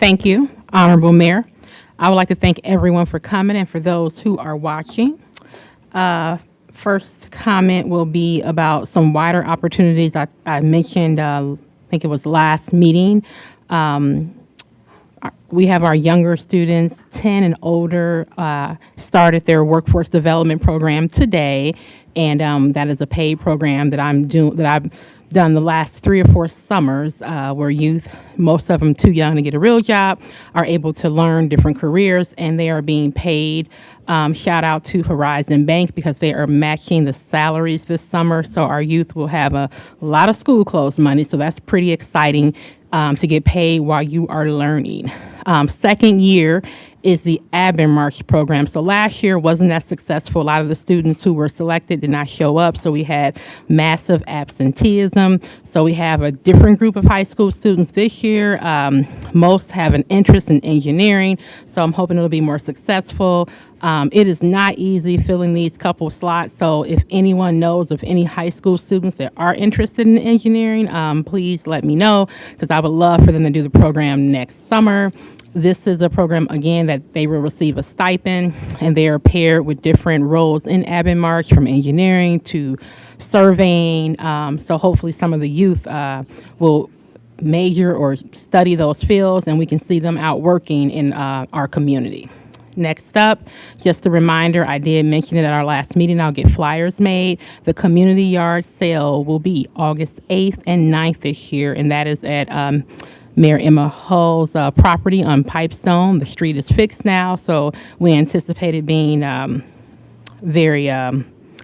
Thank you, Honorable Mayor. I would like to thank everyone for coming and for those who are watching. First comment will be about some wider opportunities I mentioned, I think it was last meeting. We have our younger students, 10 and older, started their workforce development program today, and that is a paid program that I've done the last 3 or 4 summers, where youth, most of them too young to get a real job, are able to learn different careers, and they are being paid. Shout out to Horizon Bank because they are matching the salaries this summer, so our youth will have a lot of school clothes money, so that's pretty exciting to get paid while you are learning. Second year is the Abin program. So last year wasn't that successful. A lot of the students who were selected did not show up, so we had massive absenteeism. So we have a different group of high school students this year. Most have an interest in engineering, so I'm hoping it'll be more successful. It is not easy filling these couple slots, so if anyone knows of any high school students that are interested in engineering, please let me know, because I would love for them to do the program next summer. This is a program, again, that they will receive a stipend, and they are paired with different roles in Abin March, from engineering to surveying. So hopefully some of the youth will major or study those fields, and we can see them out working in our community. Next up, just a reminder, I did mention it at our last meeting, I'll get flyers made. The community yard sale will be August 8th and 9th this year, and that is at Mayor Emma Hull's property on Pipestone. The street is fixed now, so we anticipate it being very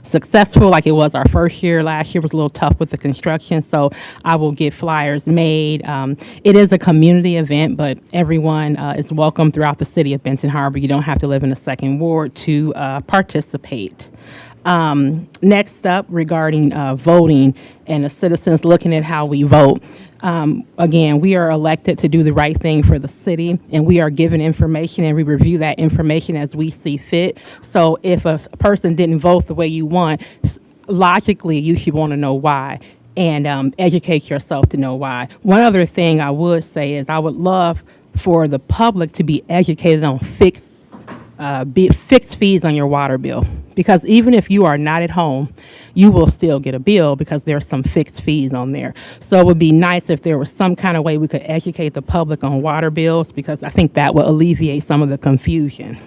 successful like it was our first year. Last year was a little tough with the construction, so I will get flyers made. It is a community event, but everyone is welcome throughout the city of Benton Harbor. You don't have to live in the second ward to participate. Next up, regarding voting and the citizens looking at how we vote. Again, we are elected to do the right thing for the city, and we are given information, and we review that information as we see fit. So if a person didn't vote the way you want, logically, you should want to know why and educate yourself to know why. One other thing I would say is I would love for the public to be educated on fixed fees on your water bill, because even if you are not at home, you will still get a bill because there's some fixed fees on there. So it would be nice if there was some kind of way we could educate the public on water bills, because I think that will alleviate some of the confusion.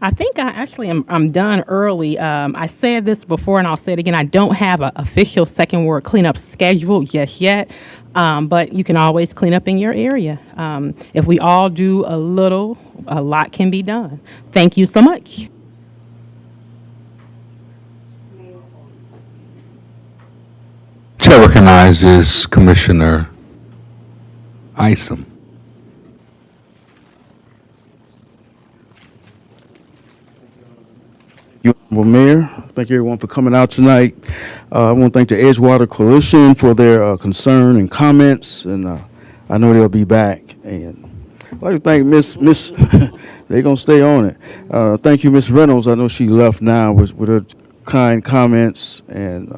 I think I'm done early. I said this before and I'll say it again. I don't have an official second ward cleanup schedule just yet, but you can always clean up in your area. If we all do a little, a lot can be done. Thank you so much. Chair recognizes Commissioner Isom. You, Honorable Mayor, thank everyone for coming out tonight. I want to thank the Edgewater Coalition for their concern and comments, and I know they'll be back. And I'd like to thank Miss they're going to stay on it. Thank you, Miss Reynolds. I know she left now with her kind comments and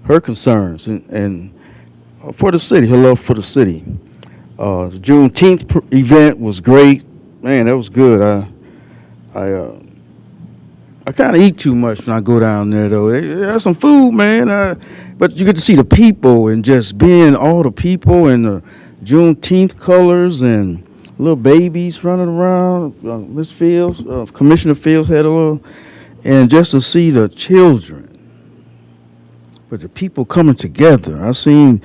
her concerns and for the city, her love for the city. The Juneteenth event was great. Man, that was good. I kind of eat too much when I go down there, though. There's some food, man. But you get to see the people and just being all the people and the Juneteenth colors and little babies running around. Miss Fields, Commissioner Fields had a little, and just to see the children. But the people coming together. I seen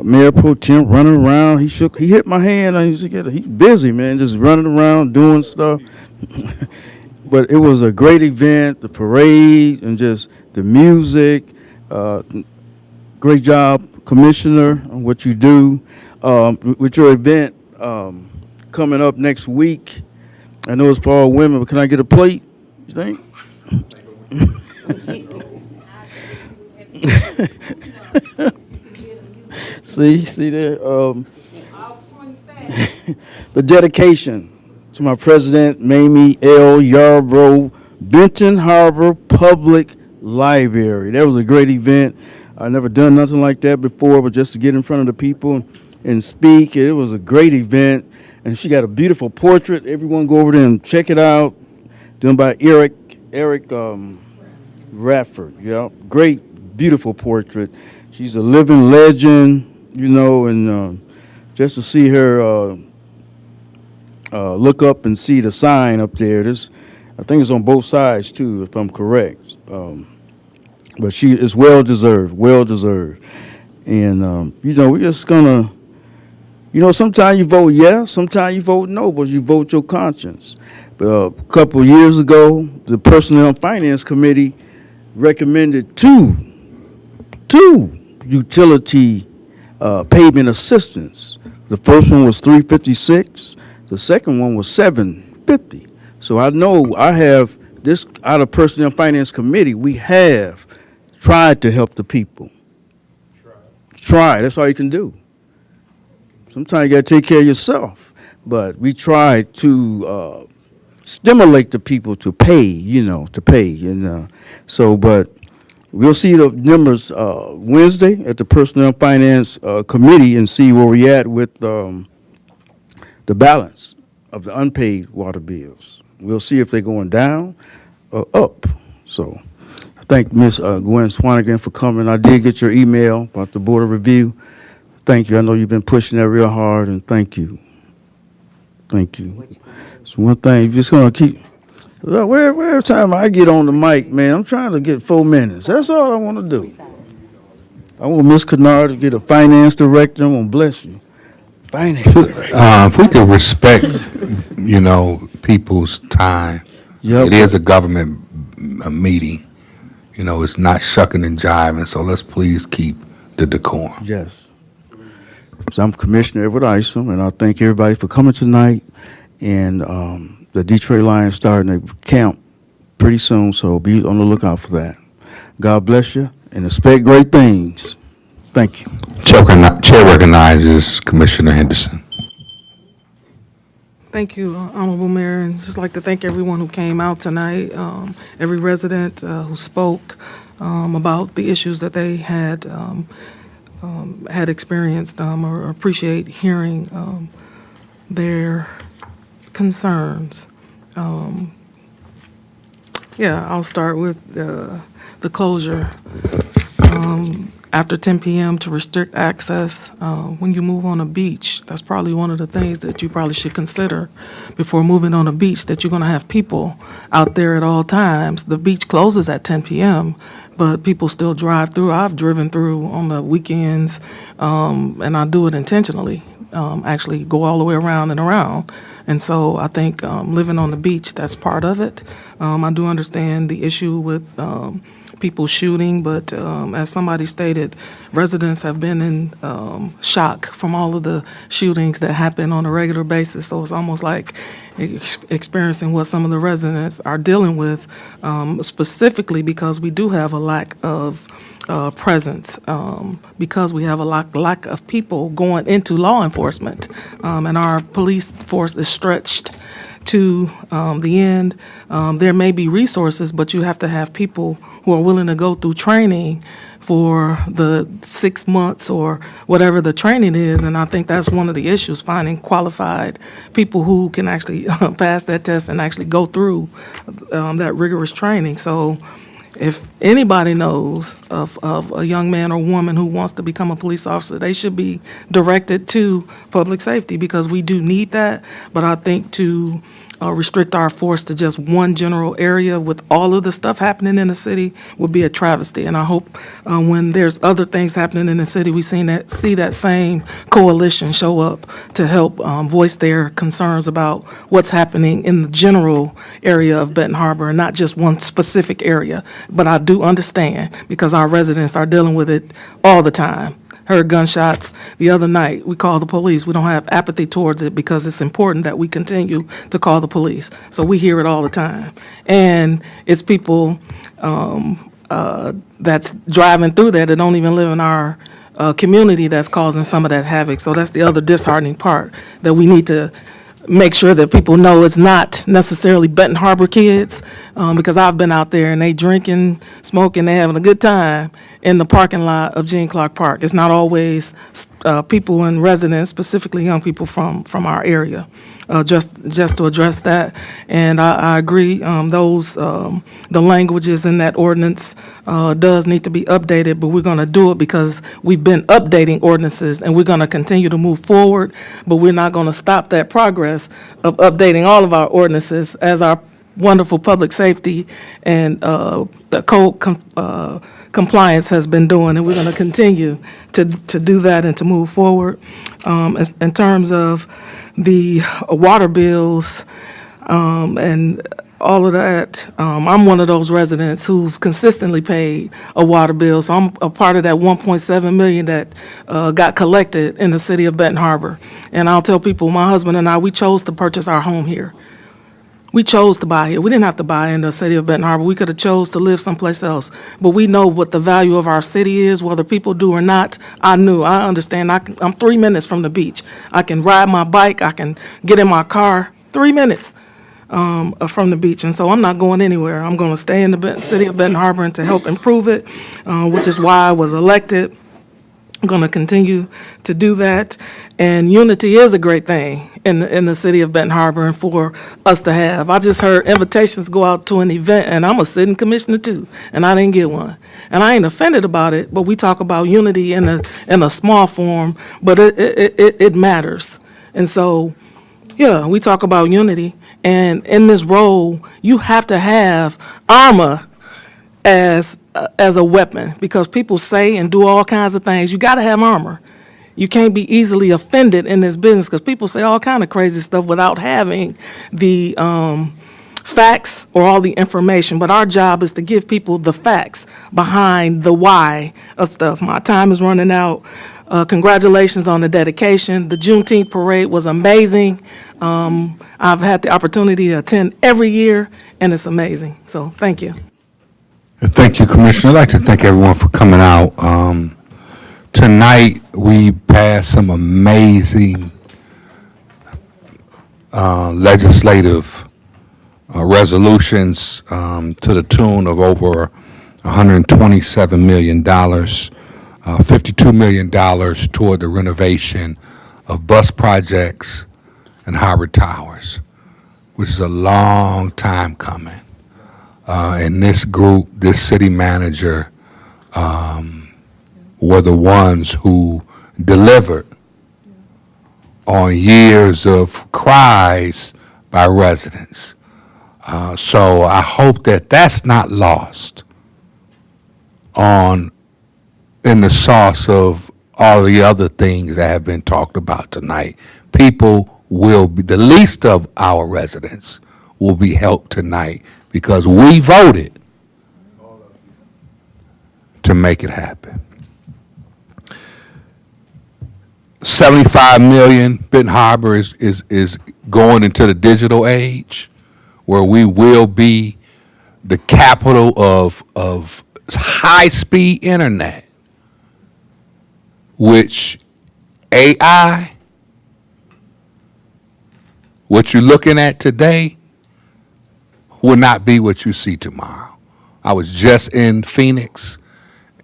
Mayor Pro Tem running around. He hit my hand. He's busy, man, just running around doing stuff. But it was a great event, the parade and just the music. Great job, Commissioner, on what you do. With your event coming up next week, I know it's for all women, but can I get a plate, you think? See there? The dedication to my president, Mamie L. Yarbrough, Benton Harbor Public Library. That was a great event. I never done nothing like that before, but just to get in front of the people and speak, it was a great event. And she got a beautiful portrait. Everyone go over there and check it out. Done by Eric Radford. Yeah, great, beautiful portrait. She's a living legend, you know, and just to see her look up and see the sign up there. I think it's on both sides too, if I'm correct. But she is well deserved. And you know, we're just gonna, you know, sometimes you vote yes, sometimes you vote no, but you vote your conscience. A couple of years ago, the Personnel and Finance Committee recommended two utility payment assistance. The first one was $356. The second one was $750. So I know I have this out of Personnel and Finance Committee. We have tried to help the people. Try. That's all you can do. Sometimes you got to take care of yourself. But we try to stimulate the people to pay, you know, And but we'll see the numbers Wednesday at the Personnel and Finance Committee and see where we at with the balance of the unpaid water bills. We'll see if they're going down or up. So I thank Ms. Gwen Swanigan for coming. I did get your email about the Board of Review. Thank you. I know you've been pushing that real hard, and thank you. So one thing, you're just going to keep, every time I get on the mic, man, I'm trying to get 4 minutes. That's all I want to do. I want Ms. Kennard to get a finance director. I'm gonna bless you. Finance director. If we could respect, people's time. Yep. It is a government meeting. It's not shucking and jiving, so let's please keep the decorum. Yes. So I'm Commissioner Edward Isom, and I thank everybody for coming tonight. And the Detroit Lions starting a camp pretty soon, so be on the lookout for that. God bless you, and expect great things. Thank you. Chair recognizes Commissioner Henderson. Thank you, Honorable Mayor, and just like to thank everyone who came out tonight, every resident who spoke about the issues that they had experienced, or appreciate hearing their concerns. I'll start with the closure. After 10 p.m. to restrict access when you move on a beach. That's probably one of the things that you probably should consider before moving on a beach, that you're going to have people out there at all times. The beach closes at 10 p.m., but people still drive through. I've driven through on the weekends, and I do it intentionally, actually go all the way around and around. And so I think living on the beach, that's part of it. I do understand the issue with people shooting, but as somebody stated, residents have been in shock from all of the shootings that happen on a regular basis. So it's almost like experiencing what some of the residents are dealing with, specifically because we do have a lack of presence, because we have a lack of people going into law enforcement, and our police force is stretched to the end. There may be resources, but you have to have people who are willing to go through training for the 6 months or whatever the training is. And I think that's one of the issues, finding qualified people who can actually pass that test and actually go through that rigorous training. So if anybody knows of a young man or woman who wants to become a police officer, they should be directed to public safety, because we do need that. But I think to restrict our force to just one general area with all of the stuff happening in the city would be a travesty. And I hope when there's other things happening in the city, we see that same coalition show up to help voice their concerns about what's happening in the general area of Benton Harbor, and not just one specific area. But I do understand, because our residents are dealing with it all the time. Heard gunshots the other night. We called the police. We don't have apathy towards it, because it's important that we continue to call the police. So we hear it all the time. And it's people that's driving through there that don't even live in our community that's causing some of that havoc. So that's the other disheartening part, that we need to make sure that people know it's not necessarily Benton Harbor kids, because I've been out there and they drinking, smoking, they having a good time in the parking lot of Gene Clark Park. It's not always people and residents, specifically young people from our area. Just to address that, and I agree. The languages in that ordinance does need to be updated, but we're going to do it because we've been updating ordinances, and we're going to continue to move forward. But we're not going to stop that progress of updating all of our ordinances, as our wonderful public safety and the code compliance has been doing, and we're going to continue to do that and to move forward. In terms of the water bills and all of that, I'm one of those residents who've consistently paid a water bill, so I'm a part of that 1.7 million that got collected in the city of Benton Harbor. And I'll tell people, my husband and I, we chose to purchase our home here. We chose to buy here. We didn't have to buy in the city of Benton Harbor. We could have chose to live someplace else. But we know what the value of our city is, whether people do or not. I understand. I'm 3 minutes from the beach. I can ride my bike. I can get in my car 3 minutes from the beach. And so I'm not going anywhere. I'm going to stay in the city of Benton Harbor and to help improve it, which is why I was elected. I'm going to continue to do that. And unity is a great thing in the city of Benton Harbor, and for us to have. I just heard invitations go out to an event, and I'm a sitting commissioner too, and I didn't get one. And I ain't offended about it, but we talk about unity in a small form, but it matters. And so, yeah, we talk about unity, and in this role, you have to have armor as a weapon, because people say and do all kinds of things. You got to have armor. You can't be easily offended in this business because people say all kind of crazy stuff without having the facts or all the information. But our job is to give people the facts behind the why of stuff. My time is running out. Congratulations on the dedication. The Juneteenth parade was amazing. I've had the opportunity to attend every year, and it's amazing. So thank you. Thank you, Commissioner. I'd like to thank everyone for coming out. Tonight, we passed some amazing legislative resolutions to the tune of over $127 million, $52 million toward the renovation of bus projects and Harbor Towers, which is a long time coming. And this group, this city manager, were the ones who delivered on years of cries by residents. So I hope that that's not lost in the sauce of all the other things that have been talked about tonight. People will be, the least of our residents will be helped tonight because we voted to make it happen. 75 million, Benton Harbor is going into the digital age where we will be the capital of high-speed internet, which AI, what you're looking at today, will not be what you see tomorrow. I was just in Phoenix,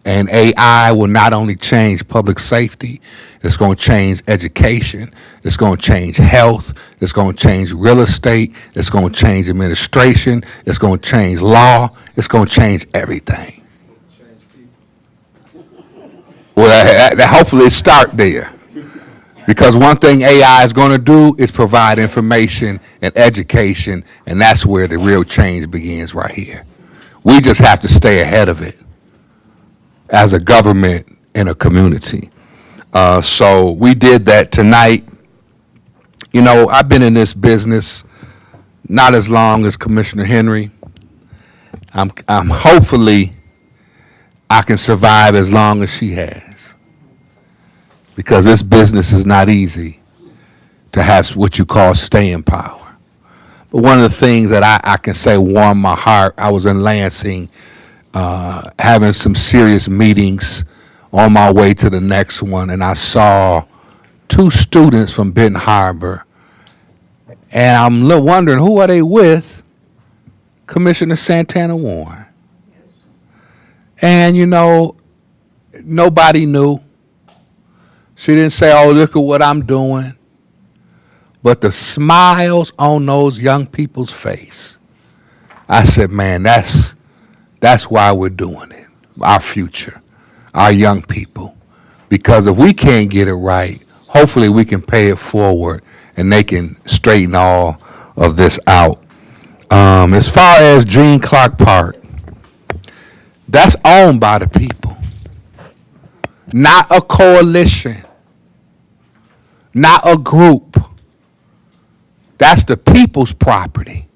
and AI will not only change public safety, it's going to change education, it's going to change health, it's going to change real estate, it's going to change administration, it's going to change law, it's going to change everything. Well, hopefully it start there. Because one thing AI is going to do is provide information and education, and that's where the real change begins right here. We just have to stay ahead of it as a government and a community. So we did that tonight. You know, I've been in this business not as long as Commissioner Henry. I'm hopefully I can survive as long as she has, because this business is not easy to have what you call staying power. But one of the things that I can say warmed my heart, I was in Lansing having some serious meetings on my way to the next one, and I saw 2 students from Benton Harbor, and I'm wondering, who are they with? Commissioner Santana Warren. And, you know, nobody knew. She didn't say, oh, look at what I'm doing. But the smiles on those young people's face, I said, man, that's why we're doing it. Our future, our young people. Because if we can't get it right, hopefully we can pay it forward and they can straighten all of this out. As far as Gene Clark Park, that's owned by the people, not a coalition, not a group. That's the people's property.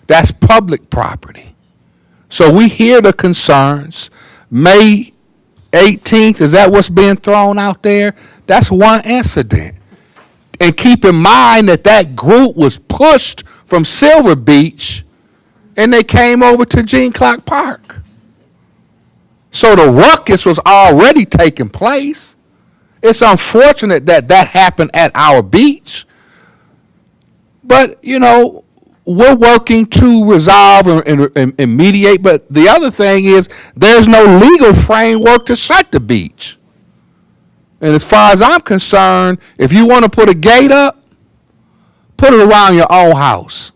That's public property. So we hear the concerns. May 18th, is that what's being thrown out there? That's one incident. And keep in mind that group was pushed from Silver Beach and they came over to Gene Clark Park. So the ruckus was already taking place. It's unfortunate that happened at our beach. But, you know, we're working to resolve and mediate. But the other thing is there's no legal framework to shut the beach. And as far as I'm concerned, if you want to put a gate up, put it around your own house.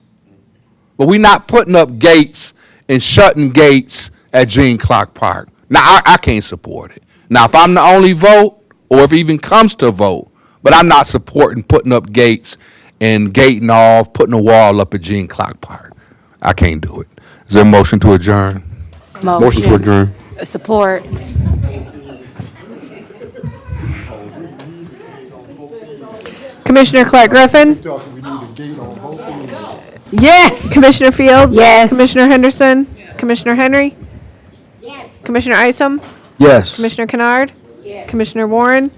But we're not putting up gates and shutting gates at Gene Clark Park. Now, I can't support it. Now, if I'm the only vote, or if it even comes to vote, but I'm not supporting putting up gates and gating off, putting a wall up at Gene Clark Park. I can't do it. Is there a motion to adjourn? Motion to adjourn. Support. Commissioner Clark Griffin? Yes. Commissioner Fields? Yes. Commissioner Henderson? Commissioner Henry? Commissioner Isom? Yes. Commissioner Kennard? Commissioner Warren?